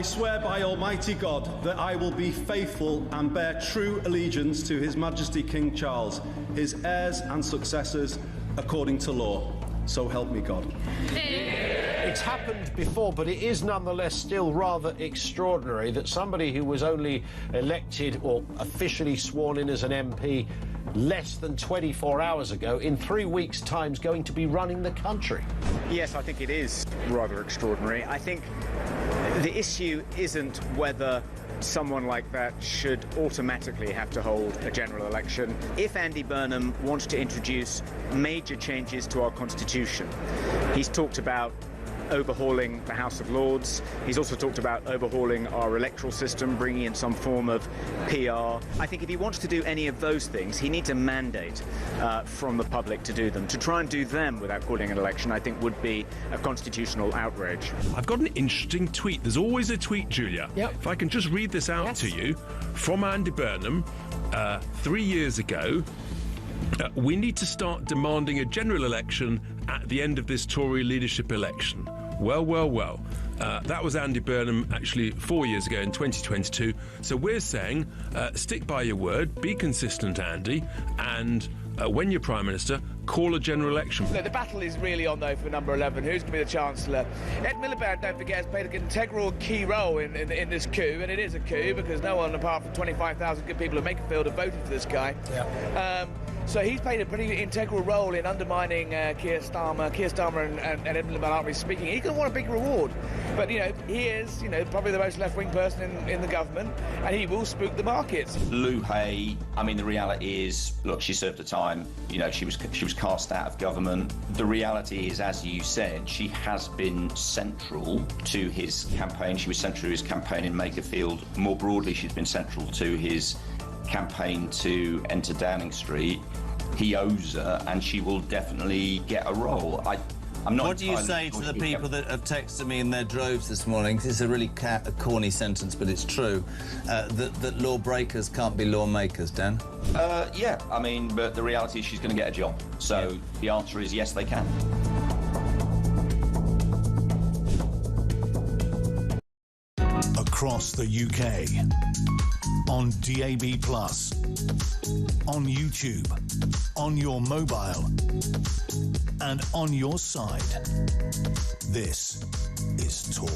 I swear by Almighty God that I will be faithful and bear true allegiance to His Majesty King Charles, his heirs and successors, according to law. So help me God. It's happened before, but it is nonetheless still rather extraordinary that somebody who was only elected or officially sworn in as an MP less than 24 hours ago, in 3 weeks' time, is going to be running the country. Yes, I think it is rather extraordinary. I think the issue isn't whether someone like that should automatically have to hold a general election. If Andy Burnham wants to introduce major changes to our constitution, he's talked about overhauling the House of Lords. He's also talked about overhauling our electoral system, bringing in some form of PR. I think if he wants to do any of those things, he needs a mandate from the public to do them. To try and do them without calling an election, I think, would be a constitutional outrage. I've got an interesting tweet. There's always a tweet, Julia. Yep. If I can just read this out to you from Andy Burnham 3 years ago. We need to start demanding a general election at the end of this Tory leadership election. Well, well, well. That was Andy Burnham actually 4 years ago in 2022. So we're saying stick by your word, be consistent, Andy, and when you're Prime Minister, call a general election. The battle is really on, though, for number 11. Who's going to be the Chancellor? Ed Miliband, don't forget, has played an integral key role in this coup, and it is a coup because no one apart from 25,000 good people of Makerfield have voted for this guy. Yeah. So he's played a pretty integral role in undermining Keir Starmer. Keir Starmer and Ed Miliband aren't really speaking. He's going to want a big reward. But, he is, probably the most left-wing person in the government, and he will spook the markets. Lou Hay, I mean, the reality is, look, she served her time. She was cast out of government. The reality is, as you said, she has been central to his campaign. She was central to his campaign in Makerfield. More broadly, she's been central to his campaign to enter Downing Street. He owes her, and she will definitely get a role. I'm not. What do you say to the people that have texted me in their droves this morning? This is a really corny sentence, but it's true. That lawbreakers can't be lawmakers, Dan? Yeah, I mean, but the reality is she's going to get a job. So the answer is yes, they can. Across the UK, on DAB+, on YouTube, on your mobile, and on your side. This is Talk.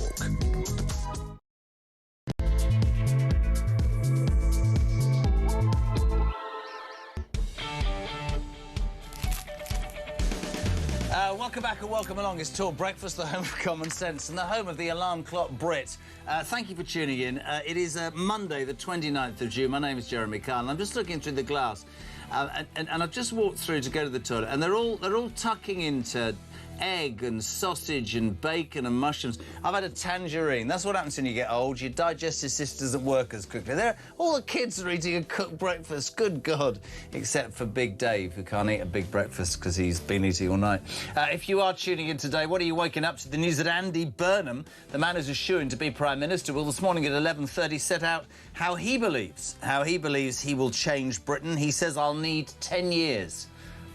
Welcome back and welcome along. It's Talk Breakfast, the home of common sense and the home of the alarm clock Brit. Thank you for tuning in. It is Monday, the 29th of June. My name is Jeremy Carl. I'm just looking through the glass, and I've just walked through to go to the toilet, and they're all tucking into egg and sausage and bacon and mushrooms. I've had a tangerine. That's what happens when you get old. Your digestive system doesn't work as quickly. All the kids are eating a cooked breakfast. Good God. Except for Big Dave, who can't eat a big breakfast because he's been eating all night. If you are tuning in today, what are you waking up to? The news that Andy Burnham, the man who's assuring to be Prime Minister, will this morning at 11:30 set out how he believes he will change Britain. He says, I'll need 10 years.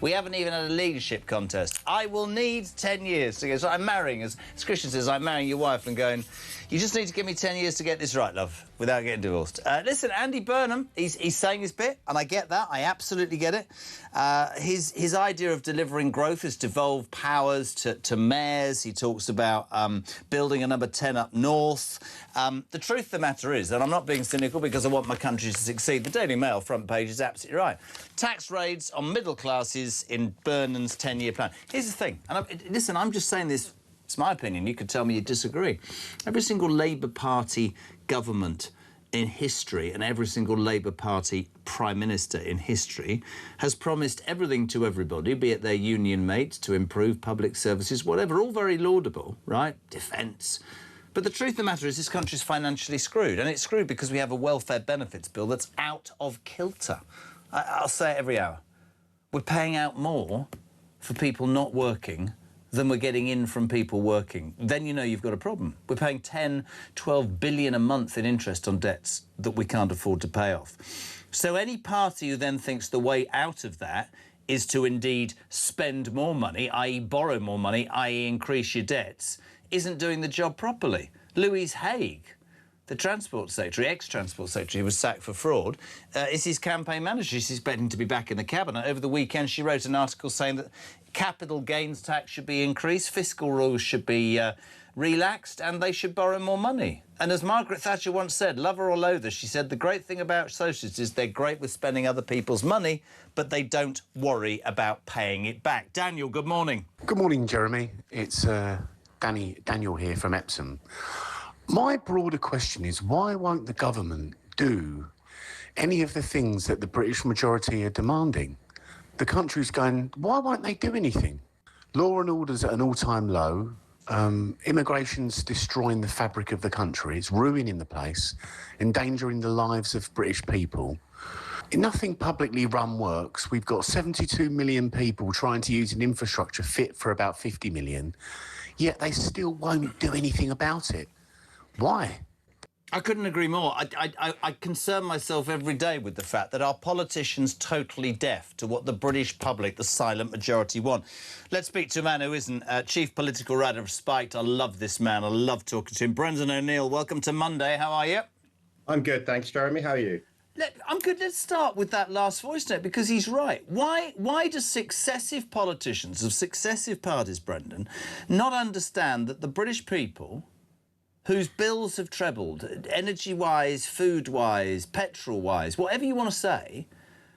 We haven't even had a leadership contest. I will need 10 years to get... So I'm marrying, as Christian says, I'm marrying your wife and going, you just need to give me 10 years to get this right, love, without getting divorced. Listen, Andy Burnham, he's saying his bit, and I get that. I absolutely get it. His idea of delivering growth is devolve powers to mayors. He talks about building a number 10 up north. The truth of the matter is, and I'm not being cynical because I want my country to succeed, the Daily Mail front page is absolutely right. Tax raids on middle classes in Burnham's 10-year plan. Here's the thing, and listen, I'm just saying this, it's my opinion, you could tell me you disagree. Every single Labour Party government in history and every single Labour Party Prime Minister in history has promised everything to everybody, be it their union mates, to improve public services, whatever, all very laudable, right? Defence. But the truth of the matter is this country's financially screwed, and it's screwed because we have a welfare benefits bill that's out of kilter. I'll say it every hour. We're paying out more for people not working than we're getting in from people working. Then you know you've got a problem. We're paying 10, 12 billion a month in interest on debts that we can't afford to pay off. So any party who then thinks the way out of that is to indeed spend more money, i.e. borrow more money, i.e. increase your debts, isn't doing the job properly. Louise Haigh the Transport Secretary, ex-Transport Secretary, who was sacked for fraud, is his campaign manager. She's expecting to be back in the cabinet. Over the weekend, she wrote an article saying that capital gains tax should be increased, fiscal rules should be relaxed, and they should borrow more money. And as Margaret Thatcher once said, love her or loathe her, she said, the great thing about socialists is they're great with spending other people's money, but they don't worry about paying it back. Daniel, good morning. Good morning, Jeremy. It's Daniel here from Epsom. My broader question is, why won't the government do any of the things that the British majority are demanding? The country's going, why won't they do anything? Law and order's at an all-time low. Immigration's destroying the fabric of the country. It's ruining the place, endangering the lives of British people. Nothing publicly run works. We've got 72 million people trying to use an infrastructure fit for about 50 million, yet they still won't do anything about it. Why? I couldn't agree more. I concern myself every day with the fact that our politicians totally deaf to what the British public, the silent majority, want. Let's speak to a man who isn't Chief Political Writer of Spiked. I love this man. I love talking to him. Brendan O'Neill, welcome to Monday. How are you? I'm good, thanks, Jeremy. How are you? I'm good. Let's start with that last voice note, because he's right. Why do successive politicians of successive parties, Brendan, not understand that the British people, whose bills have trebled, energy-wise, food-wise, petrol-wise, whatever you want to say,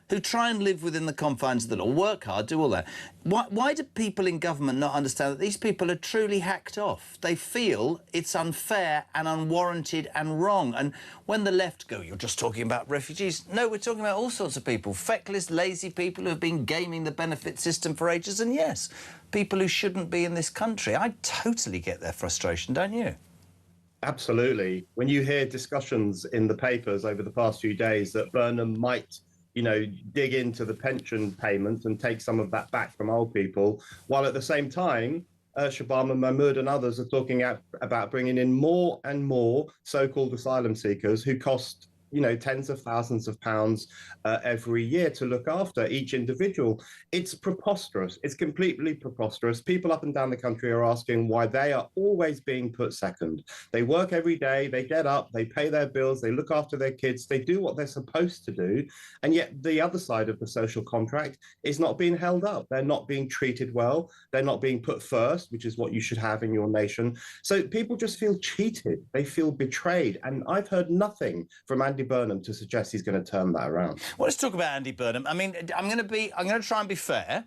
who try and live within the confines of the law, work hard, do all that. Why do people in government not understand that these people are truly hacked off? They feel it's unfair and unwarranted and wrong. And when the left go, you're just talking about refugees. No, we're talking about all sorts of people. Feckless, lazy people who have been gaming the benefit system for ages. And yes, people who shouldn't be in this country. I totally get their frustration, don't you? Absolutely. When you hear discussions in the papers over the past few days that Burnham might, dig into the pension payments and take some of that back from old people, while at the same time, Shabama Mahmood and others are talking about bringing in more and more so-called asylum seekers who cost tens of thousands of pounds every year to look after each individual. It's preposterous. It's completely preposterous. People up and down the country are asking why they are always being put second. They work every day, they get up, they pay their bills, they look after their kids, they do what they're supposed to do, and yet the other side of the social contract is not being held up. They're not being treated well. They're not being put first, which is what you should have in your nation. So people just feel cheated. They feel betrayed. And I've heard nothing from Andy Burnham to suggest he's going to turn that around. Well, let's talk about Andy Burnham. I mean, I'm going to try and be fair,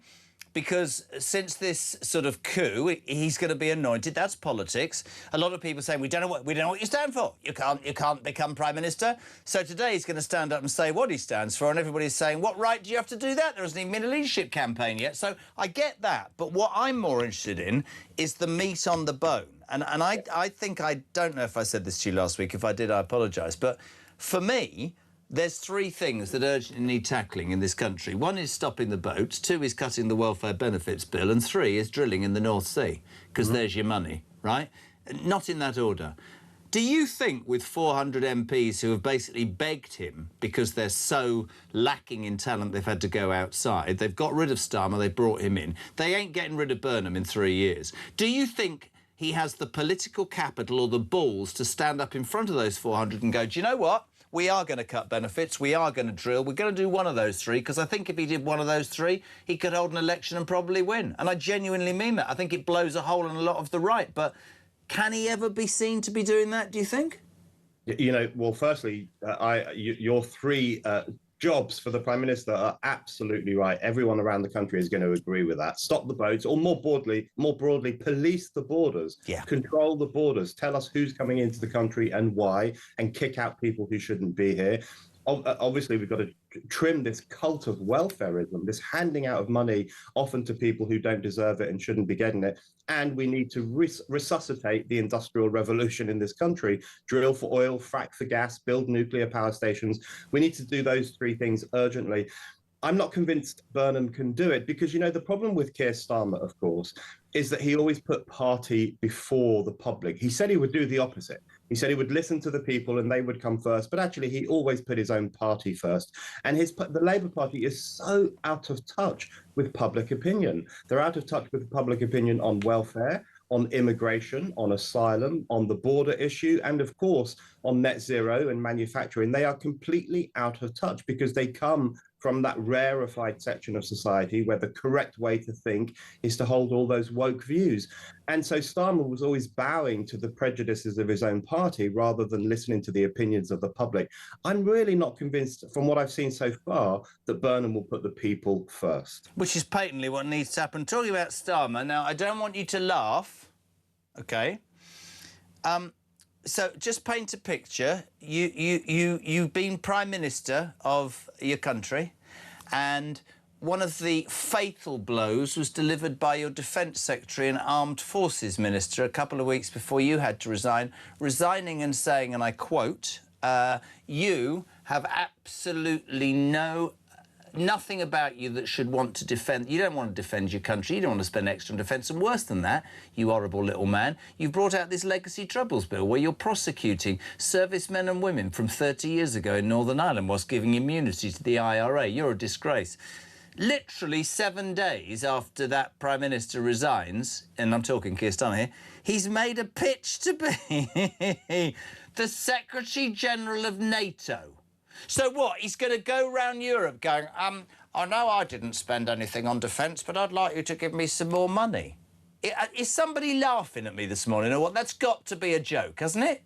because since this sort of coup, he's going to be anointed. That's politics. A lot of people saying we don't know what you stand for. You can't become prime minister. So today he's going to stand up and say what he stands for, and everybody's saying, what right do you have to do that? There isn't even been a leadership campaign yet. So I get that, but what I'm more interested in is the meat on the bone. And I think, I don't know if I said this to you last week. If I did, I apologise. But for me, there's three things that urgently need tackling in this country. One is stopping the boats, two is cutting the welfare benefits bill, and three is drilling in the North Sea, because there's your money, right? Not in that order. Do you think with 400 MPs who have basically begged him because they're so lacking in talent they've had to go outside, they've got rid of Starmer, they brought him in, they ain't getting rid of Burnham in 3 years. Do you think he has the political capital or the balls to stand up in front of those 400 and go, do you know what? We are going to cut benefits, we are going to drill, we're going to do one of those three, because I think if he did one of those three, he could hold an election and probably win. And I genuinely mean that. I think it blows a hole in a lot of the right. But can he ever be seen to be doing that, do you think? Well, firstly, your three jobs for the Prime Minister are absolutely right. Everyone around the country is going to agree with that. Stop the boats, or more broadly, police the borders. Yeah. Control the borders. Tell us who's coming into the country and why, and kick out people who shouldn't be here. Obviously, we've got to trim this cult of welfareism, this handing out of money often to people who don't deserve it and shouldn't be getting it. And we need to resuscitate the industrial revolution in this country, drill for oil, frack for gas, build nuclear power stations. We need to do those three things urgently. I'm not convinced Burnham can do it because, the problem with Keir Starmer, of course, is that he always put party before the public. He said he would do the opposite. He said he would listen to the people and they would come first, but actually he always put his own party first. And the Labour Party is so out of touch with public opinion. They're out of touch with public opinion on welfare, on immigration, on asylum, on the border issue, and of course, on net zero and manufacturing. They are completely out of touch because they come from that rarefied section of society where the correct way to think is to hold all those woke views. And so Starmer was always bowing to the prejudices of his own party rather than listening to the opinions of the public. I'm really not convinced, from what I've seen so far, that Burnham will put the people first. Which is patently what needs to happen. Talking about Starmer, now, I don't want you to laugh, OK? So just paint a picture. You've been Prime Minister of your country, and one of the fatal blows was delivered by your Defence Secretary and Armed Forces Minister a couple of weeks before you had to resign, resigning and saying, and I quote, you have absolutely nothing about you that should want to defend. You don't want to defend your country. You don't want to spend extra on defence. And worse than that, you horrible little man, you've brought out this Legacy Troubles Bill where you're prosecuting servicemen and women from 30 years ago in Northern Ireland whilst giving immunity to the IRA. You're a disgrace. Literally 7 days after that Prime Minister resigns, and I'm talking Keir Starmer here, he's made a pitch to be the Secretary-General of NATO. So what, he's going to go round Europe going, I know I didn't spend anything on defence, but I'd like you to give me some more money. Is somebody laughing at me this morning or what? That's got to be a joke, hasn't it?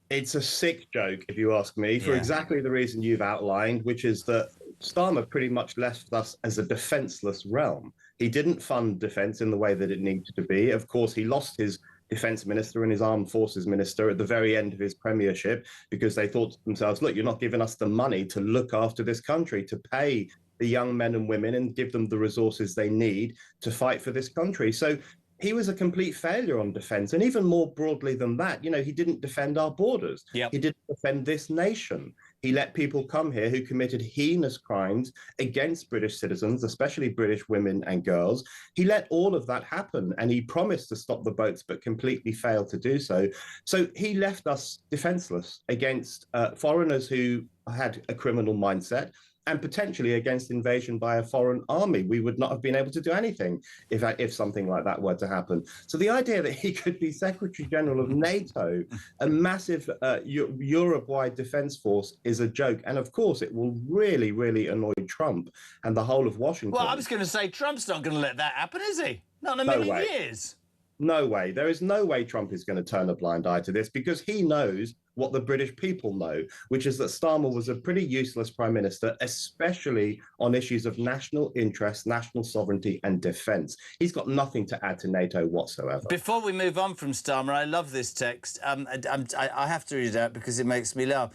It's a sick joke, if you ask me, for exactly the reason you've outlined, which is that Starmer pretty much left us as a defenceless realm. He didn't fund defence in the way that it needed to be. Of course, he lost his defence minister and his armed forces minister at the very end of his premiership because they thought to themselves, look, you're not giving us the money to look after this country, to pay the young men and women and give them the resources they need to fight for this country. So he was a complete failure on defence. And even more broadly than that, you know, he didn't defend our borders. He didn't defend this nation. He let people come here who committed heinous crimes against British citizens, especially British women and girls. He let all of that happen, and he promised to stop the boats, but completely failed to do so. So he left us defenceless against foreigners who had a criminal mindset, and potentially against invasion by a foreign army. We would not have been able to do anything if something like that were to happen. So the idea that he could be Secretary General of NATO, a massive Europe-wide defence force, is a joke. And of course, it will really, really annoy Trump and the whole of Washington. Well, I was going to say, Trump's not going to let that happen, is he? Not in a million years. No way. There is no way Trump is going to turn a blind eye to this because he knows what the British people know, which is that Starmer was a pretty useless prime minister, especially on issues of national interest, national sovereignty and defence. He's got nothing to add to NATO whatsoever. Before we move on from Starmer, I love this text. I have to read it out because it makes me laugh.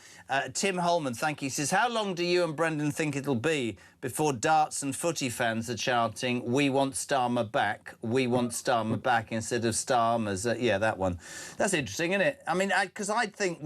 Tim Holman, thank you, says, how long do you and Brendan think it'll be before darts and footy fans are chanting, we want Starmer back, we want Starmer back, instead of Starmer's? Yeah, that one. That's interesting, isn't it? I mean, because I think...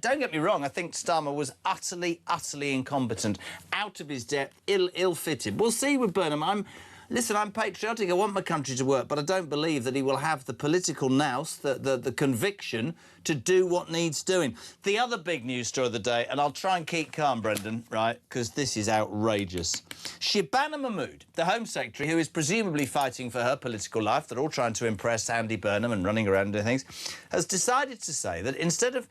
don't get me wrong, I think Starmer was utterly, utterly incompetent, out of his depth, ill-fitted. We'll see with Burnham. Listen, I'm patriotic, I want my country to work, but I don't believe that he will have the political nous, the conviction to do what needs doing. The other big news story of the day, and I'll try and keep calm, Brendan, right, because this is outrageous. Shabana Mahmood, the Home Secretary, who is presumably fighting for her political life, they're all trying to impress Andy Burnham and running around and doing things, has decided to say that instead of,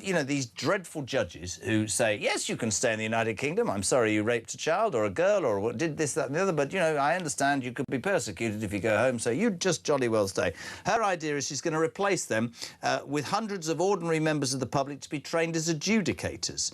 you know, these dreadful judges who say, yes, you can stay in the United Kingdom, I'm sorry you raped a child or a girl or did this, that and the other, but, you know, I understand you could be persecuted if you go home, so you just jolly well stay. Her idea is she's going to replace them with hundreds of ordinary members of the public to be trained as adjudicators.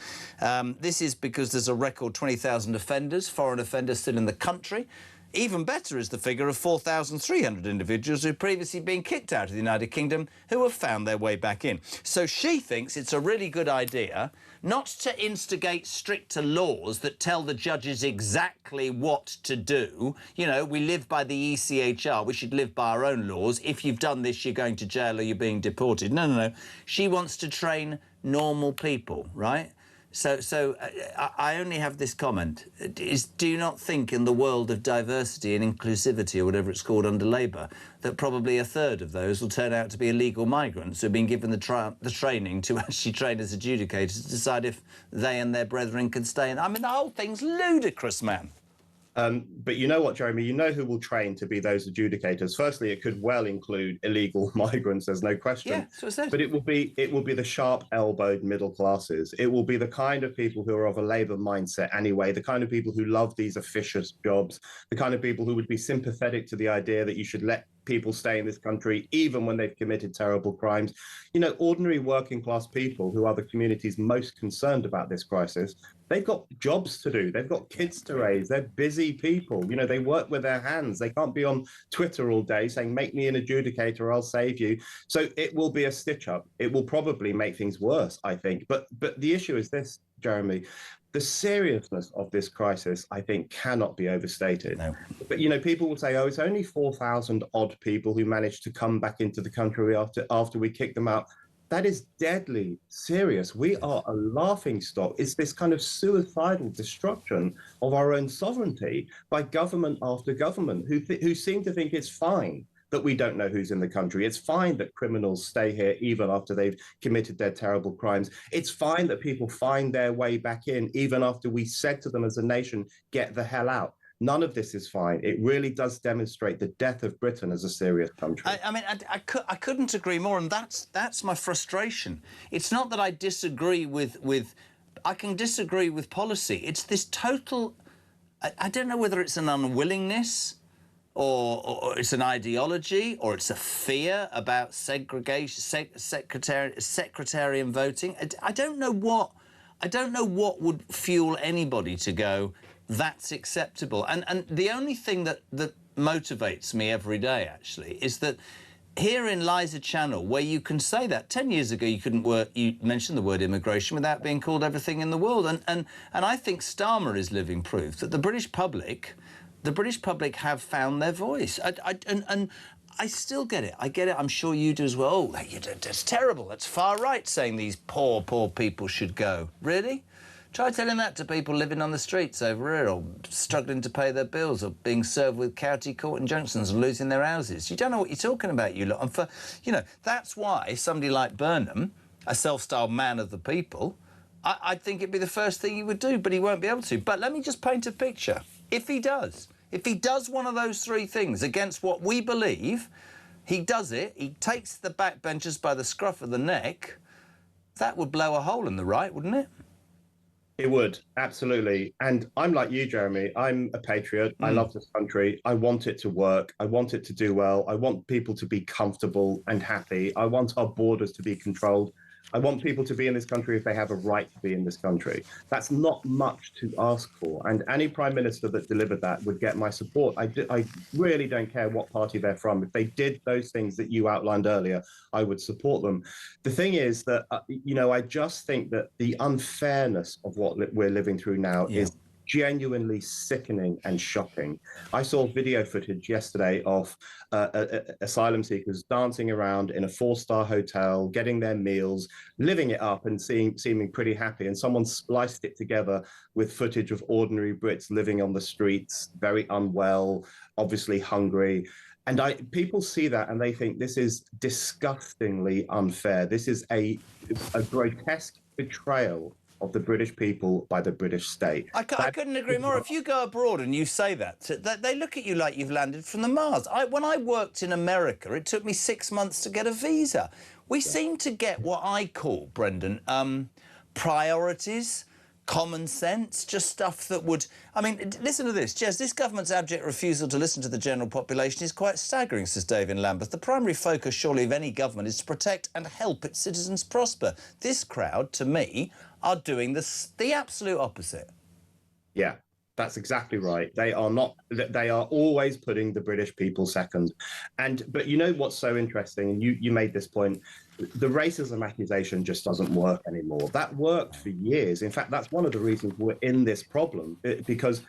This is because there's a record 20,000 offenders, foreign offenders still in the country. Even better is the figure of 4,300 individuals who've previously been kicked out of the United Kingdom who have found their way back in. So she thinks it's a really good idea not to instigate stricter laws that tell the judges exactly what to do. You know, we live by the ECHR, we should live by our own laws. If you've done this, you're going to jail or you're being deported. No, no, no. She wants to train normal people, right? So I only have this comment. Do you not think in the world of diversity and inclusivity, or whatever it's called under Labour, that probably a third of those will turn out to be illegal migrants who have been given the training to actually train as adjudicators to decide if they and their brethren can stay in? I mean, the whole thing's ludicrous, man. But you know what, Jeremy? You know who will train to be those adjudicators. Firstly, it could well include illegal migrants. There's no question. Yeah, that's what I said. But it will be the sharp-elbowed middle classes. It will be the kind of people who are of a Labour mindset anyway. The kind of people who love these officious jobs. The kind of people who would be sympathetic to the idea that you should let people stay in this country even when they've committed terrible crimes. You know, ordinary working class people who are the communities most concerned about this crisis, they've got jobs to do. They've got kids to raise. They're busy people. You know, they work with their hands. They can't be on Twitter all day saying, make me an adjudicator, I'll save you. So it will be a stitch up. It will probably make things worse, I think. But the issue is this, Jeremy. The seriousness of this crisis, I think, cannot be overstated. No. But, you know, people will say, oh, it's only 4,000 odd people who managed to come back into the country after we kicked them out. That is deadly serious. We are a laughingstock. It's this kind of suicidal destruction of our own sovereignty by government after government who seem to think it's fine that we don't know who's in the country. It's fine that criminals stay here even after they've committed their terrible crimes. It's fine that people find their way back in even after we said to them as a nation, get the hell out. None of this is fine. It really does demonstrate the death of Britain as a serious country. I mean, I couldn't agree more, and that's my frustration. It's not that I disagree with I can disagree with policy. It's this total, I don't know whether it's an unwillingness or it's an ideology, or it's a fear about segregation, sectarian voting. I don't know what would fuel anybody to go, that's acceptable. And the only thing that motivates me every day, actually, is that here in Liza Channel, where you can say that 10 years ago you couldn't you mentioned the word immigration without being called everything in the world, and I think Starmer is living proof that the British public have found their voice. And I still get it. I get it. I'm sure you do as well. Oh, that's terrible. That's far right saying these poor people should go. Really? Try telling that to people living on the streets over here, or struggling to pay their bills, or being served with county court injunctions and losing their houses. You don't know what you're talking about, you lot. And that's why somebody like Burnham, a self-styled man of the people, I think it'd be the first thing he would do, but he won't be able to. But let me just paint a picture. If he does one of those three things against what we believe, he does it, he takes the backbenchers by the scruff of the neck, that would blow a hole in the right, wouldn't it? It would, absolutely. And I'm like you, Jeremy. I'm a patriot. I love this country. I want it to work. I want it to do well. I want people to be comfortable and happy. I want our borders to be controlled. I want people to be in this country if they have a right to be in this country. That's not much to ask for. And any prime minister that delivered that would get my support. I really don't care what party they're from. If they did those things that you outlined earlier, I would support them. The thing is that, I just think that the unfairness of what we're living through now is genuinely sickening and shocking. I saw video footage yesterday of asylum seekers dancing around in a 4-star hotel, getting their meals, living it up and seeming pretty happy. And someone spliced it together with footage of ordinary Brits living on the streets, very unwell, obviously hungry. And people see that and they think this is disgustingly unfair. This is a grotesque betrayal of the British people by the British state. I couldn't agree more. If you go abroad and you say that, they look at you like you've landed from the Mars. When I worked in America, it took me 6 months to get a visa. We seem to get what I call, Brendan, priorities, common sense, just stuff that would... I mean, listen to this. Jez, this government's abject refusal to listen to the general population is quite staggering, says David Lambeth. The primary focus, surely, of any government is to protect and help its citizens prosper. This crowd, to me, are doing the absolute opposite. Yeah, that's exactly right. They are always putting the British people second. But you know what's so interesting, and you made this point, the racism accusation just doesn't work anymore. That worked for years. In fact, that's one of the reasons we're in this problem, because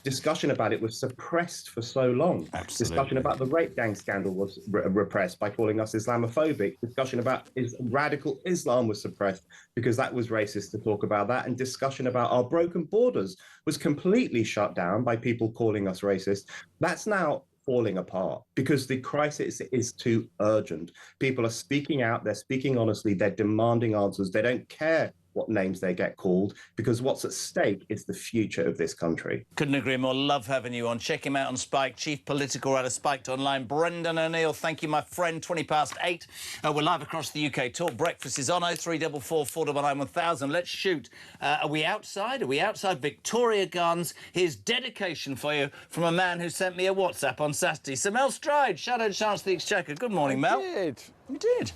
discussion about it was suppressed for so long. Absolutely. Discussion about the rape gang scandal was repressed by calling us Islamophobic. Discussion about radical Islam was suppressed because that was racist to talk about that. And discussion about our broken borders was completely shut down by people calling us racist. That's now falling apart because the crisis is too urgent. People are speaking out, they're speaking honestly, they're demanding answers. They don't care what names they get called, because what's at stake is the future of this country. Couldn't agree more. Love having you on. Check him out on Spike, Chief Political Writer, Spiked Online. Brendan O'Neill, thank you, my friend. 8:20. We're live across the UK. Talk Breakfast is on 0344 499 1000. Let's shoot. Are we outside? Are we outside? Victoria Gardens. Here's dedication for you from a man who sent me a WhatsApp on Saturday. Sir Mel Stride, Shadow Chance of the Exchequer. Good morning, Mel. Did. You did.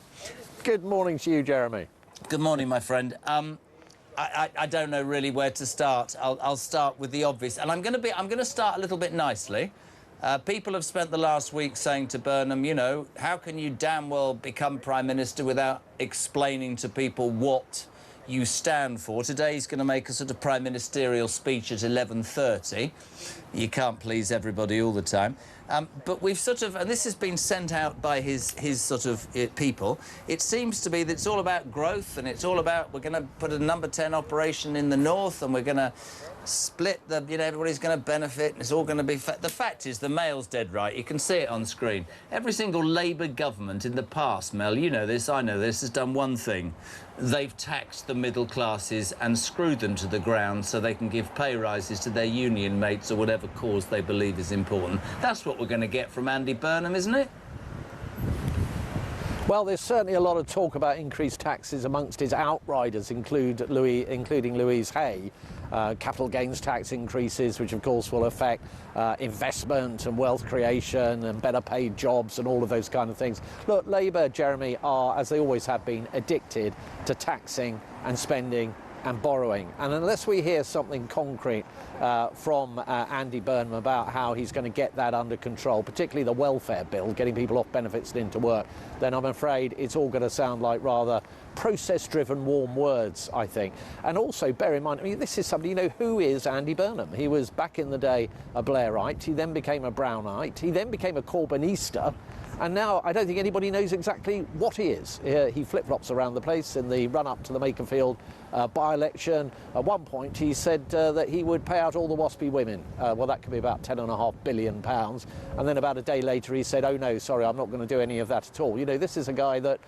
Good morning to you, Jeremy. Good morning, my friend. I don't know really where to start. I'll start with the obvious, and I'm going to start a little bit nicely. People have spent the last week saying to Burnham, you know, how can you damn well become Prime Minister without explaining to people what you stand for? Today he's going to make a sort of prime ministerial speech at 11:30. You can't please everybody all the time. But we've sort of, and this has been sent out by his sort of people, it seems to be that it's all about growth, and it's all about, we're going to put a number 10 operation in the north, and we're going to split the, you know, everybody's going to benefit, and it's all going to be... The fact is, the Mail's dead right. You can see it on screen. Every single Labour government in the past, Mel, you know this, I know this, has done one thing. They've taxed the middle classes and screwed them to the ground so they can give pay rises to their union mates or whatever cause they believe is important. That's what we're going to get from Andy Burnham, isn't it? Well, there's certainly a lot of talk about increased taxes amongst his outriders, including Louise Hay. Capital gains tax increases, which of course will affect investment and wealth creation and better paid jobs and all of those kind of things. Look, Labour, Jeremy, are, as they always have been, addicted to taxing and spending and borrowing. And unless we hear something concrete from Andy Burnham about how he's going to get that under control, particularly the welfare bill, getting people off benefits and into work, then I'm afraid it's all going to sound like rather process-driven warm words, I think. And also, bear in mind, I mean, this is somebody, you know, who is Andy Burnham? He was, back in the day, a Blairite. He then became a Brownite. He then became a Corbynista. And now I don't think anybody knows exactly what he is. He flip-flops around the place. In the run-up to the Makerfield by-election, at one point he said that he would pay out all the waspy women. Well, that could be about £10.5 billion. And then about a day later he said, oh no, sorry, I'm not going to do any of that at all. You know, this is a guy that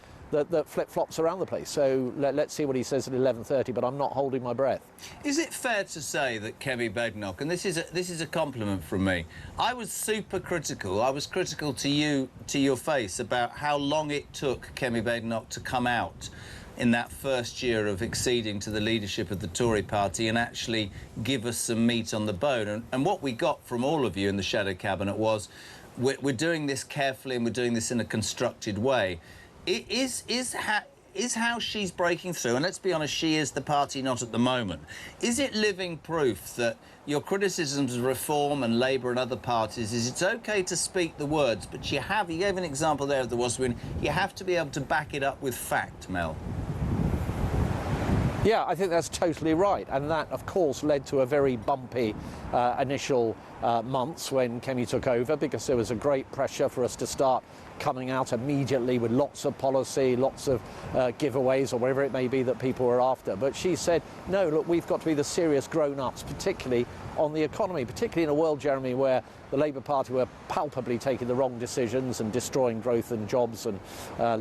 flip-flops around the place. So let's see what he says at 11:30, but I'm not holding my breath. Is it fair to say that Kemi Badenoch, and this is a compliment from me, I was super critical. I was critical to you, to your face, about how long it took Kemi Badenoch to come out in that first year of acceding to the leadership of the Tory party and actually give us some meat on the bone. And what we got from all of you in the Shadow Cabinet was, we're doing this carefully and we're doing this in a constructed way. Is how she's breaking through, and let's be honest, she is the party not at the moment. Is it living proof that your criticisms of Reform and Labour and other parties is it's OK to speak the words, but you gave an example there of the Waswin, you have to be able to back it up with fact, Mel? Yeah, I think that's totally right. And that, of course, led to a very bumpy initial months when Kemi took over, because there was a great pressure for us to start coming out immediately with lots of policy, lots of giveaways or whatever it may be that people were after. But she said, no, look, we've got to be the serious grown-ups, particularly on the economy, particularly in a world, Jeremy, where the Labour Party were palpably taking the wrong decisions and destroying growth and jobs and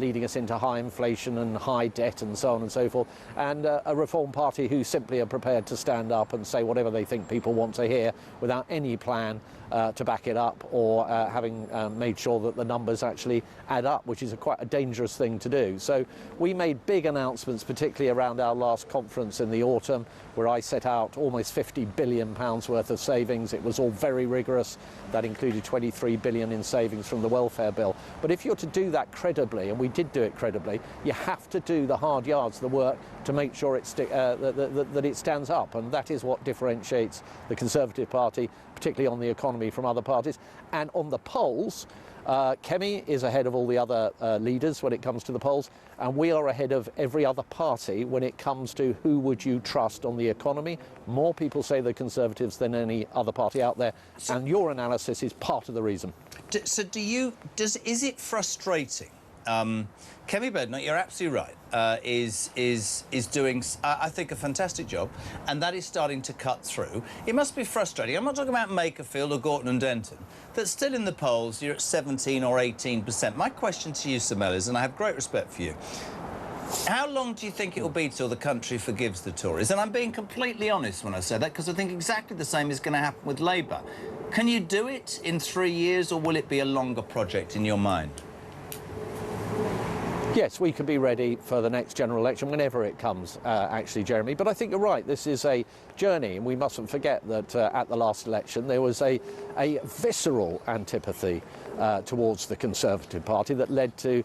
leading us into high inflation and high debt and so on and so forth, and a Reform Party who simply are prepared to stand up and say whatever they think people want to hear without any plan to back it up, or having made sure that the numbers actually add up, which is quite a dangerous thing to do. So we made big announcements, particularly around our last conference in the autumn, where I set out almost £50 billion worth of savings. It was all very rigorous. That included 23 billion in savings from the welfare bill. But if you're to do that credibly, and we did do it credibly, you have to do the hard yards, the work, to make sure that it stands up. And that is what differentiates the Conservative Party, particularly on the economy, from other parties. And on the polls, Kemi is ahead of all the other leaders when it comes to the polls, and we are ahead of every other party when it comes to who would you trust on the economy. More people say the Conservatives than any other party out there, and your analysis is part of the reason. So is it frustrating? Kemi Badenoch, you're absolutely right, is doing, I think, a fantastic job, and that is starting to cut through. It must be frustrating. I'm not talking about Makerfield or Gorton and Denton, but still in the polls you're at 17 or 18%. My question to you, Sir Mel, is, and I have great respect for you, How long do you think it will be till the country forgives the Tories? And I'm being completely honest when I say that, because I think exactly the same is going to happen with Labour. Can you do it in 3 years, or will it be a longer project in your mind? Yes, we can be ready for the next general election whenever it comes, actually, Jeremy. But I think you're right. This is a journey, and we mustn't forget that at the last election there was a visceral antipathy towards the Conservative Party that led to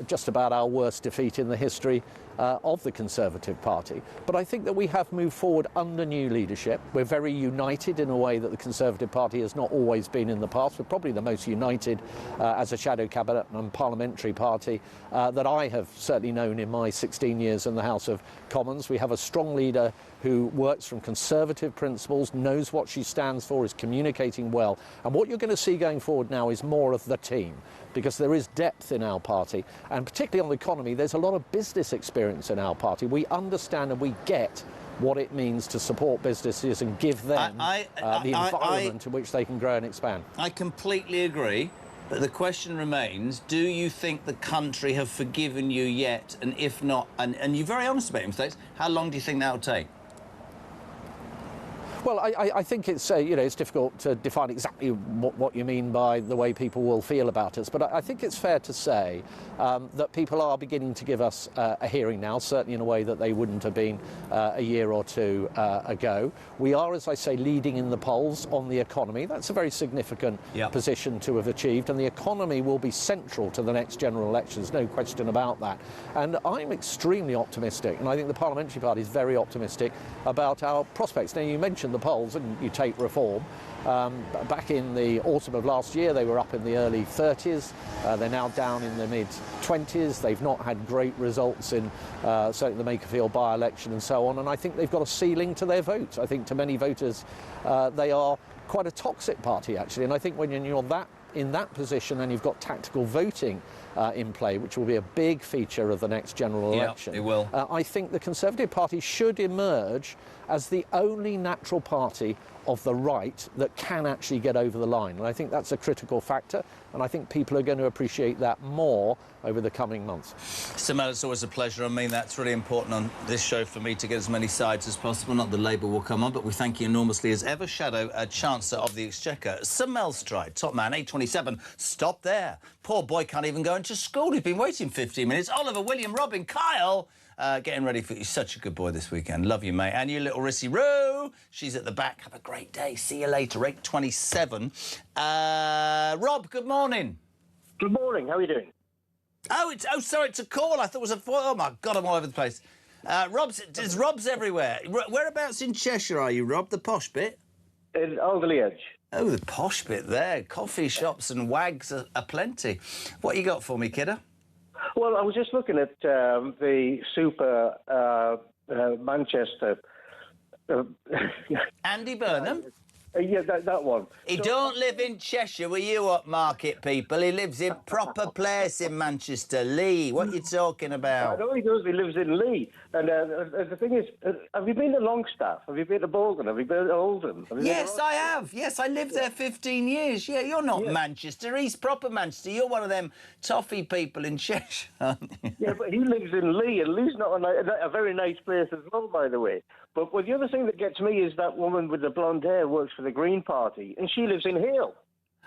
just about our worst defeat in the history of the Conservative Party. But I think that we have moved forward under new leadership. We're very united in a way that the Conservative Party has not always been in the past. We're probably the most united as a shadow cabinet and parliamentary party that I have certainly known in my 16 years in the House of Commons. We have a strong leader who works from Conservative principles, knows what she stands for, is communicating well. And what you're going to see going forward now is more of the team, because there is depth in our party, and particularly on the economy, there's a lot of business experience in our party. We understand and we get what it means to support businesses and give them the environment in which they can grow and expand. I completely agree, but the question remains, do you think the country have forgiven you yet? And if not, and you're very honest about your mistakes, how long do you think that will take? Well, I think it's it's difficult to define exactly what you mean by the way people will feel about us, but I think it's fair to say that people are beginning to give us a hearing now, certainly in a way that they wouldn't have been a year or two ago. We are, as I say, leading in the polls on the economy. That's a very significant position to have achieved, and the economy will be central to the next general elections, no question about that. And I'm extremely optimistic, and I think the Parliamentary Party is very optimistic about our prospects. Now, you mentioned the polls, and you take Reform. Back in the autumn of last year, they were up in the early 30s. They're now down in the mid-20s. They've not had great results in certainly the Makerfield by-election and so on, and I think they've got a ceiling to their vote. I think to many voters, they are quite a toxic party, actually, and I think when you're in that position and you've got tactical voting in play, which will be a big feature of the next general election. It will. I think the Conservative Party should emerge as the only natural party of the right that can actually get over the line. And I think that's a critical factor, and I think people are going to appreciate that more over the coming months. Samel, it's always a pleasure. I mean, that's really important on this show for me to get as many sides as possible. Not that Labour will come on, but we thank you enormously as ever. Shadow Chancellor of the Exchequer, Samel Stride, top man, 8:27. Stop there. Poor boy can't even go into school. He's been waiting 15 minutes. Oliver, William, Robin, Kyle, getting ready for you. Such a good boy this weekend. Love you, mate. And you little Rissy Roo. She's at the back. Have a great day. See you later. 8:27. Rob, good morning. Good morning. How are you doing? Oh, sorry, it's a call. I thought it was a... Oh, my God, I'm all over the place. There's Robs everywhere. Whereabouts in Cheshire are you, Rob? The posh bit? In Alderley Edge. Oh, the posh bit there. Coffee shops and wags are plenty. What you got for me, kiddo? Well, I was just looking at the Super Manchester. Andy Burnham? Yeah, that one. He don't live in Cheshire with you upmarket people. He lives in proper place in Manchester. Lee, what you talking about? I know he does. He lives in Lee. And the thing is, have you been to Longstaff? Have you been to Bolton? Have you been to Oldham? Yes, I have. Yes, I lived there 15 years. Yeah, you're not Manchester. He's proper Manchester. You're one of them toffee people in Cheshire, aren't you? Yeah, but he lives in Lee, and Lee's not a very nice place as well, by the way. But the other thing that gets me is that woman with the blonde hair works for the Green Party, and she lives in Hale.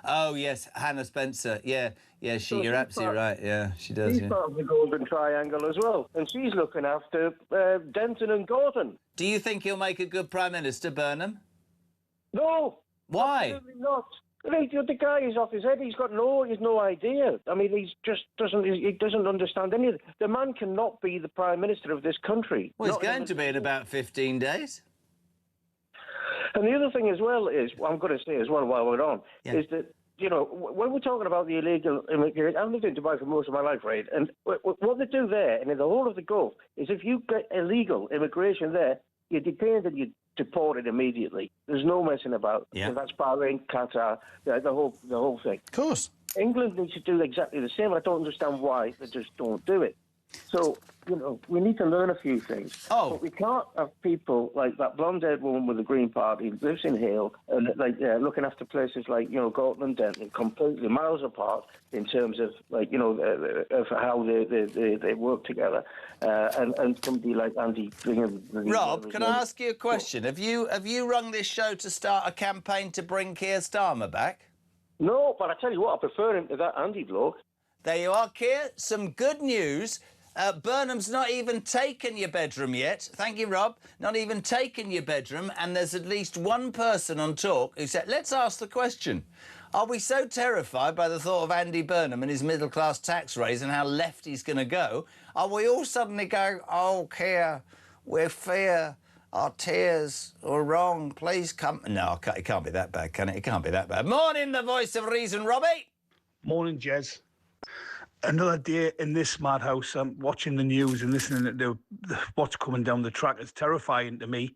Oh, yes, Hannah Spencer. Yeah, you're absolutely right. Yeah, she does. She's part of the Golden Triangle as well, and she's looking after Denton and Gorton. Do you think he'll make a good Prime Minister, Burnham? No. Why? Absolutely not. The guy is off his head. He's no idea. I mean, he doesn't understand anything. The man cannot be the Prime Minister of this country. Well, he's going to be in about 15 days. And the other thing as well is, I'm going to say as well while we're on, is that, when we're talking about the illegal immigration, I've lived in Dubai for most of my life, right? And what they do there, and in the whole of the Gulf, is if you get illegal immigration there, you're detained and you're deported immediately. There's no messing about. Yeah. So that's Bahrain, Qatar, the whole thing. Of course. England needs to do exactly the same. I don't understand why they just don't do it. So, you know, we need to learn a few things. Oh. But we can't have people like that blonde-haired woman with the Green Party who lives in Hale and, looking after places like, you know, Gorton and Denton, completely miles apart in terms of, like, you know, of how they work together. And somebody like Andy bringing... Rob, can I ask you a question? Have you rung this show to start a campaign to bring Keir Starmer back? No, but I tell you what, I prefer him to that Andy bloke. There you are, Keir. Some good news. Burnham's not even taken your bedroom yet. Thank you, Rob. Not even taken your bedroom, and there's at least one person on Talk who said, let's ask the question. Are we so terrified by the thought of Andy Burnham and his middle-class tax raise and how left he's going to go? Are we all suddenly going, oh, Keir, we fear our tears are wrong. Please come... No, it can't be that bad, can it? It can't be that bad. Morning, the voice of reason, Robbie. Morning, Jez. Another day in this madhouse. I'm watching the news and listening to what's coming down the track. It's terrifying to me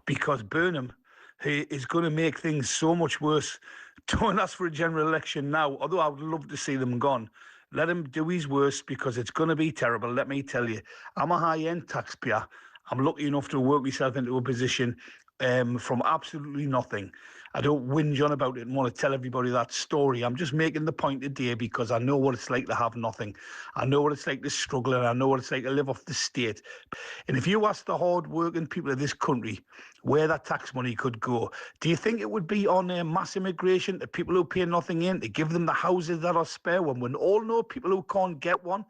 because Burnham, he is going to make things so much worse. Don't ask for a general election now, although I would love to see them gone. Let him do his worst because it's going to be terrible, let me tell you. I'm a high-end taxpayer. I'm lucky enough to work myself into a position from absolutely nothing. I don't whinge on about it and want to tell everybody that story. I'm just making the point today because I know what it's like to have nothing. I know what it's like to struggle, and I know what it's like to live off the state. And if you ask the hard-working people of this country where that tax money could go, do you think it would be on mass immigration, to people who pay nothing in, to give them the houses that are spare when we all know people who can't get one?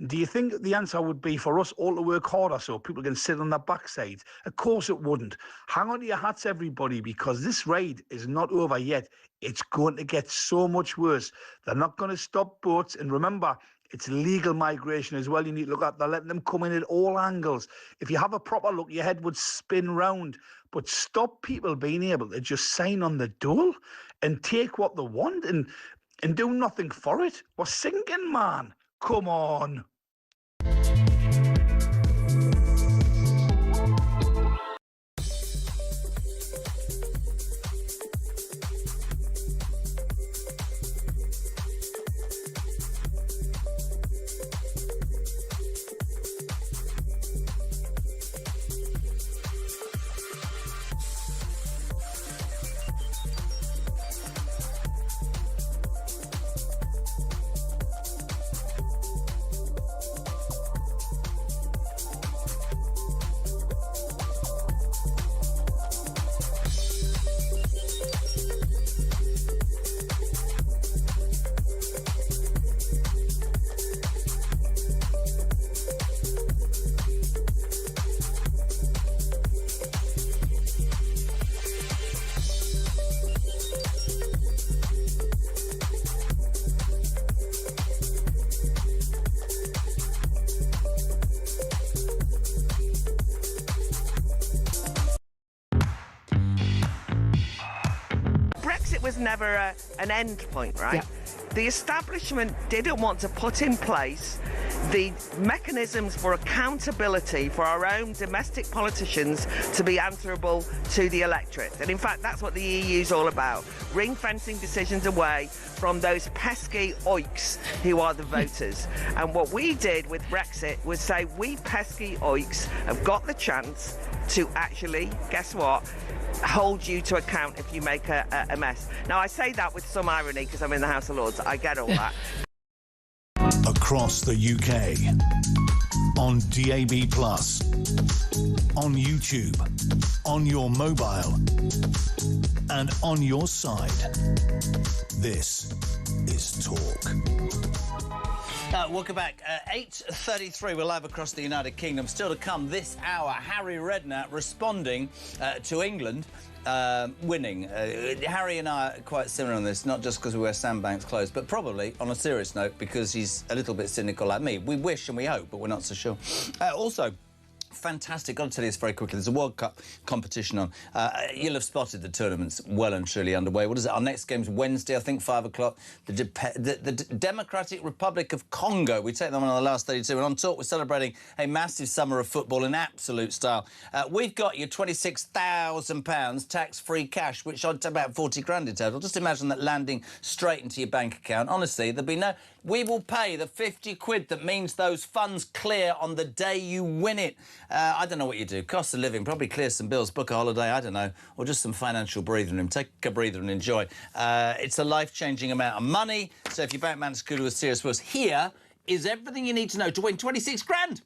Do you think the answer would be for us all to work harder so people can sit on their backsides? Of course it wouldn't. Hang on to your hats, everybody, because this ride is not over yet. It's going to get so much worse. They're not going to stop boats. And remember, it's legal migration as well. You need to look at. They're letting them come in at all angles. If you have a proper look, your head would spin round. But stop people being able to just sign on the dole and take what they want and do nothing for it. We're sinking, man. Come on. Was never an end point, right? Yeah. The establishment didn't want to put in place the mechanisms for accountability for our own domestic politicians to be answerable to the electorate. And in fact, that's what the EU's all about. Ring-fencing decisions away from those pesky oiks who are the voters. And what we did with Brexit was say, we pesky oiks have got the chance to actually, guess what, hold you to account if you make a mess. Now, I say that with some irony because I'm in the House of Lords. I get all that. Across the UK, on DAB+, on YouTube, on your mobile, and on your side. This is Talk. Welcome back. 8:33. We're live across the United Kingdom. Still to come this hour, Harry Redknapp responding to England winning. Harry and I are quite similar on this, not just because we wear Sandbanks clothes, but probably, on a serious note, because he's a little bit cynical like me. We wish and we hope, but we're not so sure. Also, Fantastic. Got to tell you this very quickly. There's a World Cup competition on. You'll have spotted the tournament's well and truly underway. What is it? Our next game's Wednesday, I think, 5 o'clock. The Democratic Republic of Congo. We take them on the last 32. And on talk, we're celebrating a massive summer of football in absolute style. We've got you £26,000 tax-free cash, which I'd say about 40 grand in total. Just imagine that landing straight into your bank account. Honestly, there'll be no... We will pay the 50 quid that means those funds clear on the day you win it. I don't know what you do. Cost of living, probably clear some bills, book a holiday, I don't know, or just some financial breathing room. Take a breather and enjoy. It's a life-changing amount of money, so if your bank manager could do a serious worse, here is everything you need to know to win 26 grand.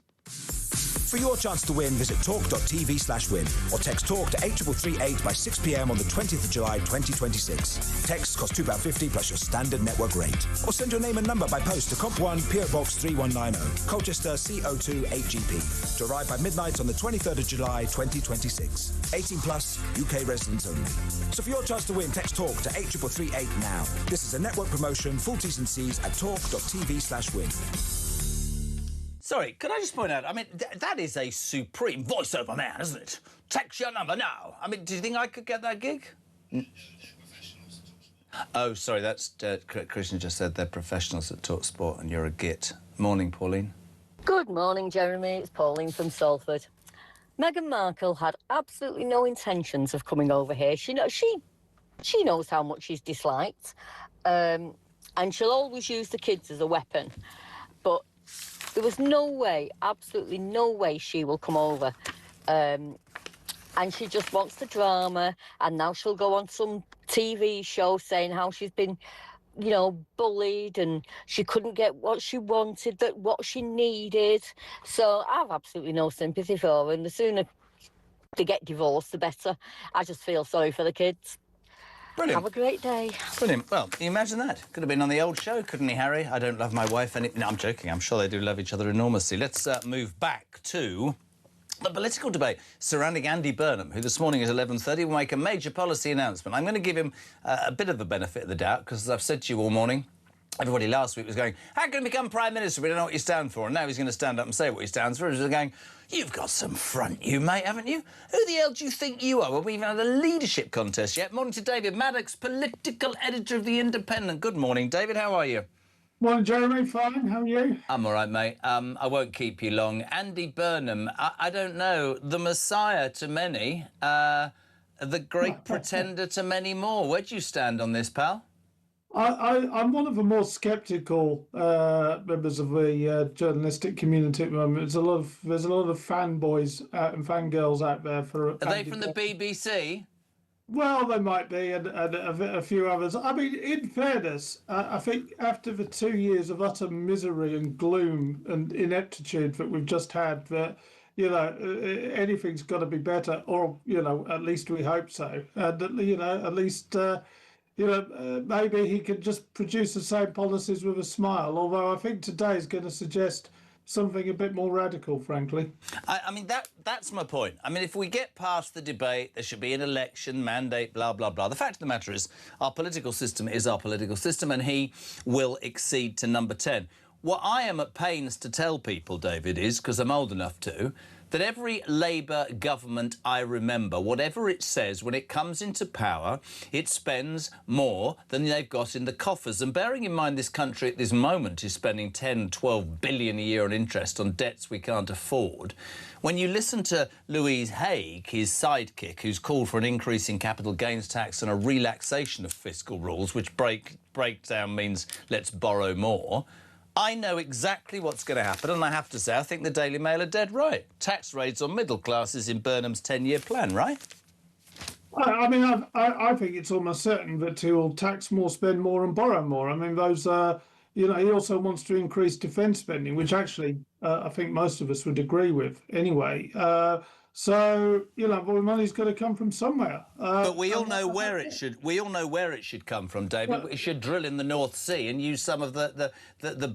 For your chance to win, visit talk.tv/win or text TALK to 8338 by 6 p.m. on the 20th of July 2026. Texts cost £2.50 plus your standard network rate. Or send your name and number by post to Comp 1 PO Box 3190, Colchester CO2 8GP, to arrive by midnight on the 23rd of July 2026. 18 plus, UK residents only. So for your chance to win, text TALK to 8338 now. This is a network promotion, full T's and C's at talk.tv/win. Sorry, could I just point out, I mean, that is a supreme voiceover man, isn't it? Text your number now. I mean, do you think I could get that gig? Oh, sorry, that's... Christian just said they're professionals at Talk Sport and you're a git. Morning, Pauline. Good morning, Jeremy. It's Pauline from Salford. Meghan Markle had absolutely no intentions of coming over here. She knows how much she's disliked, and she'll always use the kids as a weapon. But there was no way, absolutely no way she will come over. And she just wants the drama, and now she'll go on some TV show saying how she's been, you know, bullied and she couldn't get what she wanted, what she needed. So I've absolutely no sympathy for her, and the sooner they get divorced, the better. I just feel sorry for the kids. Brilliant. Have a great day. Brilliant. Well, can you imagine that? Could have been on the old show, couldn't he, Harry? I don't love my wife any... No, I'm joking. I'm sure they do love each other enormously. Let's move back to the political debate surrounding Andy Burnham, who this morning at 11:30 will make a major policy announcement. I'm going to give him a bit of the benefit of the doubt, because as I've said to you all morning, everybody last week was going, how can he become Prime Minister? We don't know what you stand for. And now he's going to stand up and say what he stands for. He's going, you've got some front, you, mate, haven't you? Who the hell do you think you are? Well, we even had a leadership contest yet. Morning to David Maddox, political editor of The Independent. Good morning, David. How are you? Morning, Jeremy. Fine. How are you? I'm all right, mate. I won't keep you long. Andy Burnham, I don't know, the messiah to many, the great pretender to many more. Where do you stand on this, pal? I'm one of the more sceptical members of the journalistic community at the moment. There's a lot of fanboys and fangirls out there for. Are they from the BBC? Well, they might be, and a few others. I mean, in fairness, I think after the 2 years of utter misery and gloom and ineptitude that we've just had, that anything's got to be better, or at least we hope so. And at least. Maybe he could just produce the same policies with a smile, although I think today is going to suggest something a bit more radical, frankly. I mean, that's my point. I mean, if we get past the debate, there should be an election, mandate, blah, blah, blah. The fact of the matter is our political system is our political system, and he will accede to number 10. What I am at pains to tell people, David, is, because I'm old enough to, that every Labour government I remember, whatever it says, when it comes into power, it spends more than they've got in the coffers. And bearing in mind this country at this moment is spending 10, 12 billion a year on interest on debts we can't afford, when you listen to Louise Haigh, his sidekick, who's called for an increase in capital gains tax and a relaxation of fiscal rules, which breakdown means let's borrow more, I know exactly what's going to happen, and I have to say, I think the Daily Mail are dead right. Tax raids on middle classes in Burnham's 10-year plan, right? I mean, I think it's almost certain that he will tax more, spend more, and borrow more. I mean, those, he also wants to increase defence spending, which actually I think most of us would agree with anyway. So well, the money's got to come from somewhere. But we all know where it should. We all know where it should come from, David. Well, it should drill in the North Sea and use some of the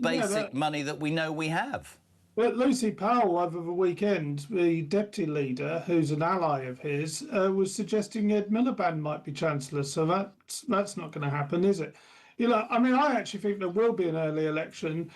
basic money that we know we have. But Lucy Powell over the weekend, the deputy leader, who's an ally of his, was suggesting Ed Miliband might be Chancellor. So that's not going to happen, is it? I mean, I actually think there will be an early election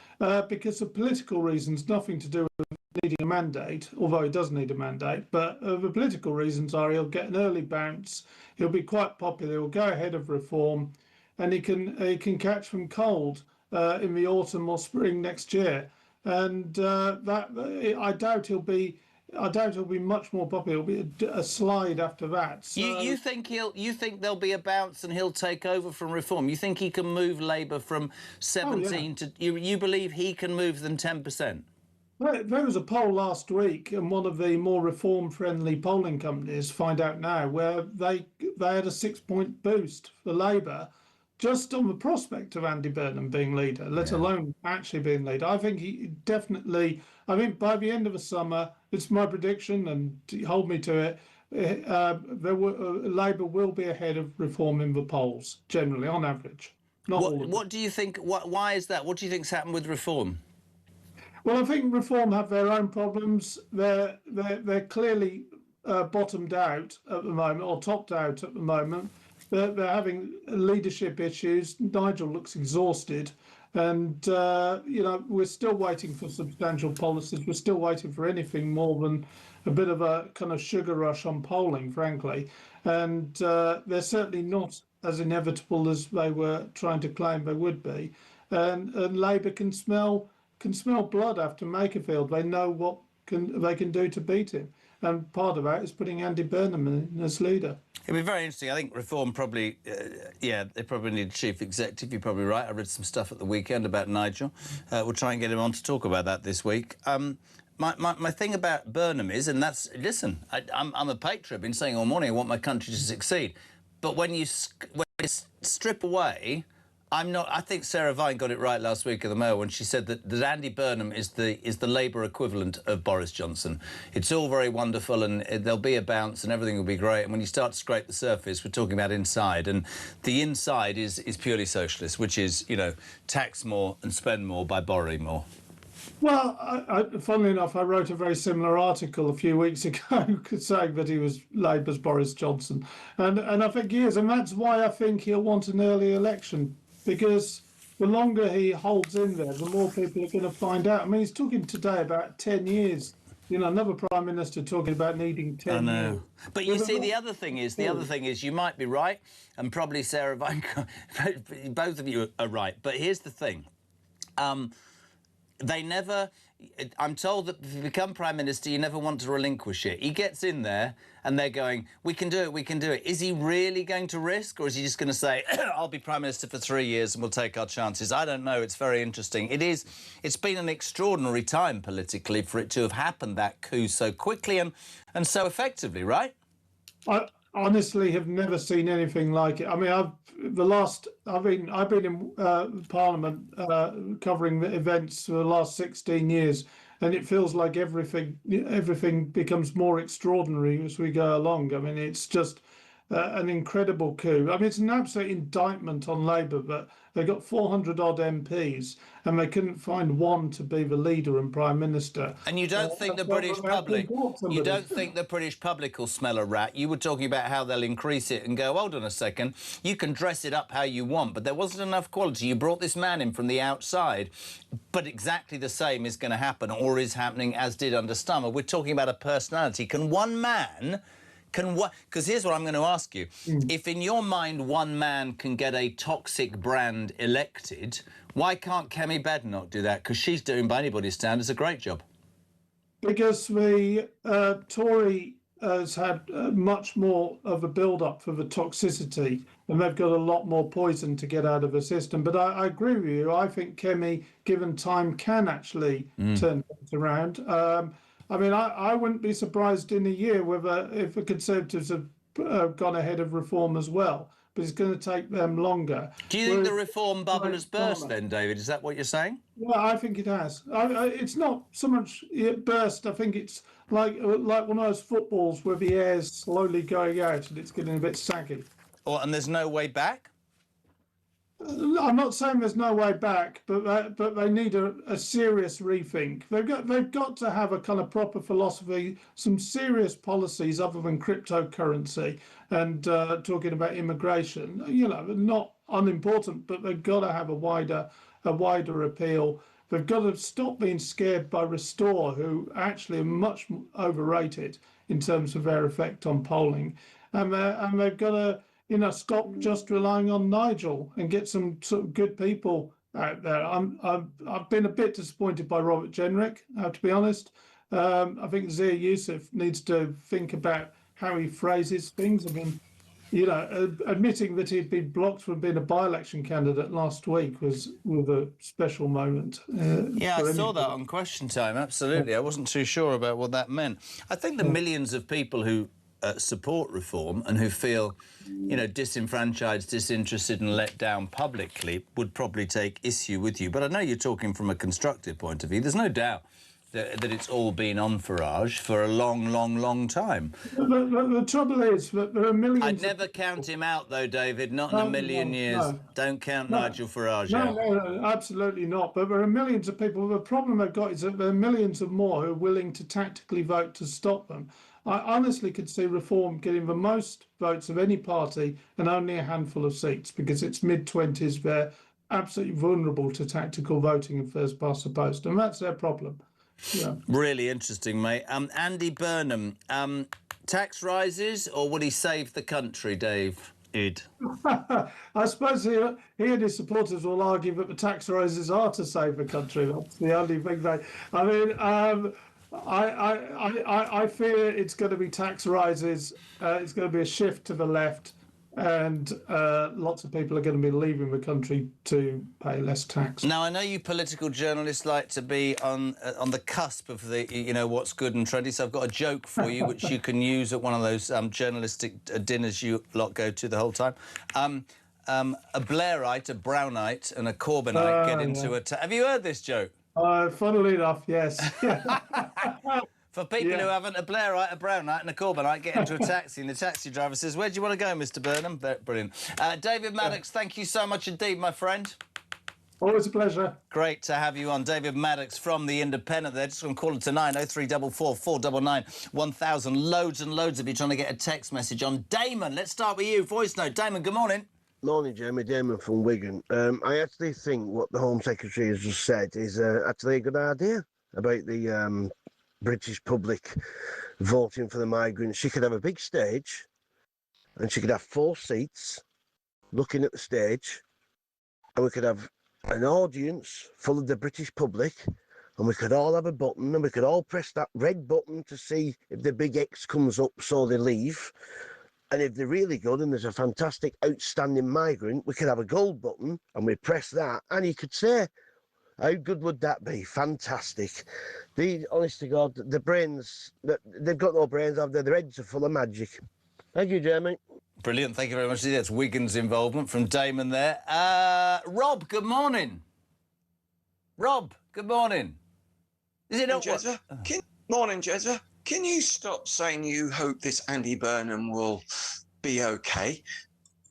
because of political reasons, nothing to do with needing a mandate, although he does need a mandate. But the political reasons are he'll get an early bounce, he'll be quite popular, he'll go ahead of reform, and he can catch them cold in the autumn or spring next year. And I doubt he'll be. I doubt he'll be much more popular. It'll be a slide after that. So, you think there'll be a bounce and he'll take over from Reform? You think he can move Labour from 17 to? You believe he can move them 10%? There was a poll last week, and one of the more reform-friendly polling companies, Find Out Now, where they had a 6-point boost for Labour, just on the prospect of Andy Burnham being leader, let alone actually being leader. I think he definitely. I think by the end of the summer, it's my prediction, and hold me to it. Labour will be ahead of Reform in the polls, generally, on average. Not all of them. What do you think? Why is that? What do you think's happened with Reform? Well, I think Reform have their own problems. They're clearly bottomed out at the moment, or topped out at the moment. They're having leadership issues. Nigel looks exhausted. And, we're still waiting for substantial policies. We're still waiting for anything more than a bit of a kind of sugar rush on polling, frankly. And they're certainly not as inevitable as they were trying to claim they would be. And Labour can smell blood after Makerfield. They know what they can do to beat him. And part of that is putting Andy Burnham in as leader. It'll be very interesting. I think Reform probably, they probably need a chief executive. You're probably right. I read some stuff at the weekend about Nigel. We'll try and get him on to talk about that this week. My thing about Burnham is, and that's, listen, I'm a patriot. I've been saying all morning I want my country to succeed. But when you strip away... I think Sarah Vine got it right last week at the Mail when she said that Andy Burnham is the Labour equivalent of Boris Johnson. It's all very wonderful and there'll be a bounce and everything will be great. And when you start to scrape the surface, we're talking about inside. And the inside is purely socialist, which is, tax more and spend more by borrowing more. Well, funnily enough, I wrote a very similar article a few weeks ago saying that he was Labour's Boris Johnson. And I think he is. And that's why I think he'll want an early election. Because the longer he holds in there, the more people are going to find out. I mean, he's talking today about 10 years. Another prime minister talking about needing 10 years. But you see, the other thing is, you might be right, and probably Sarah Vine, both of you are right. But here's the thing. I'm told that if you become Prime Minister, you never want to relinquish it. He gets in there and they're going, we can do it, we can do it. Is he really going to risk, or is he just going to say, I'll be Prime Minister for 3 years and we'll take our chances? I don't know. It's very interesting. It's been an extraordinary time politically for it to have happened, that coup, so quickly and so effectively, right? I honestly have never seen anything like it. I mean, I've been in Parliament covering the events for the last 16 years, and it feels like everything becomes more extraordinary as we go along. I mean, it's just an incredible coup. I mean, it's an absolute indictment on Labour, but they got 400 odd MPs and they couldn't find one to be the leader and Prime Minister. And you don't think the British public, will smell a rat? You were talking about how they'll increase it and go, hold on a second, you can dress it up how you want, but there wasn't enough quality. You brought this man in from the outside, but exactly the same is going to happen, or is happening, as did under Stummer. We're talking about a personality. Can one man... Because here's what I'm going to ask you. If in your mind one man can get a toxic brand elected, why can't Kemi Badenoch do that? Because she's doing, by anybody's standards, a great job. Because the Tory has had much more of a build-up for the toxicity, and they've got a lot more poison to get out of the system. But I agree with you. I think Kemi, given time, can actually turn things around. I mean, I wouldn't be surprised in a year if the Conservatives have gone ahead of Reform as well, but it's going to take them longer. Do you think the Reform bubble has burst then, David? Is that what you're saying? Well, I think it has. It's not so much it burst. I think it's like one of those footballs where the air's slowly going out and it's getting a bit saggy. And there's no way back? I'm not saying there's no way back, but they need a serious rethink. They've got to have a kind of proper philosophy, some serious policies other than cryptocurrency and talking about immigration. Not unimportant, but they've got to have a wider appeal. They've got to stop being scared by Restore, who actually are much overrated in terms of their effect on polling. And they've got to, stop just relying on Nigel and get some sort of good people out there. I've been a bit disappointed by Robert Jenrick, I have to be honest. I think Zia Youssef needs to think about how he phrases things. I mean, admitting that he'd been blocked from being a by-election candidate last week was a special moment. Yeah, I saw that on Question Time, absolutely. I wasn't too sure about what that meant. I think the millions of people who support reform and who feel, disenfranchised, disinterested and let down publicly would probably take issue with you. But I know you're talking from a constructive point of view. There's no doubt that it's all been on Farage for a long, long, long time. The trouble is that there are millions... I'd never count him out, though, David, not in a million years. No. Don't count Nigel Farage out. No, absolutely not. But there are millions of people. The problem they've got is that there are millions of more who are willing to tactically vote to stop them. I honestly could see Reform getting the most votes of any party and only a handful of seats, because it's mid-20s. They're absolutely vulnerable to tactical voting and first past the post, and that's their problem. Yeah. Really interesting, mate. Andy Burnham, tax rises, or would he save the country, Dave? I suppose he and his supporters will argue that the tax rises are to save the country. That's the only thing they... I mean, I fear it's going to be tax rises. It's going to be a shift to the left, and lots of people are going to be leaving the country to pay less tax. Now, I know you political journalists like to be on the cusp of the, what's good and trendy, so I've got a joke for you, which you can use at one of those journalistic dinners you lot go to the whole time. A Blairite, a Brownite and a Corbynite get into a... Have you heard this joke? Funnily enough, yes. For people who haven't, a Blairite, a Brownite and a Corbynite get into a taxi and the taxi driver says, "Where do you want to go, Mr Burnham?" Brilliant. David Maddox, thank you so much indeed, my friend. Always a pleasure. Great to have you on. David Maddox from The Independent there. Just going to call it to 03444 499 1000. Loads and loads of you trying to get a text message on. Damon, let's start with you. Voice note. Damon, good morning. Morning, Jeremy. Damon from Wigan. I actually think what the Home Secretary has just said is actually a good idea about the British public voting for the migrants. She could have a big stage and she could have 4 seats looking at the stage, and we could have an audience full of the British public, and we could all have a button and we could all press that red button to see if the big X comes up so they leave. And if they're really good and there's a fantastic outstanding migrant, we could have a gold button and we press that, and you could say, how good would that be? Fantastic. Honest to God, the brains, they've got no brains, have they? Their heads are full of magic. Thank you, Jeremy. Brilliant. Thank you very much. That's Wigan's involvement from Damon there. Rob, good morning. Rob, good morning. Is it not... Morning, Jezza. Can you stop saying you hope this Andy Burnham will be okay?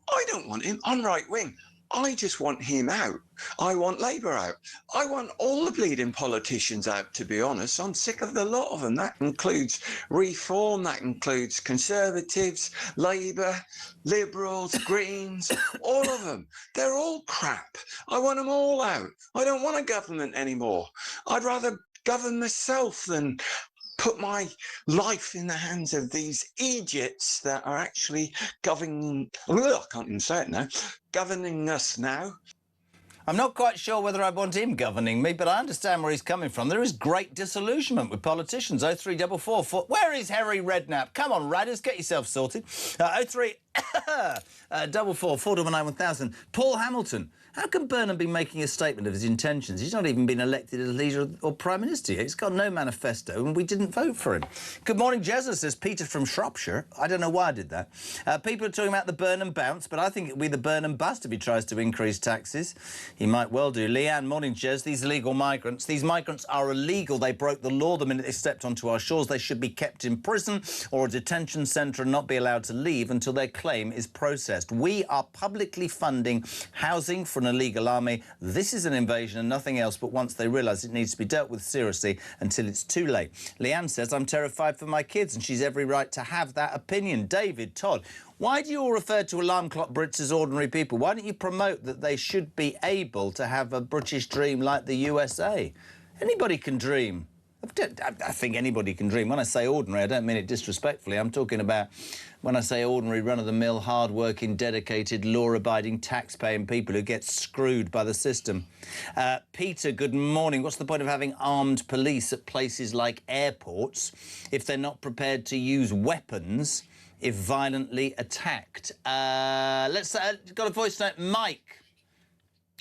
I don't want him on right wing. I just want him out. I want Labour out. I want all the bleeding politicians out, to be honest. I'm sick of the lot of them. That includes Reform, that includes Conservatives, Labour, Liberals, Greens, all of them. They're all crap. I want them all out. I don't want a government anymore. I'd rather govern myself than put my life in the hands of these idiots that are actually governing... I can't even say it now. Governing us now. I'm not quite sure whether I want him governing me, but I understand where he's coming from. There is great disillusionment with politicians. 03444. Where is Harry Redknapp? Come on, Radders, get yourself sorted. 03444 499 1000. Paul Hamilton. How can Burnham be making a statement of his intentions? He's not even been elected as leader or prime minister yet. He's got no manifesto, and we didn't vote for him. Good morning, Jezza, says Peter from Shropshire. I don't know why I did that. People are talking about the Burnham bounce, but I think it'll be the Burnham bust if he tries to increase taxes. He might well do. Leanne, morning, Jez. These illegal migrants. These migrants are illegal. They broke the law the minute they stepped onto our shores. They should be kept in prison or a detention centre and not be allowed to leave until their claim is processed. We are publicly funding housing for an illegal army. This is an invasion and nothing else, but once they realise it needs to be dealt with seriously until it's too late. Leanne says, I'm terrified for my kids, and she's every right to have that opinion. David, Todd, Why do you all refer to alarm clock Brits as ordinary people? Why don't you promote that they should be able to have a British dream like the USA? Anybody can dream. I think anybody can dream. When I say ordinary, I don't mean it disrespectfully. I'm talking about when I say ordinary, run-of-the-mill, hard-working, dedicated, law-abiding, tax-paying people who get screwed by the system. Peter, good morning. What's the point of having armed police at places like airports if they're not prepared to use weapons if violently attacked? Let's got a voice note. Mike.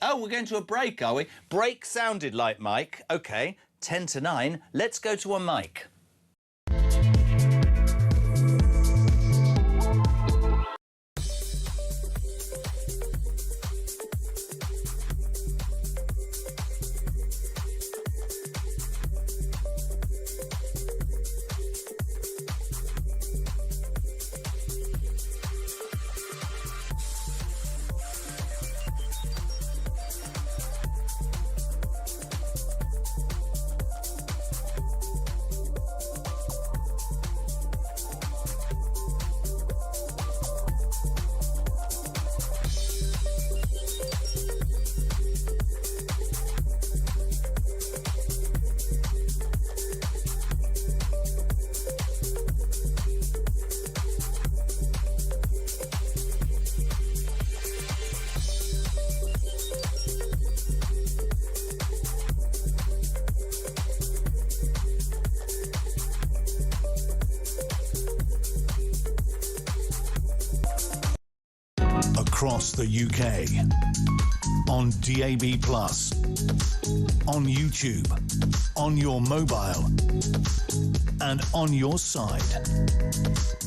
Oh, we're going to a break, are we? Break sounded like Mike. OK. 10 to 9, let's go to a mic. Across the UK, on DAB+, on YouTube, on your mobile, and on your side.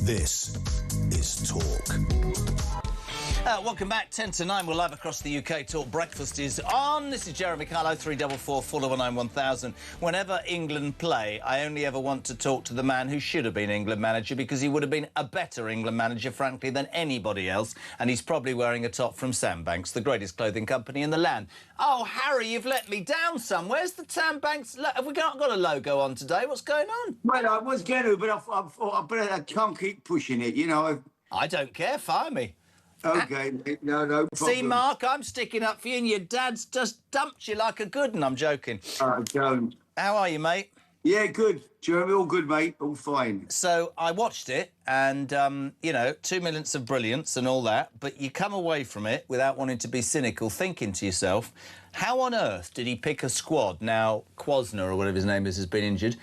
This is Talk. Welcome back, 10 to 9. We're live across the UK. Talk Breakfast is on. This is Jeremy Carlo, 344 409 1000. Whenever England play, I only ever want to talk to the man who should have been England manager, because he would have been a better England manager, frankly, than anybody else. And he's probably wearing a top from Sandbanks, the greatest clothing company in the land. Oh, Harry, you've let me down some. Where's the Sandbanks? Have we not got a logo on today? What's going on? Well, I was going to, but I thought I can't keep pushing it, you know. I don't care. Fire me. OK, no problem. See, Mark, I'm sticking up for you, and your dad's just dumped you like a good one. I'm joking. Don't. How are you, mate? Yeah, good. Jeremy, all good, mate. All fine. So I watched it, and, you know, 2 minutes of brilliance and all that, but you come away from it without wanting to be cynical, thinking to yourself, how on earth did he pick a squad? Now, Kwasner, or whatever his name is, has been injured.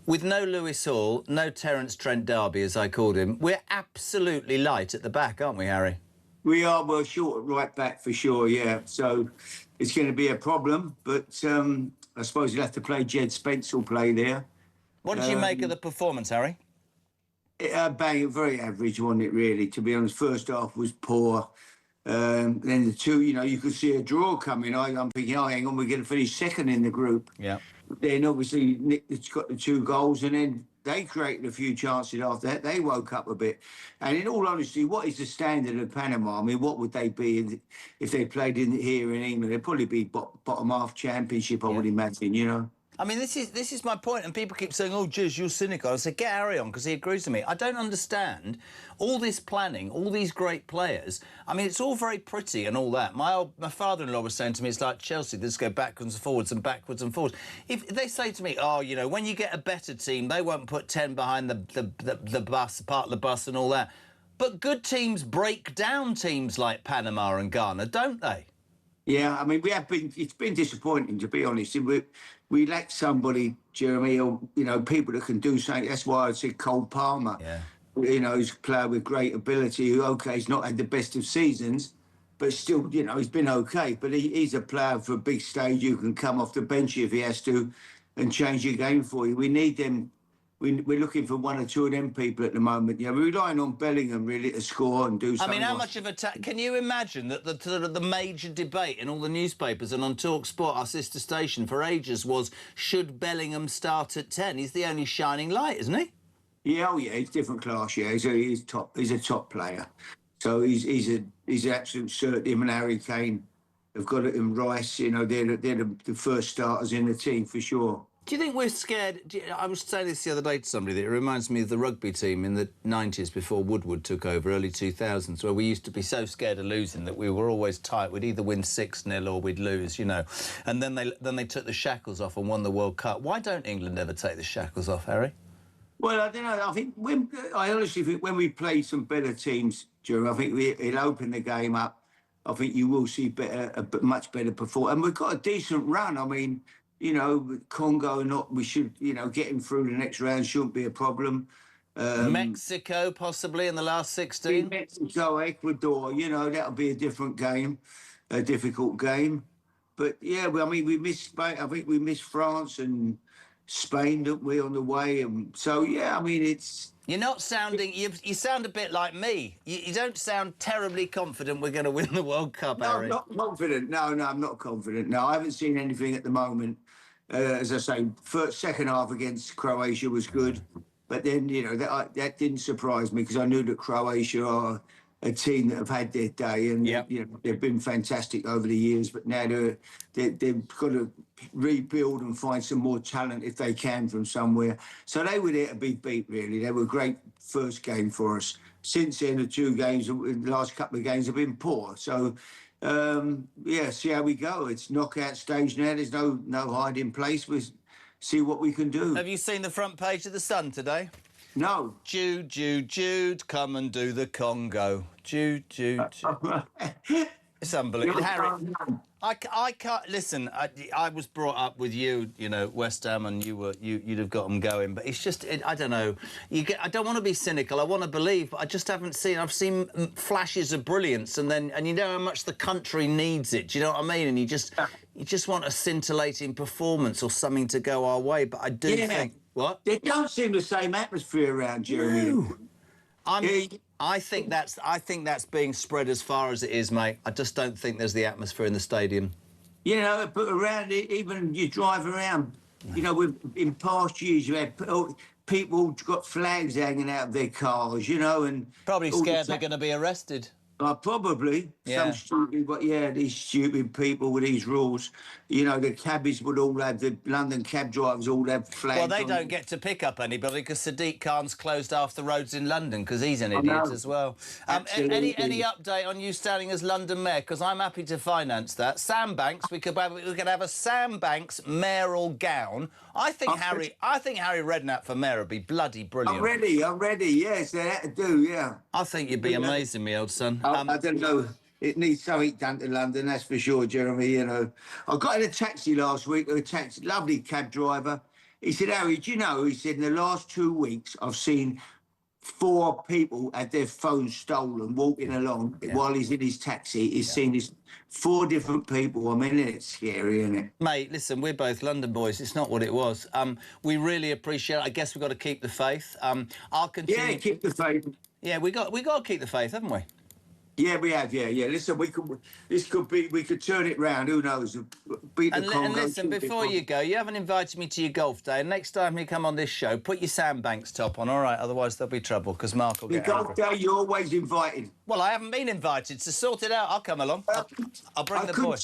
With no Lewis Hall, no Terence Trent D'Arby, as I called him. We're absolutely light at the back, aren't we, Harry? We are, well, short at right back for sure, yeah. So it's going to be a problem, but I suppose you'll have to play Jed Spence will play there. What did you make of the performance, Harry? Bang, very average, wasn't it, really? To be honest, first half was poor. Then the two, you know, you could see a draw coming. I'm thinking, oh, hang on, we're going to finish second in the group. Yeah. Then, obviously, Nick has got the 2 goals, and then they created a few chances after that. They woke up a bit. And in all honesty, what is the standard of Panama? I mean, what would they be if they played here in England? They'd probably be bottom half championship, I would imagine, you know? I mean, this is my point, and people keep saying, oh, Jez, you're cynical. I said, get Harry on, because he agrees with me. I don't understand all this planning, all these great players. I mean, it's all very pretty and all that. My father-in-law was saying to me, it's like Chelsea, they just go backwards and forwards and backwards and forwards. If they say to me, oh, you know, when you get a better team, they won't put 10 behind the bus, part of the bus and all that. But good teams break down teams like Panama and Ghana, don't they? Yeah, I mean, it's been disappointing, to be honest. We lack somebody, Jeremy, or, you know, people that can do something. That's why I said Cole Palmer. Yeah. You know, he's a player with great ability who, OK, he's not had the best of seasons, but still, you know, he's been OK. But he's a player for a big stage who can come off the bench if he has to and change your game for you. We need them. We're looking for 1 or 2 of them people at the moment. Yeah, we're relying on Bellingham really to score and do something. I mean, how much of a... Can you imagine that the major debate in all the newspapers and on Talk Sport, our sister station, for ages was, should Bellingham start at 10? He's the only shining light, isn't he? Yeah, oh yeah, he's different class. Yeah, he's a top player. So he's an absolute cert. Him and Harry Kane have got it in Rice. You know, they're the first starters in the team for sure. Do you think we're scared? I was saying this the other day to somebody, that it reminds me of the rugby team in the 90s before Woodward took over, early 2000s, where we used to be so scared of losing that we were always tight. We'd either win 6-0 or we'd lose, you know. And then they took the shackles off and won the World Cup. Why don't England ever take the shackles off, Harry? Well, I don't know. I think I honestly think when we play some better teams, Joe, I think it'll open the game up. I think you will see a much better performance. And we've got a decent run. I mean, you know, Congo, we should, you know, getting through the next round shouldn't be a problem. Mexico, possibly, in the last 16? Mexico, Ecuador, you know, that'll be a different game, a difficult game. But, yeah, I mean, we missed Spain. I think we missed France and Spain, didn't we, on the way? And so, yeah, I mean, it's... You're not sounding... You sound a bit like me. You don't sound terribly confident we're going to win the World Cup, Harry. No, I'm not confident. No, I'm not confident. No, I haven't seen anything at the moment. As I say, second half against Croatia was good. But then, you know, that didn't surprise me because I knew that Croatia are a team that have had their day and you know, they've been fantastic over the years. But now they've got to rebuild and find some more talent if they can from somewhere. So they were there to be beat, really. They were a great first game for us. Since then, the last couple of games have been poor. So, yeah, see how we go. It's knockout stage now. There's no hiding place. We'll see what we can do. Have you seen the front page of The Sun today? No. Jude, Jude, Jude, come and do the Congo. Jude, Jude, Jude. It's unbelievable. Harry, I can't... Listen, I was brought up with you, you know, West Ham, and you'd have got them going. But it's just, I don't know. I don't want to be cynical. I want to believe, but I just haven't seen... I've seen flashes of brilliance, and you know how much the country needs it. Do you know what I mean? And you just want a scintillating performance or something to go our way. But I do think... What? There don't seem the same atmosphere around, Jeremy. No. I think that's being spread as far as it is, mate. I just don't think there's the atmosphere in the stadium. You know, but around it, even you drive around, you know, in past years you had people got flags hanging out of their cars, you know, and probably scared they're going to be arrested. Probably. Yeah. Some stupid, but yeah, these stupid people with these rules. You know, the cabbies would all have, the London cab drivers all have flags. Well, they don't get to pick up anybody because Sadiq Khan's closed half the roads in London because he's an idiot as well. Any update on you standing as London Mayor? Because I'm happy to finance that. Sam Banks, we could have a Sam Banks mayoral gown. I think Harry Redknapp for mayor would be bloody brilliant. I'm ready. Yes, they had to do. Yeah. I think you'd be amazing, me old son. I don't know. It needs something done to London, that's for sure, Jeremy. You know, I got in a taxi last week. Lovely cab driver. He said, "Harry, do you know?" He said, "In the last 2 weeks, I've seen 4 people had their phones stolen walking along while he's in his taxi. He's seen these 4 different people. I mean, it's scary, isn't it?" Mate, listen, we're both London boys. It's not what it was. We really appreciate it. I guess we've got to keep the faith. I'll continue. Yeah, keep the faith. Yeah, we got to keep the faith, haven't we? Yeah, we have. Yeah. Listen, we could turn it round. Who knows? Beat the Congo. And listen, before you go, you haven't invited me to your golf day. And next time you come on this show, put your Sam Banks top on, all right? Otherwise, there'll be trouble because Mark will get golf day, you're always invited. Well, I haven't been invited, so sort it out. I'll come along. I'll bring the boy.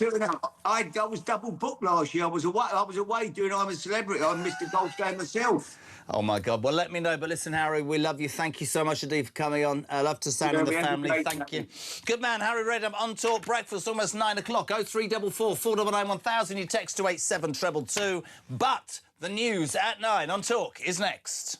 I was double booked last year. I was away doing I'm a Celebrity. I missed the golf game myself. Oh, my God. Well, let me know. But listen, Harry, we love you. Thank you so much indeed for coming on. I love to Sam and the family. Thank you. Good man, Harry Redknapp on Talk Breakfast, almost 9 o'clock. 0344 499 1000. You text to 87222. But the news at 9 on Talk is next.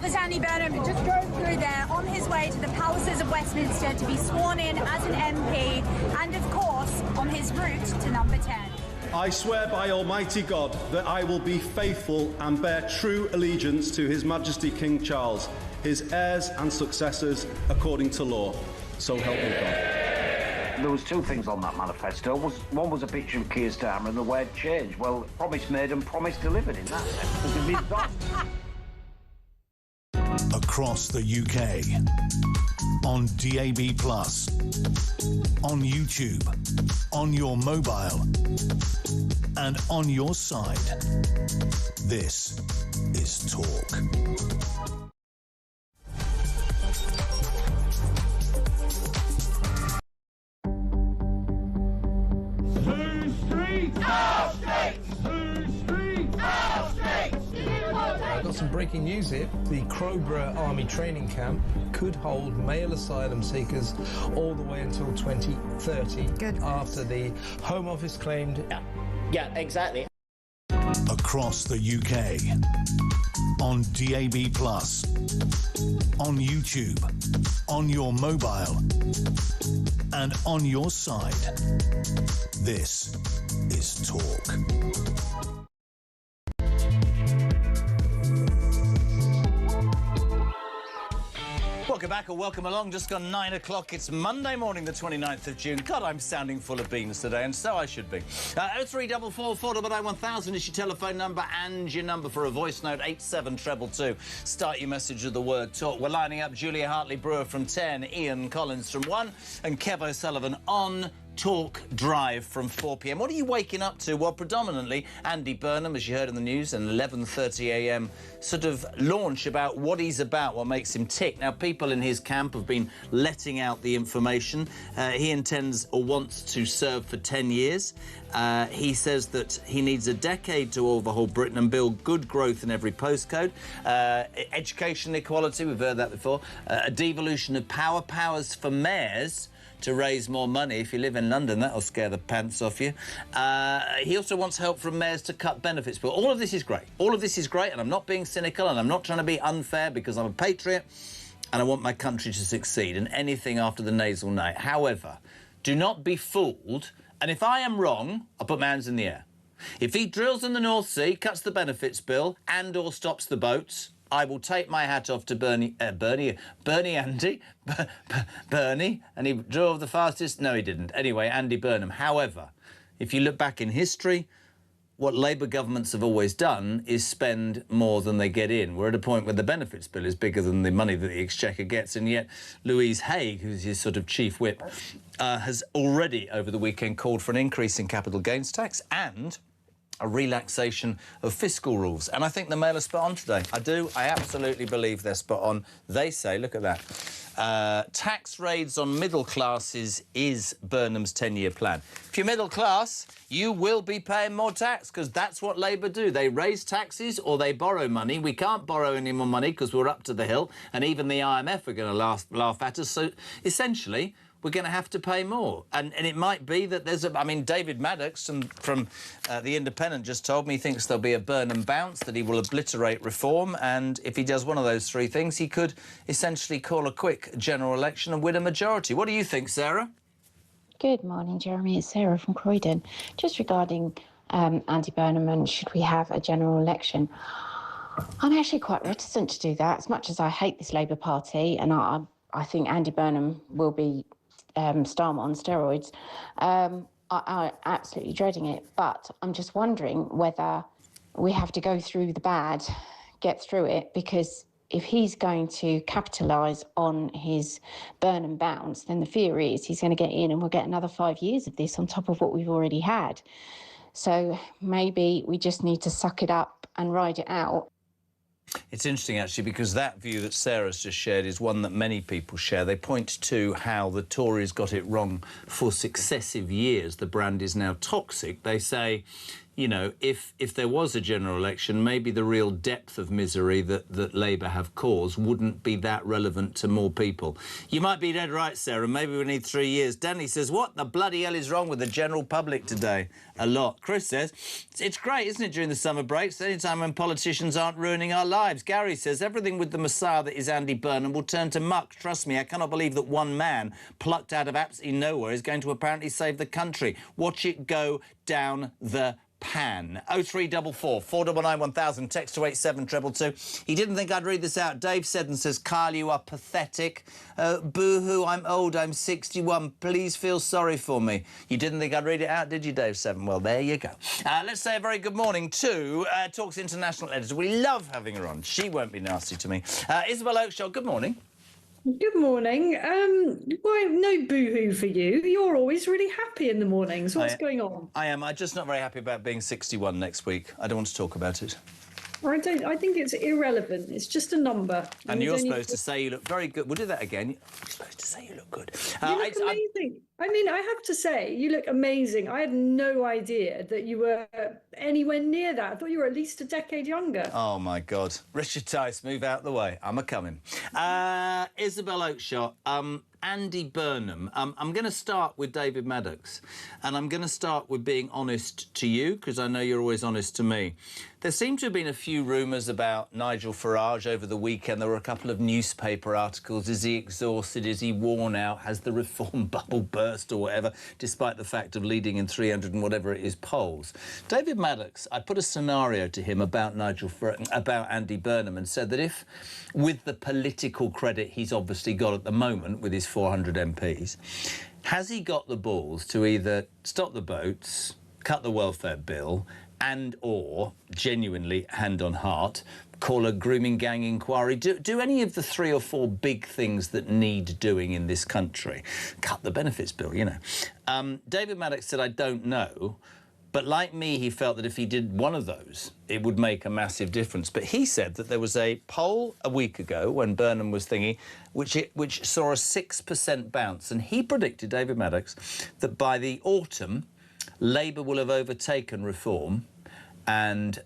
that Andy Burnham just drove through there on his way to the palaces of Westminster to be sworn in as an MP and, of course, on his route to number 10. I swear by Almighty God that I will be faithful and bear true allegiance to His Majesty King Charles, his heirs and successors, according to law. So help me God. There was two things on that manifesto. One was a picture of Keir Starmer and the word change. Well, promise made and promise delivered in that sense. It means that. Across the UK, on DAB+, on YouTube, on your mobile, and on your side. This is Talk. I've got some breaking news here. The Crowborough Army Training Camp could hold male asylum seekers all the way until 2030. Good. After the Home Office claimed... Yeah, exactly. Across the UK, on DAB+, on YouTube, on your mobile, and on your side. This is Talk. Welcome back or welcome along. Just gone 9 o'clock. It's Monday morning, the 29th of June. God, I'm sounding full of beans today, and so I should be. 0344 499 1000 is your telephone number and your number for a voice note, 87222. Start your message with the word talk. We're lining up Julia Hartley-Brewer from 10, Ian Collins from 1, and Kev O'Sullivan on Talk Drive from 4 p.m. What are you waking up to? Well, predominantly Andy Burnham, as you heard in the news, an 11:30 a.m. sort of launch about what he's about, what makes him tick. Now, people in his camp have been letting out the information. He intends or wants to serve for 10 years. He says that he needs a decade to overhaul Britain and build good growth in every postcode. Education equality, we've heard that before. A devolution of powers for mayors to raise more money. If you live in London, that'll scare the pants off you. He also wants help from mayors to cut benefits. But all of this is great. All of this is great, and I'm not being cynical, and I'm not trying to be unfair, because I'm a patriot, and I want my country to succeed, and anything after the nasal night. However, do not be fooled, and if I am wrong, I'll put my hands in the air. If he drills in the North Sea, cuts the benefits bill, and or stops the boats, I will take my hat off to Bernie, and he drove the fastest. No, he didn't. Anyway, Andy Burnham. However, if you look back in history, what Labour governments have always done is spend more than they get in. We're at a point where the benefits bill is bigger than the money that the Exchequer gets, and yet Louise Haigh, who's his sort of chief whip, has already over the weekend called for an increase in capital gains tax and a relaxation of fiscal rules. And I think the Mail are spot on today. I do. I absolutely believe they're spot on. They say, look at that, tax raids on middle classes is Burnham's 10-year plan. If you're middle class, you will be paying more tax, because that's what Labour do. They raise taxes or they borrow money. We can't borrow any more money because we're up to the hill, and even the IMF are going to laugh at us. So, essentially, we're going to have to pay more. And it might be that there's a... I mean, David Maddox from The Independent just told me he thinks there'll be a Burnham bounce, that he will obliterate reform, and if he does one of those three things, he could essentially call a quick general election and win a majority. What do you think, Sarah? Good morning, Jeremy. It's Sarah from Croydon. Just regarding Andy Burnham and should we have a general election, I'm actually quite reticent to do that, as much as I hate this Labour Party, and I think Andy Burnham will be Starmer on steroids. I'm absolutely dreading it, but I'm just wondering whether we have to go through the bad, get through it, because if he's going to capitalise on his Burnham bounce, then the fear is he's going to get in and we'll get another 5 years of this on top of what we've already had. So maybe we just need to suck it up and ride it out. It's interesting, actually, because that view that Sarah's just shared is one that many people share. They point to how the Tories got it wrong for successive years. The brand is now toxic. They say you know, if there was a general election, maybe the real depth of misery that Labour have caused wouldn't be that relevant to more people. You might be dead right, Sarah. Maybe we need 3 years. Danny says, what the bloody hell is wrong with the general public today? A lot. Chris says, it's great, isn't it, during the summer breaks? Any time when politicians aren't ruining our lives. Gary says, everything with the messiah that is Andy Burnham will turn to muck. Trust me, I cannot believe that one man plucked out of absolutely nowhere is going to apparently save the country. Watch it go down the pan. 0344 499 1000, text to 87222. He didn't think I'd read this out. Dave Seddon says, Kyle, you are pathetic. Boo-hoo, I'm old, I'm 61. Please feel sorry for me. You didn't think I'd read it out, did you, Dave Seddon? Well, there you go. Let's say a very good morning to Talk's international editor. We love having her on. She won't be nasty to me. Isabel Oakeshott, good morning. Good morning. Why, no boo-hoo for you. You're always really happy in the mornings. What's going on? I am. I'm just not very happy about being 61 next week. I don't want to talk about it. I think it's irrelevant. It's just a number. And you're supposed to say you look very good. We'll do that again. You're supposed to say you look good. You look amazing. I mean, I have to say, you look amazing. I had no idea that you were anywhere near that. I thought you were at least a decade younger. Oh, my God. Richard Tice, move out the way. I'm a-coming. Isabel Oakeshott, Andy Burnham. I'm going to start with David Maddox, and I'm going to start with being honest to you, because I know you're always honest to me. There seem to have been a few rumours about Nigel Farage over the weekend. There were a couple of newspaper articles. Is he exhausted? Is he worn out? Has the reform bubble burst or whatever, despite the fact of leading in 300 and whatever it is polls? David Maddox, I put a scenario to him about about Andy Burnham and said that if, with the political credit he's obviously got at the moment with his 400 MPs, has he got the balls to either stop the boats, cut the welfare bill, and or, genuinely, hand on heart, call a grooming gang inquiry? Do any of the 3 or 4 big things that need doing in this country? Cut the benefits bill, you know. David Maddox said, I don't know. But like me, he felt that if he did one of those, it would make a massive difference. But he said that there was a poll a week ago when Burnham was thingy, which saw a 6% bounce. And he predicted, David Maddox, that by the autumn, Labour will have overtaken reform, and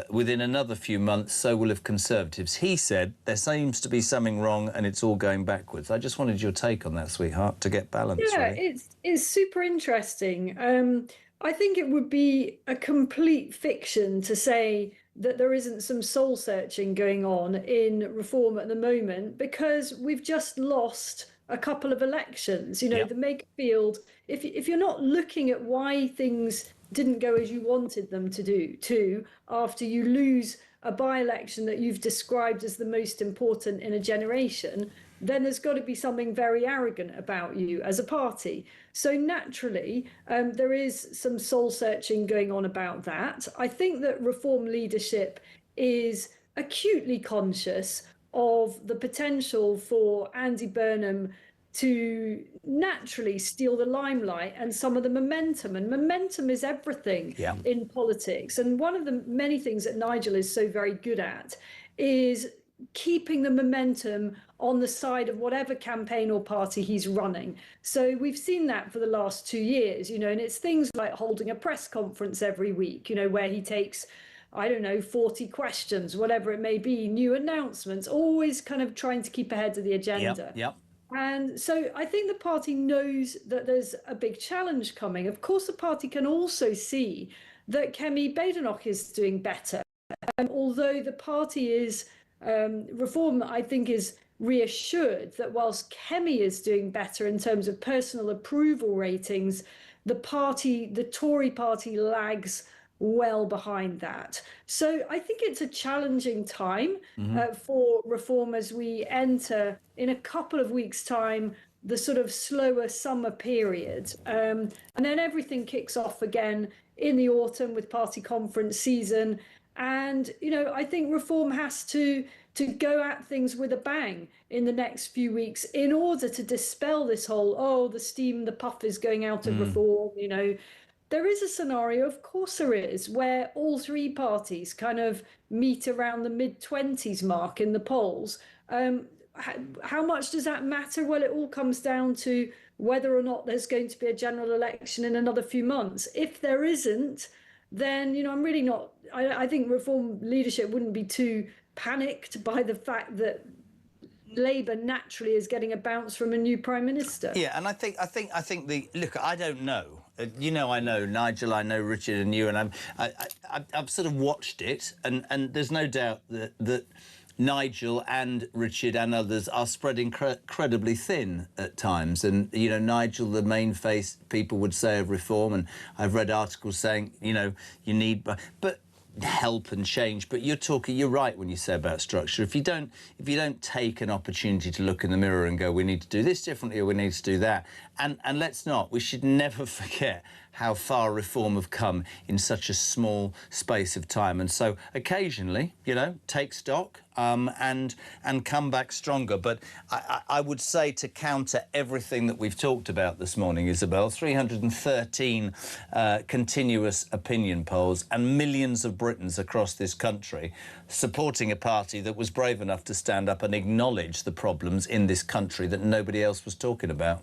within another few months, so will have Conservatives. He said there seems to be something wrong and it's all going backwards. I just wanted your take on that, sweetheart, to get balance. Yeah, really. it's super interesting. I think it would be a complete fiction to say that there isn't some soul searching going on in reform at the moment, because we've just lost a couple of elections. You know, the make field, if you're not looking at why things didn't go as you wanted them to do, after you lose a by-election that you've described as the most important in a generation, then there's got to be something very arrogant about you as a party. So naturally, there is some soul searching going on about that. I think that reform leadership is acutely conscious of the potential for Andy Burnham to naturally steal the limelight and some of the momentum. And momentum is everything in politics. And one of the many things that Nigel is so very good at is keeping the momentum on the side of whatever campaign or party he's running. So we've seen that for the last 2 years, you know, and it's things like holding a press conference every week, you know, where he takes, I don't know, 40 questions, whatever it may be, new announcements, always kind of trying to keep ahead of the agenda. Yep. And so I think the party knows that there's a big challenge coming. Of course, the party can also see that Kemi Badenoch is doing better. Although the party is, reform, I think, is reassured that whilst Kemi is doing better in terms of personal approval ratings, the Tory party lags well behind that. So I think it's a challenging time for reform as we enter, in a couple of weeks' time, the sort of slower summer period. And then everything kicks off again in the autumn with party conference season. And, you know, I think reform has to go at things with a bang in the next few weeks in order to dispel this whole, the steam, the puff is going out of reform, you know. There is a scenario, of course there is, where all 3 parties kind of meet around the mid-20s mark in the polls. How much does that matter? Well, it all comes down to whether or not there's going to be a general election in another few months. If there isn't, then, you know, I'm really not, I think Reform leadership wouldn't be too panicked by the fact that Labour naturally is getting a bounce from a new Prime Minister. Yeah, and I think look, I don't know. You know, I know Nigel, I know Richard and you, and I've sort of watched it, and there's no doubt that Nigel and Richard and others are spread incredibly thin at times. And, you know, Nigel, the main face, people would say, of reform, and I've read articles saying, you know, you need... But help and change, but you're right when you say about structure. If you don't take an opportunity to look in the mirror and go, we need to do this differently or we need to do that, and let's not, we should never forget how far reform have come in such a small space of time. And so occasionally, you know, take stock and come back stronger. But I would say, to counter everything that we've talked about this morning, Isabel, 313 continuous opinion polls and millions of Britons across this country supporting a party that was brave enough to stand up and acknowledge the problems in this country that nobody else was talking about.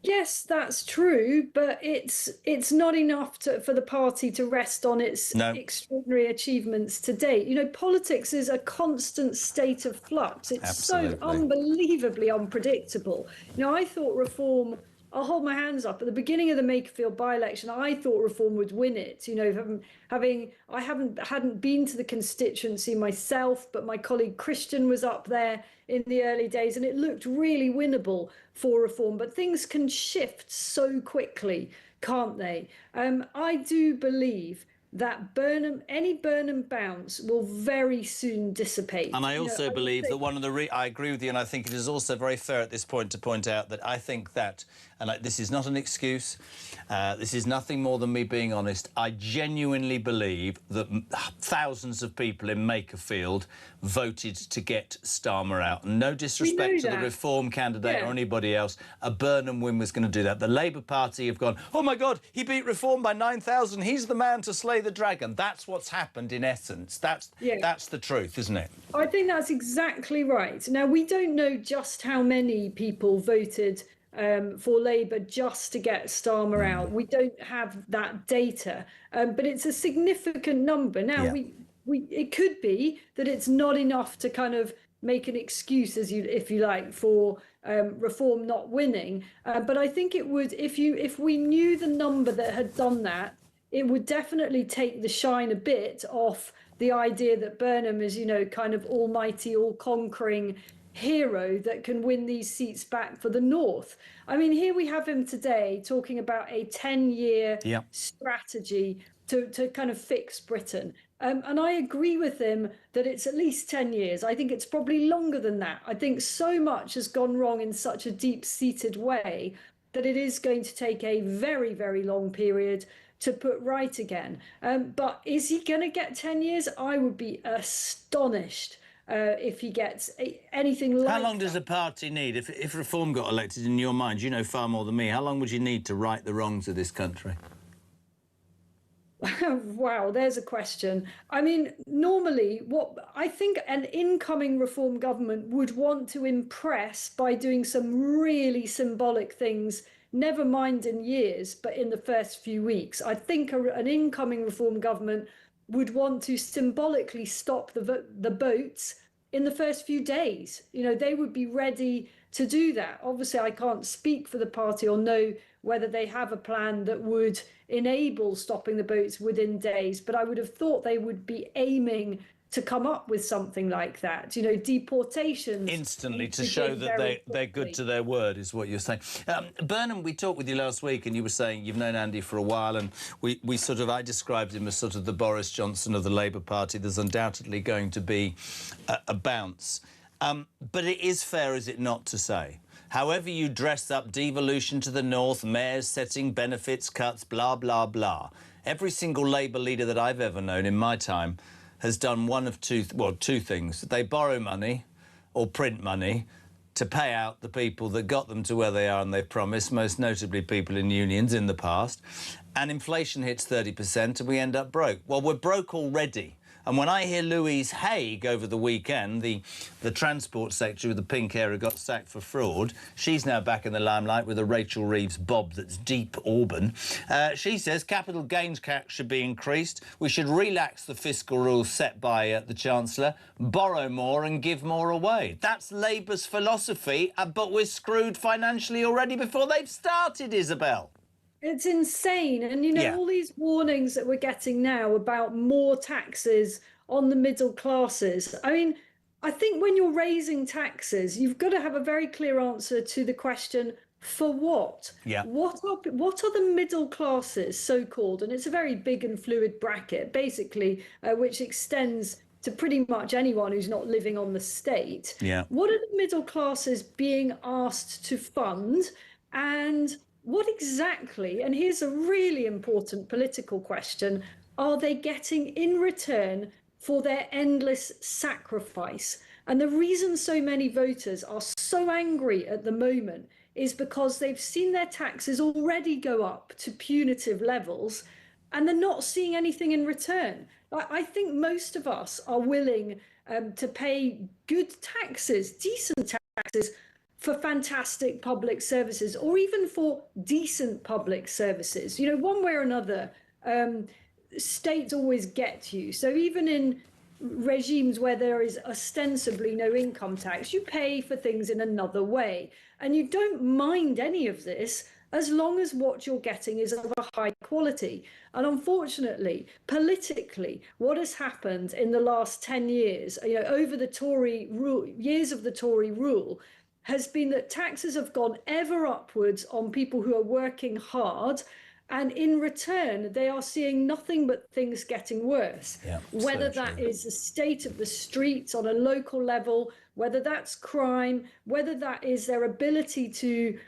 Yes, that's true, but it's not enough for the party to rest on its extraordinary achievements to date. You know, politics is a constant state of flux. It's so unbelievably unpredictable. You know, I thought Reform... I'll hold my hands up. At the beginning of the Makerfield by-election, I thought Reform would win it. You know, I hadn't been to the constituency myself, but my colleague Christian was up there in the early days, and it looked really winnable for Reform. But things can shift so quickly, can't they? I do believe that any Burnham bounce will very soon dissipate. And I also believe that one of the... I agree with you, and I think it is also very fair at this point to point out that I think that, and this is not an excuse, this is nothing more than me being honest, I genuinely believe that thousands of people in Makerfield voted to get Starmer out. No disrespect to the Reform candidate or anybody else, a Burnham win was going to do that. The Labour Party have gone, oh my God, he beat Reform by 9,000, he's the man to slay the dragon. That's what's happened in essence. That's the truth, isn't it? I think that's exactly right. Now, we don't know just how many people voted for Labour just to get Starmer out. We don't have that data, but it's a significant number. Now, it could be that it's not enough to kind of make an excuse, if you like, for Reform not winning. But I think it would, if we knew the number that had done that, it would definitely take the shine a bit off the idea that Burnham is, you know, kind of almighty, all-conquering hero that can win these seats back for the North. I mean, here we have him today talking about a 10-year strategy to kind of fix Britain. And I agree with him that it's at least 10 years. I think it's probably longer than that. I think so much has gone wrong in such a deep-seated way that it is going to take a very, very long period to put right again. But is he going to get 10 years? I would be astonished if he gets anything like that. How long does a party need? If Reform got elected, in your mind, you know far more than me, how long would you need to right the wrongs of this country? Wow, there's a question. I mean, normally, what I think an incoming Reform government would want to impress by doing some really symbolic things, never mind in years, but in the first few weeks. I think an incoming Reform government would want to symbolically stop the boats in the first few days. You know, they would be ready to do that. Obviously, I can't speak for the party or know whether they have a plan that would enable stopping the boats within days, but I would have thought they would be aiming to come up with something like that, you know, deportations. Instantly, to show that they're good to their word, is what you're saying. Burnham, we talked with you last week, and you were saying you've known Andy for a while, and I described him as sort of the Boris Johnson of the Labour Party. There's undoubtedly going to be a bounce. But it is fair, is it not, to say, however you dress up devolution to the North, mayors setting benefits cuts, blah, blah, blah, every single Labour leader that I've ever known in my time has done one of two things. They borrow money or print money to pay out the people that got them to where they are and they've promised, most notably people in unions in the past, and inflation hits 30% and we end up broke. Well, we're broke already. And when I hear Louise Haigh over the weekend, the transport secretary with the pink hair who got sacked for fraud, she's now back in the limelight with a Rachel Reeves bob that's deep auburn. She says capital gains tax should be increased. We should relax the fiscal rules set by the Chancellor, borrow more and give more away. That's Labour's philosophy, but we're screwed financially already before they've started, Isabel. It's insane. And, you know, all these warnings that we're getting now about more taxes on the middle classes. I mean, I think when you're raising taxes, you've got to have a very clear answer to the question, for what? Yeah. What are the middle classes, so-called? And it's a very big and fluid bracket, basically, which extends to pretty much anyone who's not living on the state. Yeah. What are the middle classes being asked to fund? And what exactly, and here's a really important political question, are they getting in return for their endless sacrifice? And the reason so many voters are so angry at the moment is because they've seen their taxes already go up to punitive levels and they're not seeing anything in return. I think most of us are willing to pay good taxes, decent taxes, for fantastic public services, or even for decent public services. You know, one way or another, states always get you. So even in regimes where there is ostensibly no income tax, you pay for things in another way. And you don't mind any of this as long as what you're getting is of a high quality. And unfortunately, politically, what has happened in the last 10 years, you know, over the Tory rule, years of the Tory rule, has been that taxes have gone ever upwards on people who are working hard, and in return they are seeing nothing but things getting worse. Yeah, whether that is the state of the streets on a local level, whether that's crime, whether that is their ability to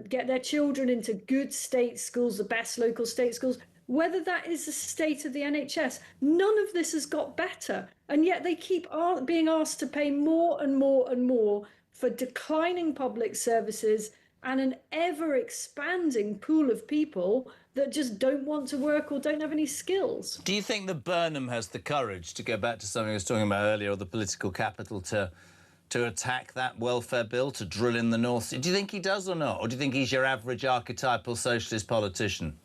get their children into good state schools, the best local state schools, whether that is the state of the NHS. None of this has got better, and yet they keep being asked to pay more and more and more for declining public services and an ever-expanding pool of people that just don't want to work or don't have any skills. Do you think that Burnham has the courage, to go back to something I was talking about earlier, or the political capital, to attack that welfare bill, to drill in the North? Do you think he does or not? Or do you think he's your average archetypal socialist politician?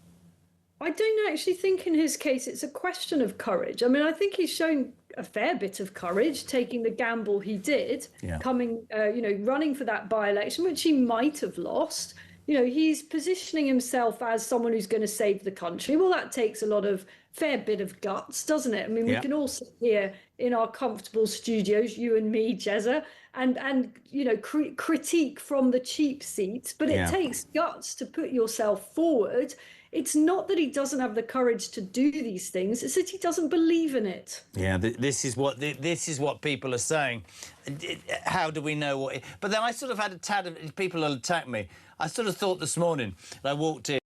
I don't actually think in his case it's a question of courage. I mean, I think he's shown a fair bit of courage taking the gamble he did, coming, running for that by-election, which he might have lost. You know, he's positioning himself as someone who's going to save the country. Well, that takes a lot of fair bit of guts, doesn't it? I mean, we can all sit here in our comfortable studios, you and me, Jezza, and you know, critique from the cheap seats, but it takes guts to put yourself forward. It's not that he doesn't have the courage to do these things, it's that he doesn't believe in it. Yeah, this is what people are saying. How do we know what... But then I sort of had a tad of... People will attack me. I sort of thought this morning, I walked in,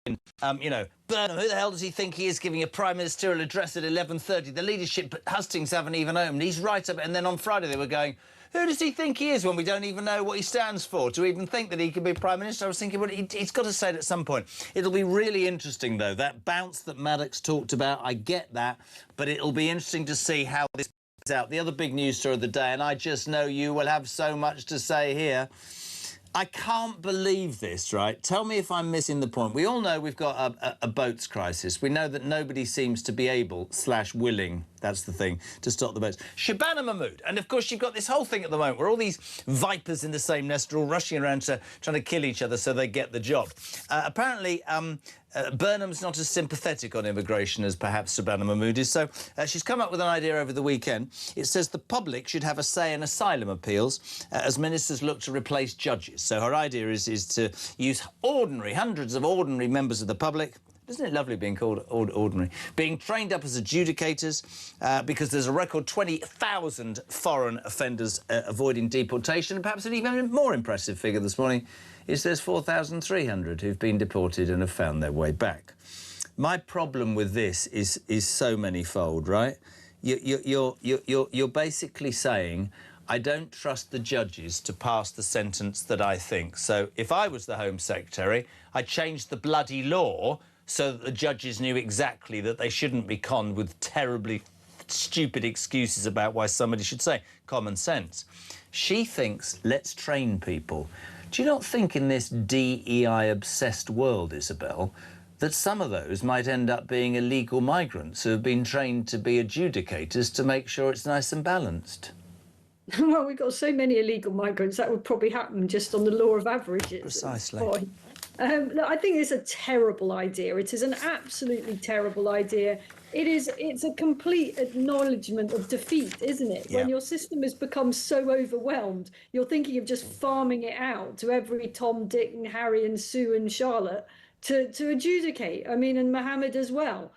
you know, Burnham, who the hell does he think he is, giving a prime ministerial address at 11:30? The leadership at Hustings haven't even opened. He's right up... And then on Friday they were going, who does he think he is when we don't even know what he stands for, to even think that he could be Prime Minister? I was thinking, well, he's got to say it at some point. It'll be really interesting, though. That bounce that Maddox talked about, I get that, but it'll be interesting to see how this plays out. The other big news story of the day, and I just know you will have so much to say here. I can't believe this, right? Tell me if I'm missing the point. We all know we've got a boats crisis. We know that nobody seems to be able / willing, that's the thing, to stop the boats. Shabana Mahmood. And, of course, you've got this whole thing at the moment where all these vipers in the same nest are all rushing around trying to kill each other so they get the job. Apparently, Burnham's not as sympathetic on immigration as perhaps Shabana Mahmood is, so she's come up with an idea over the weekend. It says the public should have a say in asylum appeals as ministers look to replace judges. So her idea is to use hundreds of ordinary members of the public. Isn't it lovely being called ordinary? Being trained up as adjudicators because there's a record 20,000 foreign offenders avoiding deportation. And perhaps an even more impressive figure this morning is there's 4,300 who've been deported and have found their way back. My problem with this is so many-fold, right? You're basically saying, I don't trust the judges to pass the sentence that I think. So if I was the Home Secretary, I'd change the bloody law so that the judges knew exactly that they shouldn't be conned with terribly stupid excuses about why somebody should say common sense. She thinks, let's train people. Do you not think in this DEI-obsessed world, Isabel, that some of those might end up being illegal migrants who have been trained to be adjudicators to make sure it's nice and balanced? Well, we've got so many illegal migrants, that would probably happen just on the law of averages. Precisely. Look, I think it's a terrible idea. It is an absolutely terrible idea. It's a complete acknowledgement of defeat, isn't it? Yeah. When your system has become so overwhelmed, you're thinking of just farming it out to every Tom, Dick and Harry and Sue and Charlotte to adjudicate. I mean, and Mohammed as well.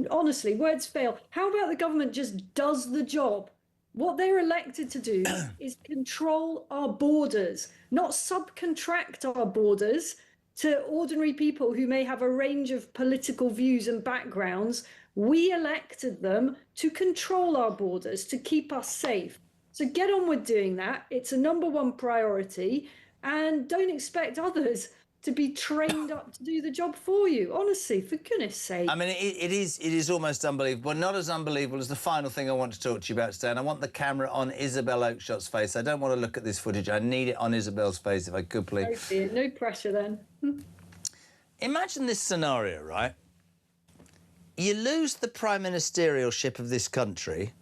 Honestly, words fail. How about the government just does the job? What they're elected to do is control our borders, not subcontract our borders to ordinary people who may have a range of political views and backgrounds. We elected them to control our borders, to keep us safe. So get on with doing that. It's a #1 priority, and don't expect others to be trained up to do the job for you. Honestly, for goodness sake. I mean, it is almost unbelievable, but not as unbelievable as the final thing I want to talk to you about today, and I want the camera on Isabel Oakeshot's face. I don't want to look at this footage. I need it on Isabel's face, if I could, please. Oh dear, no pressure then. Imagine this scenario, right? You lose the prime ministerialship of this country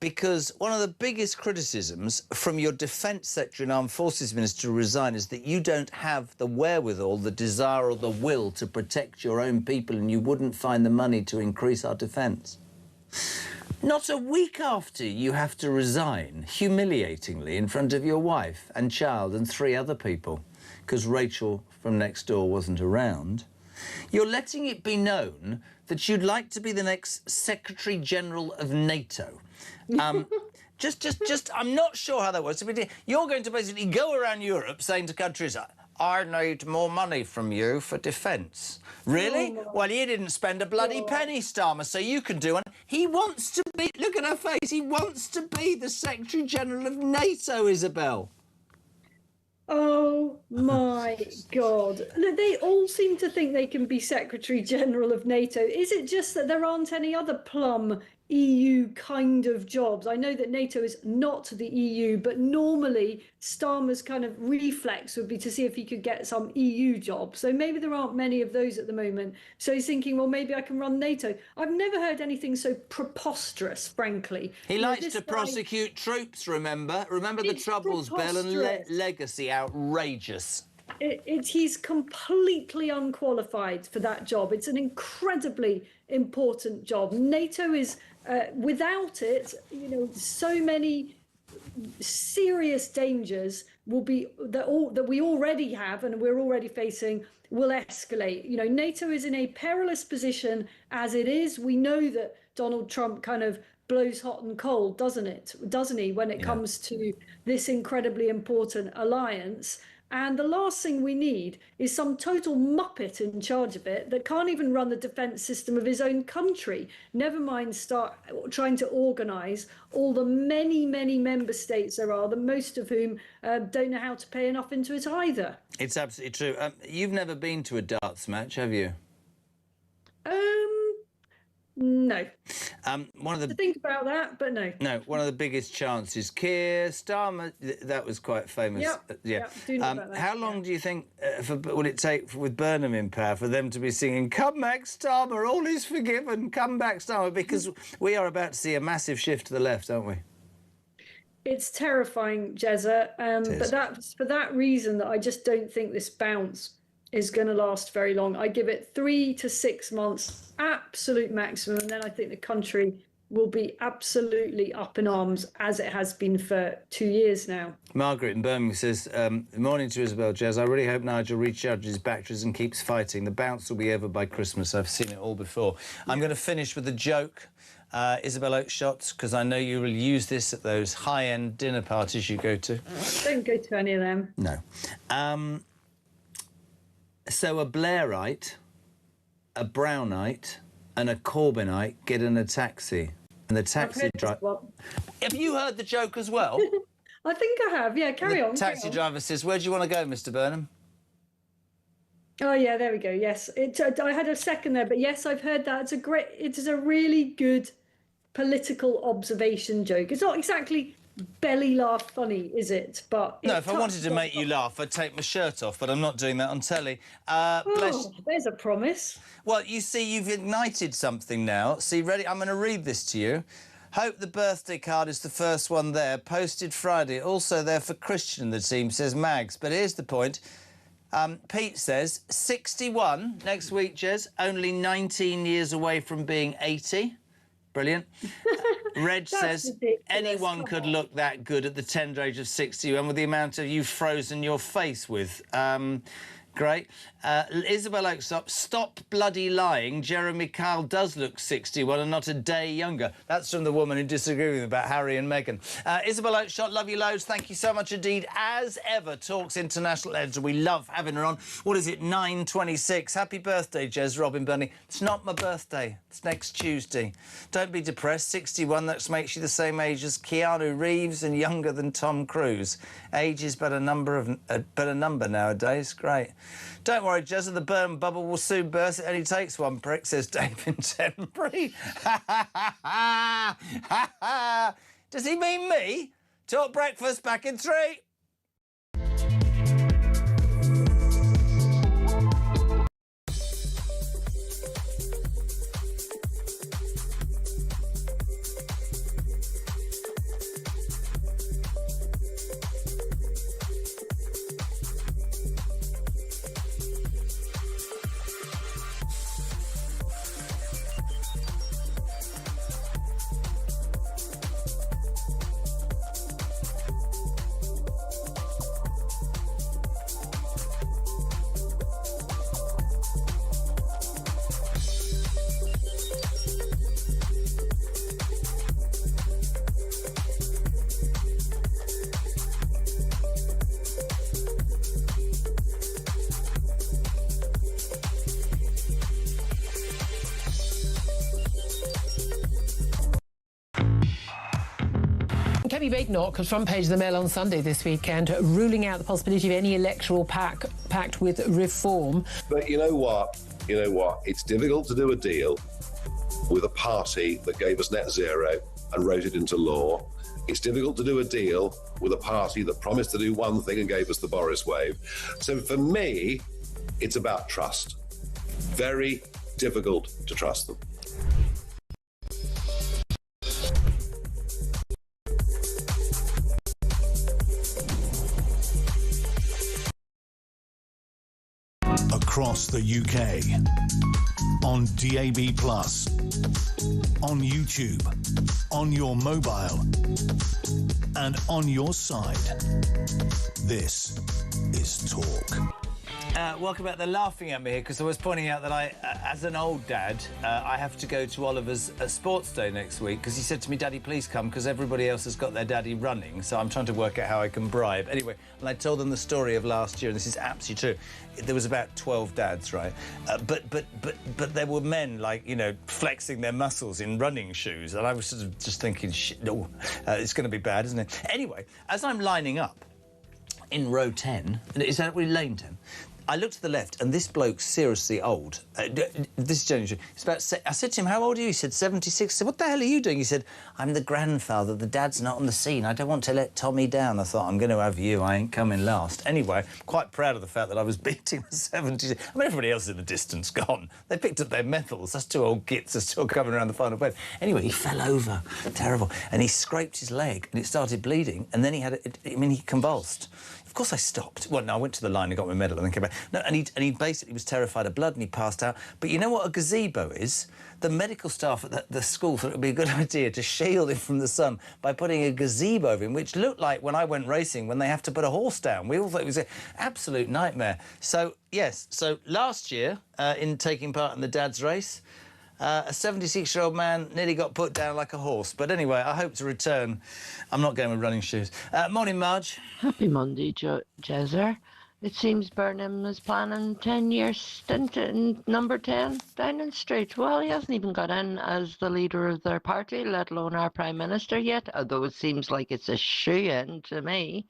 because one of the biggest criticisms from your Defence Secretary and Armed Forces Minister to resign is that you don't have the wherewithal, the desire or the will to protect your own people, and you wouldn't find the money to increase our defence. Not a week after you have to resign, humiliatingly, in front of your wife and child and 3 other people, because Rachel from next door wasn't around, you're letting it be known that you'd like to be the next Secretary-General of NATO. I'm not sure how that works. You're going to basically go around Europe saying to countries, I need more money from you for defence. Really? Oh, well, you didn't spend a bloody penny, Starmer, so you can do it. He wants to be, look at her face, he wants to be the Secretary-General of NATO, Isabel. Oh my God. They all seem to think they can be Secretary General of NATO. Is it just that there aren't any other plum EU kind of jobs? I know that NATO is not the EU, but normally Starmer's kind of reflex would be to see if he could get some EU job. So maybe there aren't many of those at the moment. So he's thinking, well, maybe I can run NATO. I've never heard anything so preposterous, frankly. He likes to prosecute troops, remember? Remember the Troubles Bill and legacy, outrageous. He's completely unqualified for that job. It's an incredibly important job. NATO is, without it, so many serious dangers will be that we already have and we're already facing will escalate. NATO is in a perilous position as it is. We know that Donald Trump kind of blows hot and cold, doesn't he, when it comes to this incredibly important alliance. And the last thing we need is some total muppet in charge of it that can't even run the defence system of his own country. Never mind start trying to organise all the many, many member states there are, the most of whom don't know how to pay enough into it either. It's absolutely true. You've never been to a darts match, have you? No. To think about that, but no. No, one of the biggest chances. Keir Starmer, that was quite famous. Do know about that. How long do you think would it take with Burnham in power for them to be singing "Come back, Starmer, all is forgiven, come back, Starmer"? Because we are about to see a massive shift to the left, aren't we? It's terrifying, Jezza, but that's for that reason that I just don't think this bounce is going to last very long. I give it 3 to 6 months, absolute maximum, and then I think the country will be absolutely up in arms as it has been for 2 years now. Margaret in Birmingham says, morning to Isabel, Jez. I really hope Nigel recharges his batteries and keeps fighting. The bounce will be over by Christmas. I've seen it all before. I'm going to finish with a joke, Isabel Oakeshott, because I know you will use this at those high-end dinner parties you go to. Don't go to any of them. No. So a Blairite, a Brownite and a Corbynite get in a taxi. And the taxi driver... Have you heard the joke as well? I think I have, yeah, carry on. The taxi driver says, where do you want to go, Mr Burnham? Oh yeah, there we go. Yes, I had a second there, but yes, I've heard that. It is a really good political observation joke. It's not exactly belly laugh funny, is it? But No, if I wanted to make you laugh, I'd take my shirt off, but I'm not doing that on telly. There's a promise. Well, you see, you've ignited something now. See, ready? I'm going to read this to you. Hope the birthday card is the first one there. Posted Friday. Also there for Christian, the team, says Mags. But here's the point. Pete says 61 next week, Jez. Only 19 years away from being 80. Brilliant. Reg says anyone could look that good at the tender age of 60, and with the amount of you've frozen your face with. Great. Isabel Oaksop, stop bloody lying. Jeremy Kyle does look 61 and not a day younger. That's from the woman who disagreed with me about Harry and Meghan. Isabel Oakshot, love you loads. Thank you so much indeed. As ever, Talks International Editor. We love having her on. What is it, 9:26? Happy birthday, Jez, Robin Burnley. It's not my birthday. It's next Tuesday. Don't be depressed. 61, that makes you the same age as Keanu Reeves and younger than Tom Cruise. Age is but a number nowadays. Great. Don't worry, Jezza, the burn bubble will soon burst. It only takes one prick, says Dave in Tenbury. Does he mean me? Talk breakfast back in 3. Kemi Badenoch was front page of the Mail on Sunday this weekend, ruling out the possibility of any electoral pact with Reform. But you know what? It's difficult to do a deal with a party that gave us net zero and wrote it into law. It's difficult to do a deal with a party that promised to do one thing and gave us the Boris wave. So for me, it's about trust. Very difficult to trust them. Across the UK, on DAB+, on YouTube, on your mobile, and on your side. This is Talk. Welcome back. They're laughing at me here because I was pointing out that I, as an old dad, I have to go to Oliver's sports day next week because he said to me, Daddy, please come, because everybody else has got their daddy running, so I'm trying to work out how I can bribe. Anyway, and I told them the story of last year, and this is absolutely true. There was about 12 dads, right? But there were men, like, you know, flexing their muscles in running shoes, and I was sort of just thinking, shit, no, it's going to be bad, isn't it? Anyway, as I'm lining up in row 10, is that really lane 10? I looked to the left, and this bloke's seriously old. This is genuinely true. It's about. I said to him, how old are you? He said, 76. I said, what the hell are you doing? He said, I'm the grandfather. The dad's not on the scene. I don't want to let Tommy down. I thought, I'm going to have you. I ain't coming last. Anyway, quite proud of the fact that I was beating the 76. I mean, everybody else in the distance gone. They picked up their medals. Us two old gits are still coming around the final bend. Anyway, he fell over. Terrible. And he scraped his leg, and it started bleeding. And then he had, he convulsed. Of course I stopped. Well, no, I went to the line and got my medal and then came back. No, and he basically was terrified of blood and he passed out. But you know what a gazebo is? The medical staff at the school thought it would be a good idea to shield him from the sun by putting a gazebo over him, which looked like when I went racing when they have to put a horse down. We all thought it was an absolute nightmare. So, yes, so last year, in taking part in the dad's race, a 76-year-old man nearly got put down like a horse. But anyway, I hope to return. I'm not going with running shoes. Morning, Marge. Happy Monday, Jezzer. It seems Burnham is planning 10-year stint in number 10 Downing Street. Well, he hasn't even got in as the leader of their party, let alone our Prime Minister yet, although it seems like it's a shoe-in to me.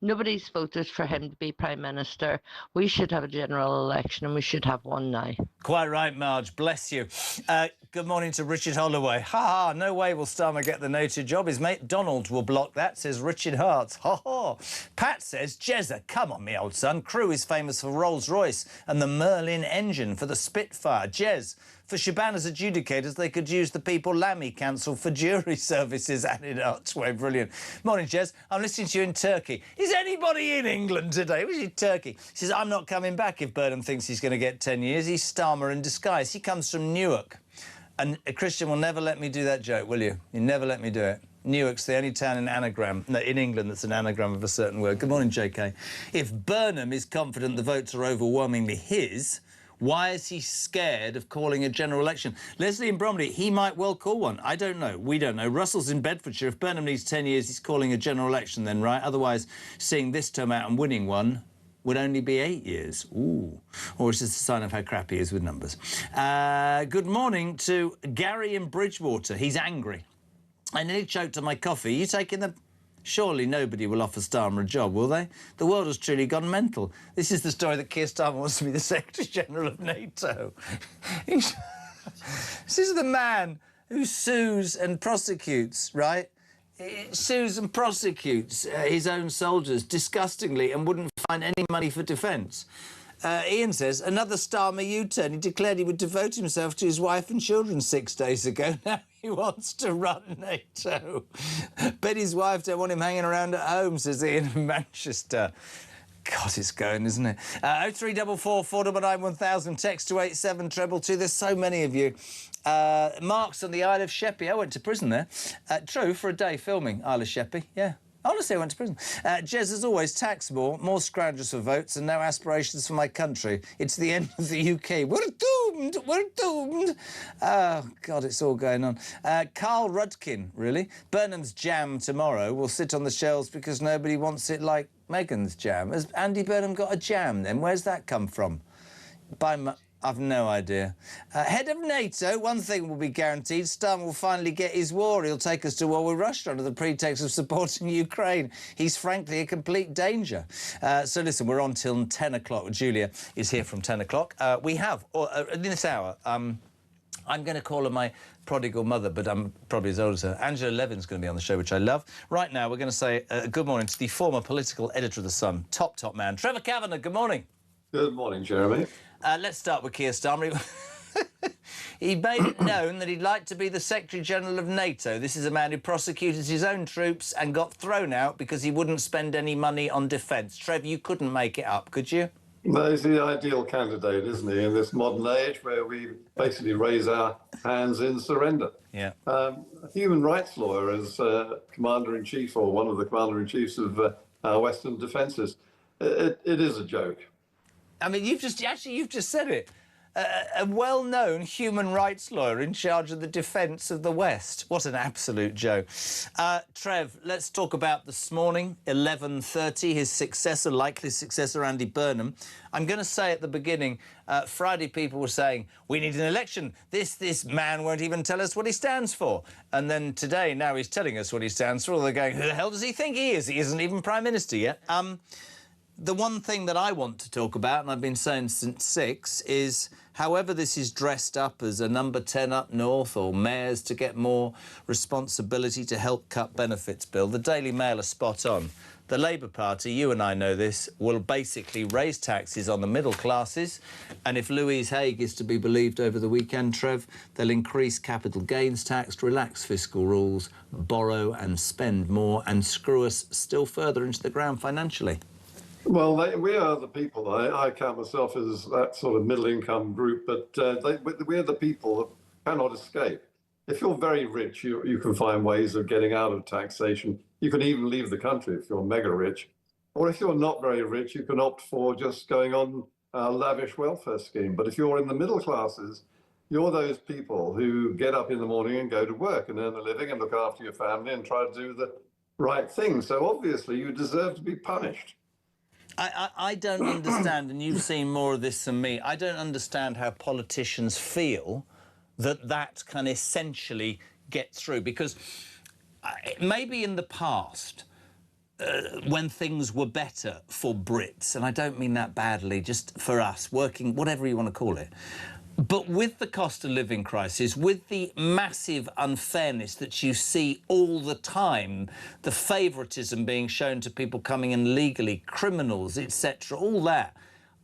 Nobody's voted for him to be Prime Minister. We should have a general election, and we should have one now. Quite right, Marge. Bless you. Good morning to Richard Holloway. Ha ha, no way will Starmer get the NATO job. His mate Donald will block that, says Richard Hart. Ha ha. Pat says, Jezza, come on, me old son. Crewe is famous for Rolls-Royce and the Merlin engine for the Spitfire. Jez, for Shabana's adjudicators, they could use the People Lammy Council for jury services. Added Archway. Brilliant. Morning, Jez. I'm listening to you in Turkey. Is anybody in England today? Was in Turkey? He says, I'm not coming back if Burnham thinks he's going to get 10 years. He's Starmer in disguise. He comes from Newark. And Christian will never let me do that joke, will you? You never let me do it. Newark's the only town in England that's an anagram of a certain word. Good morning, JK. If Burnham is confident the votes are overwhelmingly his, why is he scared of calling a general election? Leslie in Bromley, he might well call one. I don't know. We don't know. Russell's in Bedfordshire. If Burnham needs 10 years, he's calling a general election then, right? Otherwise, seeing this term out and winning one would only be 8 years. Ooh. Or it's just a sign of how crap he is with numbers. Good morning to Gary in Bridgewater. He's angry. I nearly choked on my coffee. You taking the... Surely nobody will offer Starmer a job, will they? The world has truly gone mental. This is the story that Keir Starmer wants to be the Secretary-General of NATO. This is the man who sues and prosecutes, right? Sues and prosecutes his own soldiers disgustingly and wouldn't find any money for defence. Ian says, another Starmer U-turn. He declared he would devote himself to his wife and children 6 days ago. Now he wants to run NATO. Bet his wife don't want him hanging around at home, says Ian in Manchester. God, it's going, isn't it? 0344 499 1000, text to 87222. There's so many of you. Mark's on the Isle of Sheppey. I went to prison there. True, for a day filming Isle of Sheppey, yeah. Honestly, I went to prison. Jez, as always, tax more scoundrels for votes and no aspirations for my country. It's the end of the UK. We're doomed! We're doomed! Oh, God, it's all going on. Carl Rudkin, really? Burnham's jam tomorrow will sit on the shelves because nobody wants it like Meghan's jam. Has Andy Burnham got a jam, then? Where's that come from? I've no idea. Head of NATO, one thing will be guaranteed. Starmer will finally get his war. He'll take us to war with Russia under the pretext of supporting Ukraine. He's frankly a complete danger. So listen, we're on till 10 o'clock. Julia is here from 10 o'clock. We have, in this hour, I'm going to call her my prodigal mother, but I'm probably as old as her. Angela Levin's going to be on the show, which I love. Right now, we're going to say good morning to the former political editor of The Sun, top man, Trevor Kavanagh. Good morning. Good morning, Jeremy. Let's start with Keir Starmer. He made it known that he'd like to be the Secretary-General of NATO. This is a man who prosecuted his own troops and got thrown out because he wouldn't spend any money on defence. Trev, you couldn't make it up, could you? No, he's the ideal candidate, isn't he, in this modern age where we basically raise our hands in surrender. Yeah. A human rights lawyer as Commander-in-Chief, or one of the Commander-in-Chiefs of our Western defences. It is a joke. I mean, you've just said it. A well-known human rights lawyer in charge of the defence of the West. What an absolute joke. Trev, let's talk about this morning, 11:30, his successor, likely successor, Andy Burnham. I'm going to say at the beginning, Friday people were saying, we need an election. This man won't even tell us what he stands for. And then today, now he's telling us what he stands for. They're going, who the hell does he think he is? He isn't even Prime Minister yet. The one thing that I want to talk about, and I've been saying since 6, is however this is dressed up as a number 10 up north or mayors to get more responsibility to help cut benefits bill, the Daily Mail are spot on. The Labour Party, you and I know this, will basically raise taxes on the middle classes, and if Louise Haigh is to be believed over the weekend, Trev, they'll increase capital gains tax, relax fiscal rules, borrow and spend more, and screw us still further into the ground financially. Well, we are the people. I count myself as that sort of middle-income group, but we're the people that cannot escape. If you're very rich, you can find ways of getting out of taxation. You can even leave the country if you're mega rich. Or if you're not very rich, you can opt for just going on a lavish welfare scheme. But if you're in the middle classes, you're those people who get up in the morning and go to work and earn a living and look after your family and try to do the right thing. So obviously you deserve to be punished. I don't understand, and you've seen more of this than me, I don't understand how politicians feel that can essentially get through, because maybe in the past when things were better for Brits, and I don't mean that badly, just for us, working, whatever you want to call it. But with the cost of living crisis, with the massive unfairness that you see all the time, the favouritism being shown to people coming in legally, criminals, etc., all that,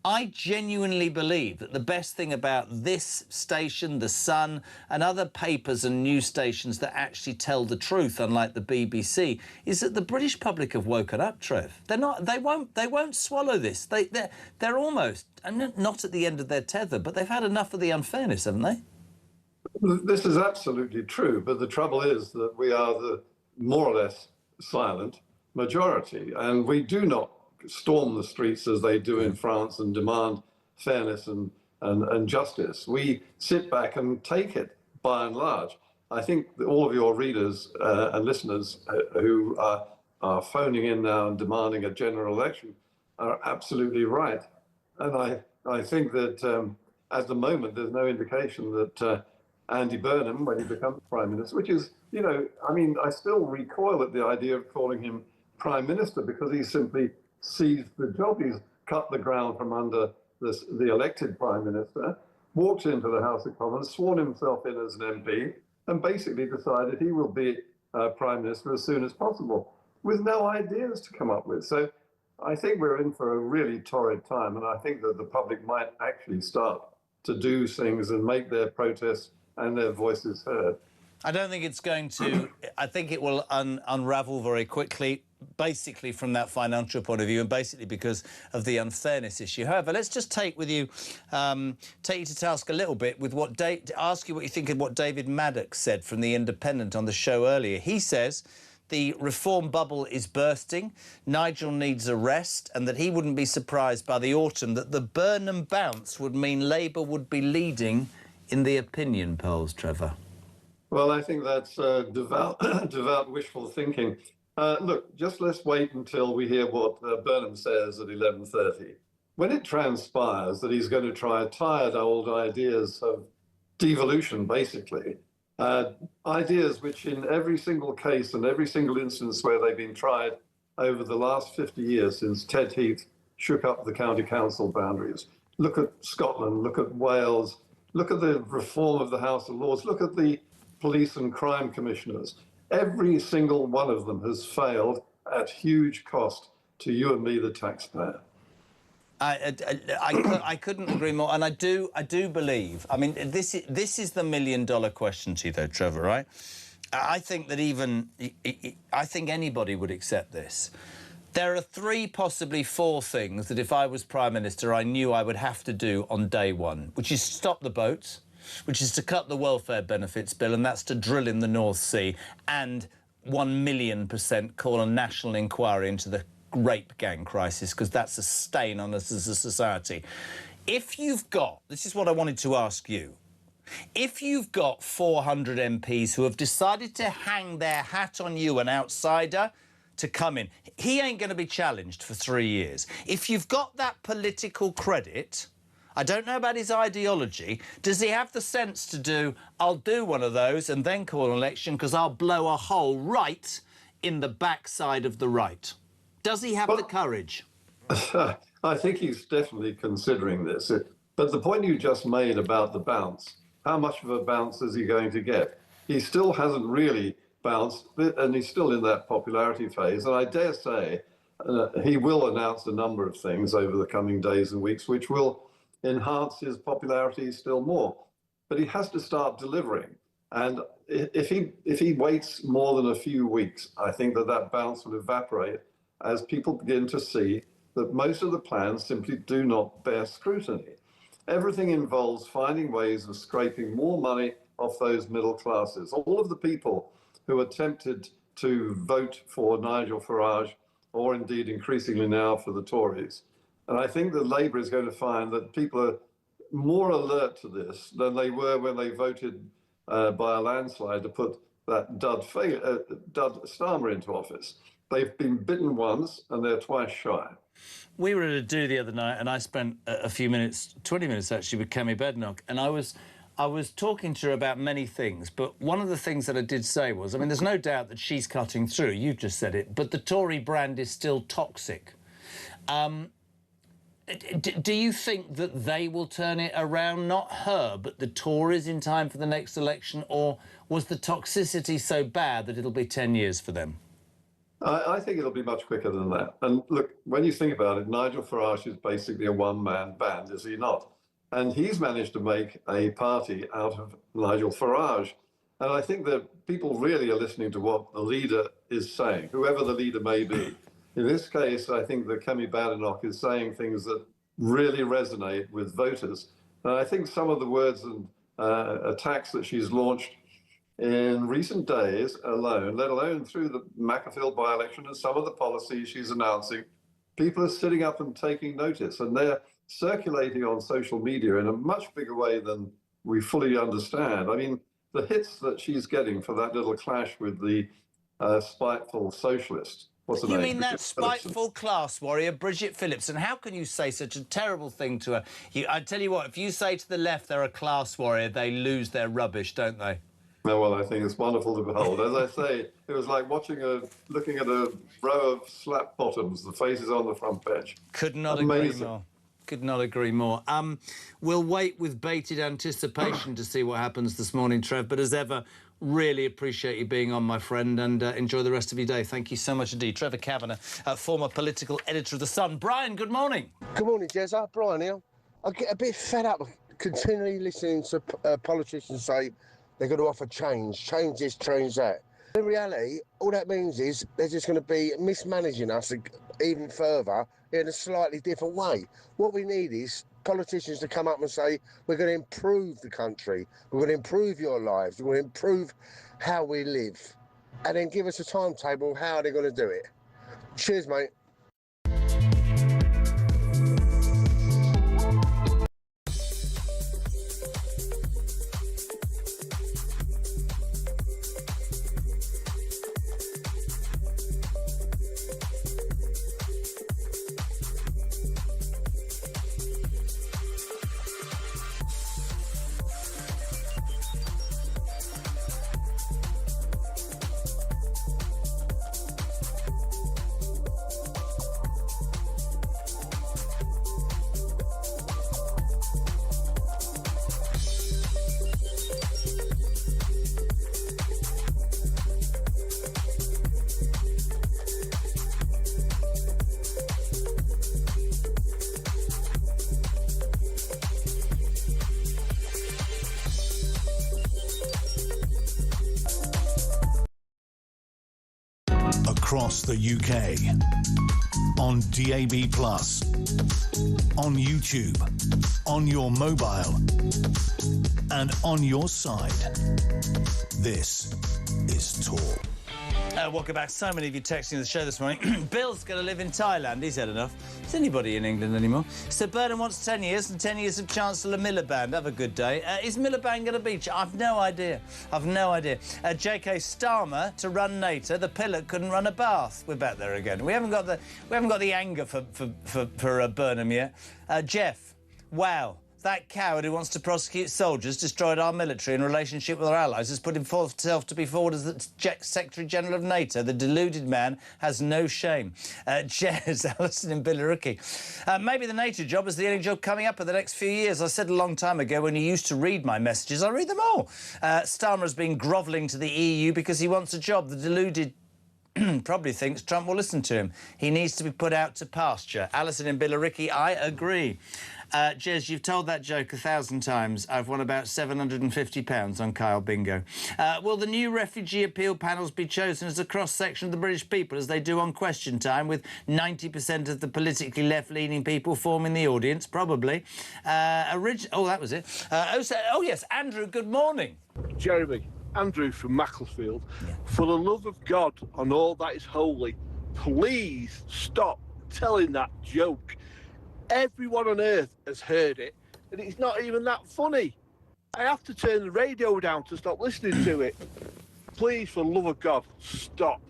I genuinely believe that the best thing about this station, The Sun, and other papers and news stations that actually tell the truth, unlike the BBC, is that the British public have woken up, Trev. They're not. They won't swallow this. They're almost not at the end of their tether, but they've had enough of the unfairness, haven't they? This is absolutely true, but the trouble is that we are the more or less silent majority, and we do not storm the streets as they do in France and demand fairness and justice. We sit back and take it, by and large. I think that all of your readers and listeners who are phoning in now and demanding a general election are absolutely right. And I think that at the moment there's no indication that Andy Burnham, when he becomes Prime Minister, which is, you know, I mean, I still recoil at the idea of calling him Prime Minister because he simply seized the job. He's cut the ground from under the elected Prime Minister, walked into the House of Commons, sworn himself in as an MP, and basically decided he will be Prime Minister as soon as possible, with no ideas to come up with. So I think we're in for a really torrid time, and I think that the public might actually start to do things and make their protests and their voices heard. I don't think it's going to. I think it will unravel very quickly, basically from that financial point of view, and basically because of the unfairness issue. However, let's just take you to task a little bit with ask you what you think of what David Maddox said from The Independent on the show earlier. He says the reform bubble is bursting, Nigel needs a rest, and that he wouldn't be surprised by the autumn that the Burnham bounce would mean Labour would be leading in the opinion polls, Trevor. Well, I think that's devout wishful thinking. Look, just let's wait until we hear what Burnham says at 11:30. When it transpires that he's going to try tired old ideas of devolution, basically, ideas which in every single case and every single instance where they've been tried over the last 50 years since Ted Heath shook up the county council boundaries. Look at Scotland, look at Wales, look at the reform of the House of Lords, look at the police and crime commissioners. Every single one of them has failed at huge cost to you and me, the taxpayer. I couldn't agree more, and I do believe. I mean, this is the $1 million question to you, though, Trevor. Right? I think that I think anybody would accept this. There are 3, possibly 4 things that if I was Prime Minister, I knew I would have to do on day one, which is stop the boats, which is to cut the welfare benefits bill, and that's to drill in the North Sea, and 1,000,000% call a national inquiry into the rape gang crisis, because that's a stain on us as a society. If you've got, this is what I wanted to ask you, if you've got 400 MPs who have decided to hang their hat on you, an outsider, to come in, he ain't going to be challenged for 3 years. If you've got that political credit, I don't know about his ideology, does he have the sense to do, I'll do one of those and then call an election because I'll blow a hole right in the backside of the right? Does he have the courage? I think he's definitely considering this. But the point you just made about the bounce, how much of a bounce is he going to get? He still hasn't really bounced, and he's still in that popularity phase. And I dare say he will announce a number of things over the coming days and weeks, which will enhance his popularity still more. But he has to start delivering. And if he waits more than a few weeks, I think that bounce will evaporate as people begin to see that most of the plans simply do not bear scrutiny. Everything involves finding ways of scraping more money off those middle classes. All of the people who are tempted to vote for Nigel Farage, or indeed increasingly now for the Tories. And I think that Labour is going to find that people are more alert to this than they were when they voted by a landslide to put that dud Starmer into office. They've been bitten once and they're twice shy. We were at a do the other night and I spent a few minutes, 20 minutes actually, with Kemi Badenoch, and I was I was talking to her about many things, but one of the things that I did say was, I mean, there's no doubt that she's cutting through. You've just said it, but the Tory brand is still toxic. Do you think that they will turn it around, not her, but the Tories in time for the next election, or was the toxicity so bad that it'll be 10 years for them? I think it'll be much quicker than that. And look, when you think about it, Nigel Farage is basically a one-man band, is he not? And he's managed to make a party out of Nigel Farage. And I think that people really are listening to what the leader is saying, whoever the leader may be. In this case, I think that Kemi Badenoch is saying things that really resonate with voters. And I think some of the words and attacks that she's launched in recent days alone, let alone through the Macclesfield by-election and some of the policies she's announcing, people are sitting up and taking notice, and they're circulating on social media in a much bigger way than we fully understand. I mean, the hits that she's getting for that little clash with the spiteful socialist. What's her name? You mean that spiteful class warrior, Bridget Phillipson? How can you say such a terrible thing to her? I tell you what, if you say to the left they're a class warrior, they lose their rubbish, don't they? No, well, I think it's wonderful to behold. As I say, it was like looking at a row of slap bottoms, the faces on the front bench. Could not agree more. Could not agree more. We'll wait with bated anticipation to see what happens this morning, Trev. But as ever, really appreciate you being on, my friend, and enjoy the rest of your day. Thank you so much indeed. Trevor Kavanagh, former political editor of The Sun. Brian, good morning. Good morning, Jez. Brian here. I get a bit fed up continually listening to politicians say they're going to offer change this, change that. In reality, all that means is they're just going to be mismanaging us even further in a slightly different way. What we need is politicians to come up and say, we're going to improve the country, we're going to improve your lives, we're going to improve how we live, and then give us a timetable of how they're going to do it. Cheers, mate. Across the UK, on DAB+, on YouTube, on your mobile, and on your side. This is Talk. Welcome back. So many of you texting the show this morning. Bill's going to live in Thailand. He's had enough. Is anybody in England anymore? Sir Burnham wants 10 years and 10 years of Chancellor Miliband. Have a good day. Is Miliband going to beach? I've no idea. I've no idea. J.K. Starmer to run NATO. The pilot couldn't run a bath. We're back there again. We haven't got the anger for Burnham yet. Jeff, wow. That coward who wants to prosecute soldiers destroyed our military in relationship with our allies has put himself to be forward as the Secretary-General of NATO. The deluded man has no shame. Jez, Alison in Billericay. Maybe the NATO job is the only job coming up in the next few years. I said a long time ago when you used to read my messages, I read them all. Starmer has been grovelling to the EU because he wants a job. The deluded probably thinks Trump will listen to him. He needs to be put out to pasture. Alison in Billericay, I agree. Jez, you've told that joke 1,000 times. I've won about £750 on Kyle Bingo. Will the new refugee appeal panels be chosen as a cross-section of the British people, as they do on Question Time, with 90% of the politically left-leaning people forming the audience? Probably. That was it. Yes, Andrew, good morning. Jeremy, Andrew from Macclesfield. Yeah. For the love of God and all that is holy, please stop telling that joke. Everyone on earth has heard it, and it's not even that funny. I have to turn the radio down to stop listening to it. Please, for the love of God, stop.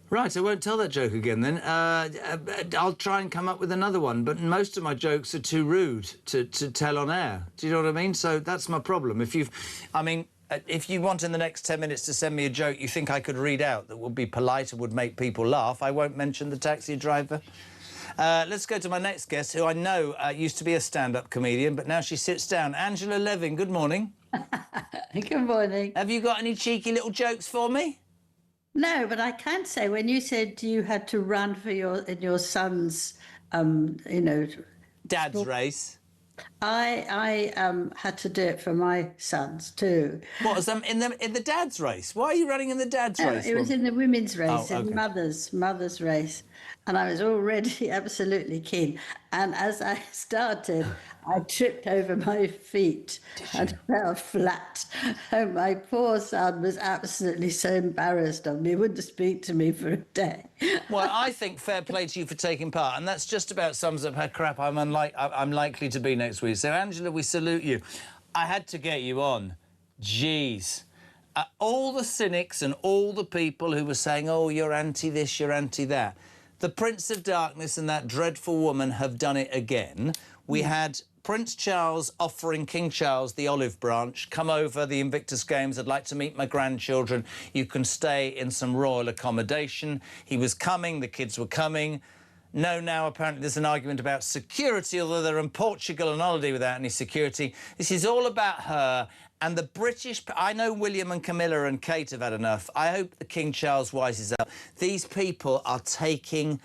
Right, I won't tell that joke again then. I'll try and come up with another one, but most of my jokes are too rude to tell on air. Do you know what I mean? So that's my problem. If you want in the next 10 minutes to send me a joke you think I could read out that would be polite and would make people laugh, I won't mention the taxi driver. Let's go to my next guest, who I know used to be a stand-up comedian, but now she sits down. Angela Levin, good morning. Good morning. Have you got any cheeky little jokes for me? No, but I can say, when you said you had to run for your son's, dad's race. I had to do it for my sons too. What was in the dad's race? Why are you running in the dad's race? It was in the women's race, okay. mother's race, and I was already absolutely keen. And as I started, I tripped over my feet and fell flat. And my poor son was absolutely so embarrassed of me. He wouldn't speak to me for a day. Well, I think fair play to you for taking part, and that's just about sums up how crap I'm likely to be next week. So, Angela, we salute you. I had to get you on. Jeez. All the cynics and all the people who were saying, oh, you're anti-this, you're anti-that. The Prince of Darkness and that dreadful woman have done it again. We had Prince Charles offering King Charles the olive branch. Come over the Invictus Games. I'd like to meet my grandchildren. You can stay in some royal accommodation. He was coming. The kids were coming. No, now apparently there's an argument about security, although they're in Portugal on holiday without any security. This is all about her and the British... I know William and Camilla and Kate have had enough. I hope the King Charles wises up. These people are taking...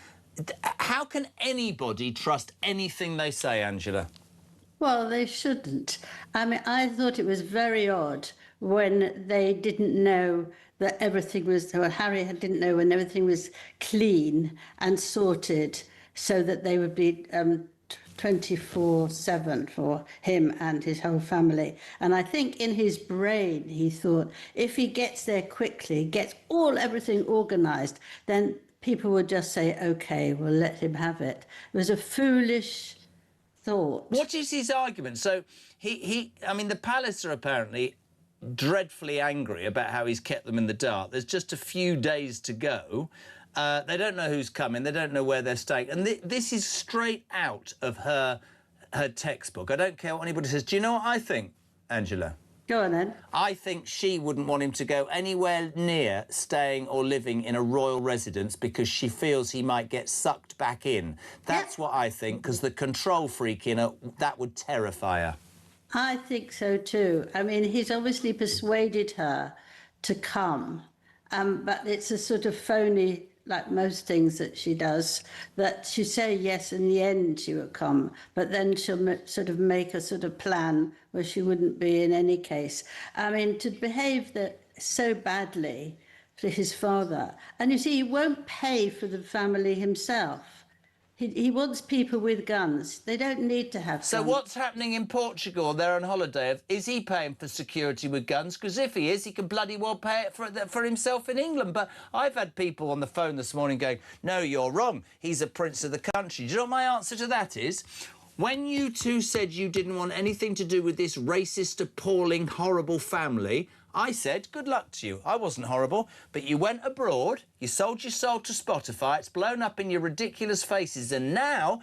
How can anybody trust anything they say, Angela? Well, they shouldn't. I mean, I thought it was very odd when they didn't know that everything was... Well, Harry didn't know when everything was clean and sorted so that they would be 24/7 for him and his whole family. And I think in his brain he thought if he gets there quickly, gets everything organised, then people would just say, OK, we'll let him have it. It was a foolish thought. What is his argument? So I mean, the palace are apparently dreadfully angry about how he's kept them in the dark. There's just a few days to go. They don't know who's coming. They don't know where they're staying. And this is straight out of her textbook. I don't care what anybody says. Do you know what I think, Angela? Go on, then. I think she wouldn't want him to go anywhere near staying or living in a royal residence because she feels he might get sucked back in. That's what I think, because the control freak in her, that would terrify her. I think so too. I mean, he's obviously persuaded her to come, but it's a sort of phony, like most things that she does, that she say yes, in the end she will come, but then she'll sort of make a sort of plan where she wouldn't be in any case. I mean, to behave so badly to his father. And you see, he won't pay for the family himself. He wants people with guns. They don't need to have guns. So what's happening in Portugal? They're on holiday. Is he paying for security with guns? Because if he is, he can bloody well pay it for himself in England. But I've had people on the phone this morning going, no, you're wrong. He's a prince of the country. Do you know what my answer to that is? When you two said you didn't want anything to do with this racist, appalling, horrible family, I said, good luck to you. I wasn't horrible, but you went abroad, you sold your soul to Spotify, it's blown up in your ridiculous faces, and now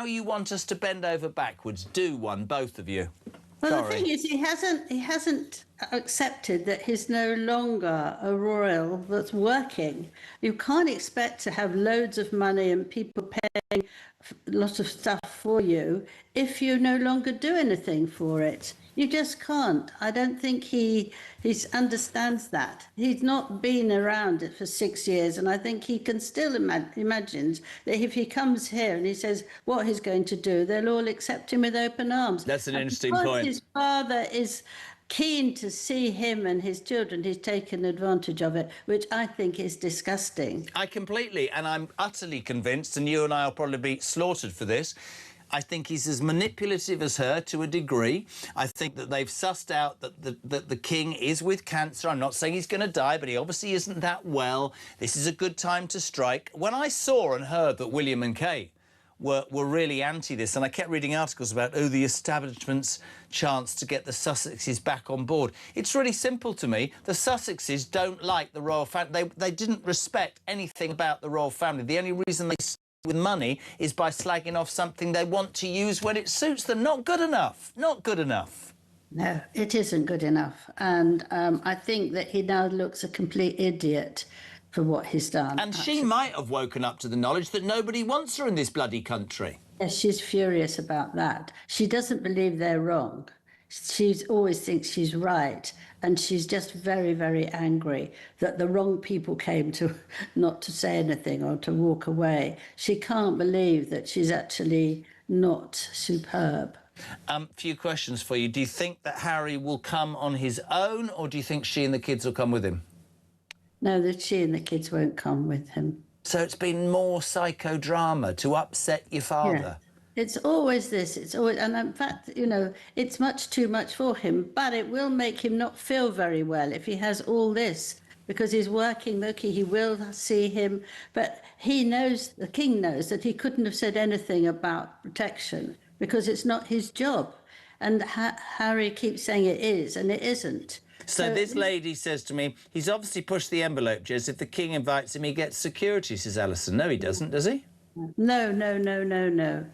you want us to bend over backwards. Do one, both of you. Well, Sorry. the thing is, he hasn't accepted that he's no longer a royal that's working. You can't expect to have loads of money and people paying a lot of stuff for you if you no longer do anything for it. You just can't. I don't think he understands that. He's not been around it for 6 years, and I think he can still imagine that if he comes here and he says what he's going to do, they'll all accept him with open arms. That's an interesting Because point. his father is keen to see him and his children, he's taken advantage of it, which I think is disgusting. I completely, and I'm utterly convinced, and you and I will probably be slaughtered for this, I think he's as manipulative as her to a degree. I think that they've sussed out that the king is with cancer. I'm not saying he's going to die, but he obviously isn't that well. This is a good time to strike. When I saw and heard that William and Kate were really anti this, and I kept reading articles about, oh, the establishment's chance to get the Sussexes back on board. It's really simple to me. The Sussexes don't like the royal family. They didn't respect anything about the royal family. The only reason they with money is by slagging off something they want to use when it suits them. Not good enough. Not good enough. No, it isn't good enough. And I think that he now looks a complete idiot for what he's done. And she might have woken up to the knowledge that nobody wants her in this bloody country. Yes, she's furious about that. She doesn't believe they're wrong. She always thinks she's right. And she's just very, very angry that the wrong people came to not to say anything or to walk away. She can't believe that she's actually not superb. Few questions for you. Do you think that Harry will come on his own, or do you think she and the kids will come with him? No, that she and the kids won't come with him. So it's been more psychodrama to upset your father. Yeah. It's always this. It's always, and in fact, you know, it's much too much for him. But it will make him not feel very well if he has all this, because he's working. Okay, he will see him, but he knows, the king knows, that he couldn't have said anything about protection because it's not his job. And Harry keeps saying it is, and it isn't. So this lady says to me, he's obviously pushed the envelope, Jez. If the king invites him, he gets security, says Alison. No, he doesn't, does he? No, no, no, no, no.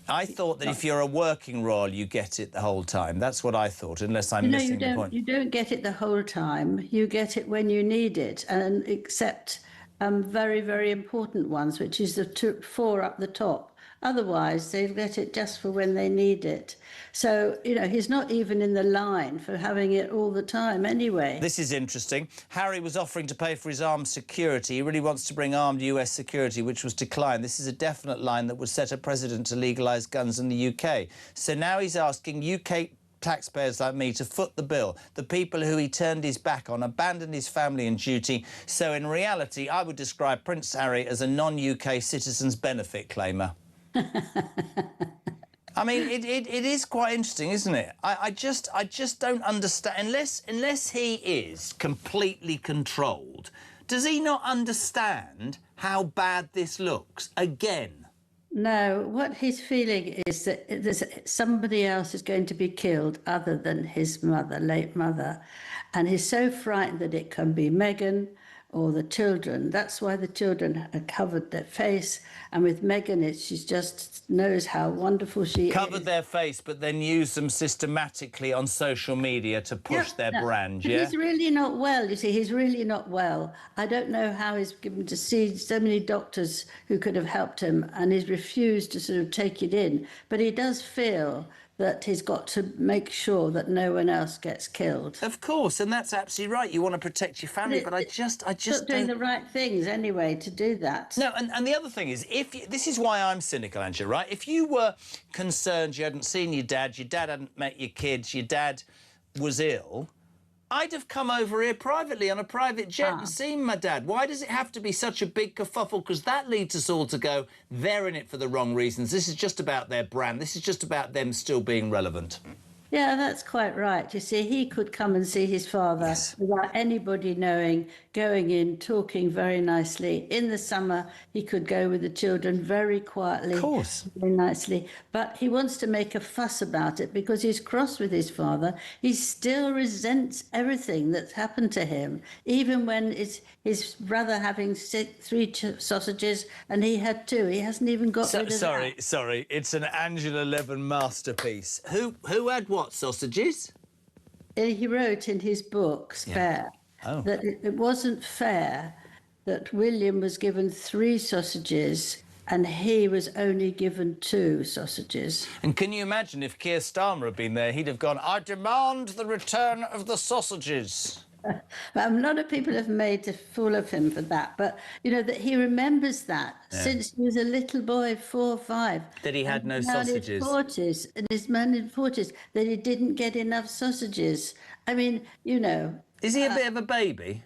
I thought that if you're a working royal, you get it the whole time. That's what I thought, unless I'm missing the point. You don't get it the whole time. You get it when you need it, and except very, very important ones, which is the 4 up the top. Otherwise, they'll get it just for when they need it. So, you know, he's not even in the line for having it all the time anyway. This is interesting. Harry was offering to pay for his armed security. He really wants to bring armed US security, which was declined. This is a definite line that would set a precedent to legalise guns in the UK. So now he's asking UK taxpayers like me to foot the bill, the people who he turned his back on, abandoned his family and duty. So in reality, I would describe Prince Harry as a non-UK citizen's benefit claimer. I mean, it is quite interesting, isn't it? I just don't understand. Unless he is completely controlled, does he not understand how bad this looks? Again. No, what he's feeling is that somebody else is going to be killed other than his mother, late mother. And he's so frightened that it can be Meghan or the children. That's why the children have covered their face. And with Meghan, she just knows how wonderful she is. Covered their face, but then use them systematically on social media to push their brand, yeah? He's really not well, you see. He's really not well. I don't know how he's given to see so many doctors who could have helped him, and he's refused to sort of take it in. But he does feel that he's got to make sure that no one else gets killed. Of course, and that's absolutely right. You want to protect your family, but I just not doing the right things anyway to do that. No, and the other thing is, this is why I'm cynical, Angela, right? If you were concerned you hadn't seen your dad hadn't met your kids, your dad was ill, I'd have come over here privately on a private jet and seen my dad. Why does it have to be such a big kerfuffle? Because that leads us all to go, they're in it for the wrong reasons. This is just about their brand. This is just about them still being relevant. Yeah, that's quite right. You see, he could come and see his father without anybody knowing, going in, talking very nicely. In the summer, he could go with the children very quietly. Of course. Very nicely. But he wants to make a fuss about it because he's cross with his father. He still resents everything that's happened to him, even when it's his brother having 3 sausages and he had 2. He hasn't even got rid of that. Sorry, it's an Angela Levin masterpiece. Who had what sausages? He wrote in his book, Spare, that it wasn't fair that William was given 3 sausages and he was only given 2 sausages. And can you imagine if Keir Starmer had been there, he'd have gone, I demand the return of the sausages. A lot of people have made a fool of him for that, but you know that he remembers that since he was a little boy, 4 or 5. That he had no sausages. In his man in 40s, that he didn't get enough sausages. I mean, you know. Is he a bit of a baby?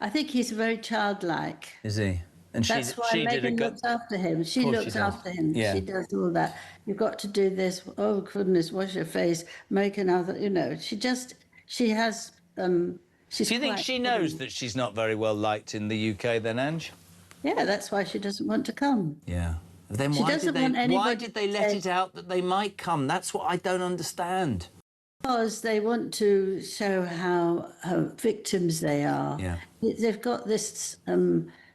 I think he's very childlike. Is he? And that's why Meghan looks after him. She looks after him. Yeah. She does all that. You've got to do this. Oh goodness, wash your face. Make another. You know, she has. Do you think she knows that she's not very well liked in the UK then, Ange? Yeah, that's why she doesn't want to come. Yeah. Then She why doesn't did want they? Why anybody did they to let say- it out that they might come? That's what I don't understand. Because they want to show how victims they are. Yeah. They've got this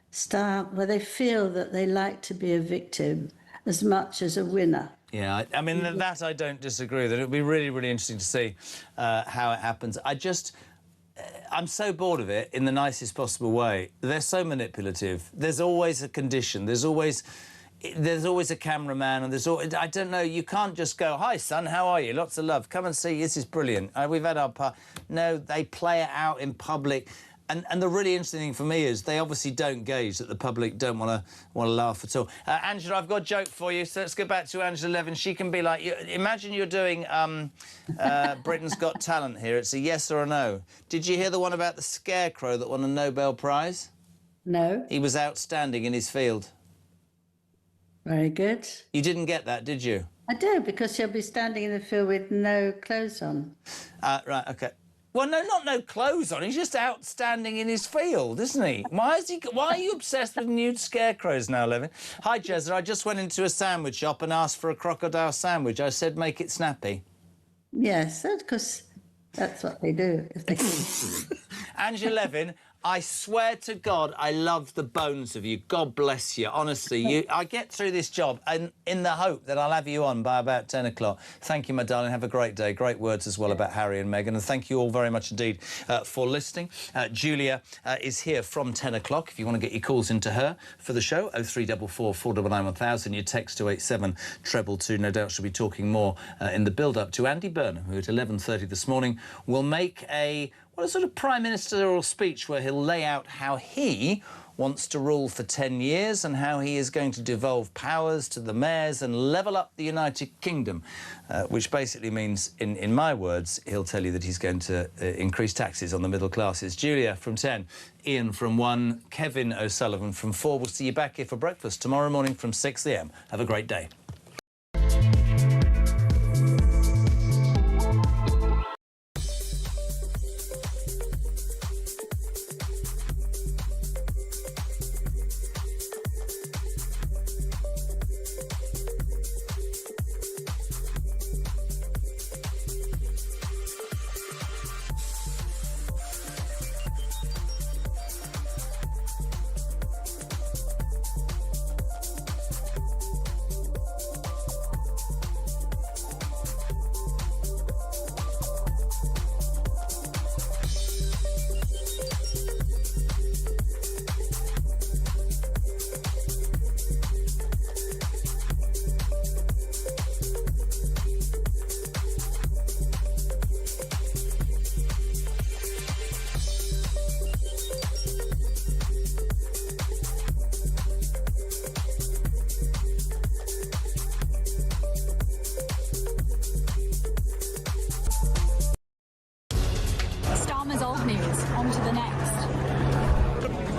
style where they feel that they like to be a victim as much as a winner. Yeah, I mean, that I don't disagree with. It would be really, really interesting to see how it happens. I'm so bored of it in the nicest possible way. They're so manipulative. There's always a condition. There's always a cameraman, and I don't know, you can't just go, "Hi, son, how are you? Lots of love. Come and see. This is brilliant. We've had our part." No, they play it out in public. And the really interesting thing for me is they obviously don't gauge that the public don't want to laugh at all. Angela, I've got a joke for you, so let's go back to Angela Levin. She can be like, imagine you're doing Britain's Got Talent here. It's a yes or a no. Did you hear the one about the scarecrow that won a Nobel Prize? No. He was outstanding in his field. Very good. You didn't get that, did you? I do, because she'll be standing in the field with no clothes on. Right, OK. Well, no, not no clothes on. He's just outstanding in his field, isn't he? Why are you obsessed with nude scarecrows now, Levin? Hi, Jezza. I just went into a sandwich shop and asked for a crocodile sandwich. I said, make it snappy. Yes, because that's what they do. If they... Angela Levin, I swear to God, I love the bones of you. God bless you. Honestly, I get through this job and in the hope that I'll have you on by about 10 o'clock. Thank you, my darling. Have a great day. Great words as well about Harry and Meghan. And thank you all very much indeed for listening. Julia is here from 10 o'clock. If you want to get your calls into her for the show, 0344 499 1000. Your text to 87222. No doubt she'll be talking more in the build-up to Andy Burnham, who at 11:30 this morning will make a sort of prime ministerial speech where he'll lay out how he wants to rule for 10 years and how he is going to devolve powers to the mayors and level up the United Kingdom, which basically means, in my words, he'll tell you that he's going to increase taxes on the middle classes. Julia from 10, Ian from 1, Kevin O'Sullivan from 4. We'll see you back here for breakfast tomorrow morning from 6 a.m. Have a great day. Starmer's old news. On to the next.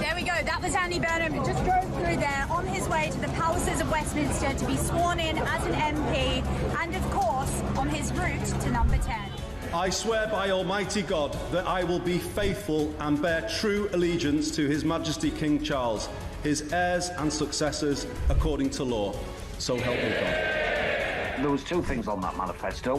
There we go. That was Andy Burnham. He just drove through there on his way to the palaces of Westminster to be sworn in as an MP and, of course, on his route to number 10. I swear by Almighty God that I will be faithful and bear true allegiance to His Majesty King Charles, his heirs and successors, according to law. So help me God. There was two things on that manifesto.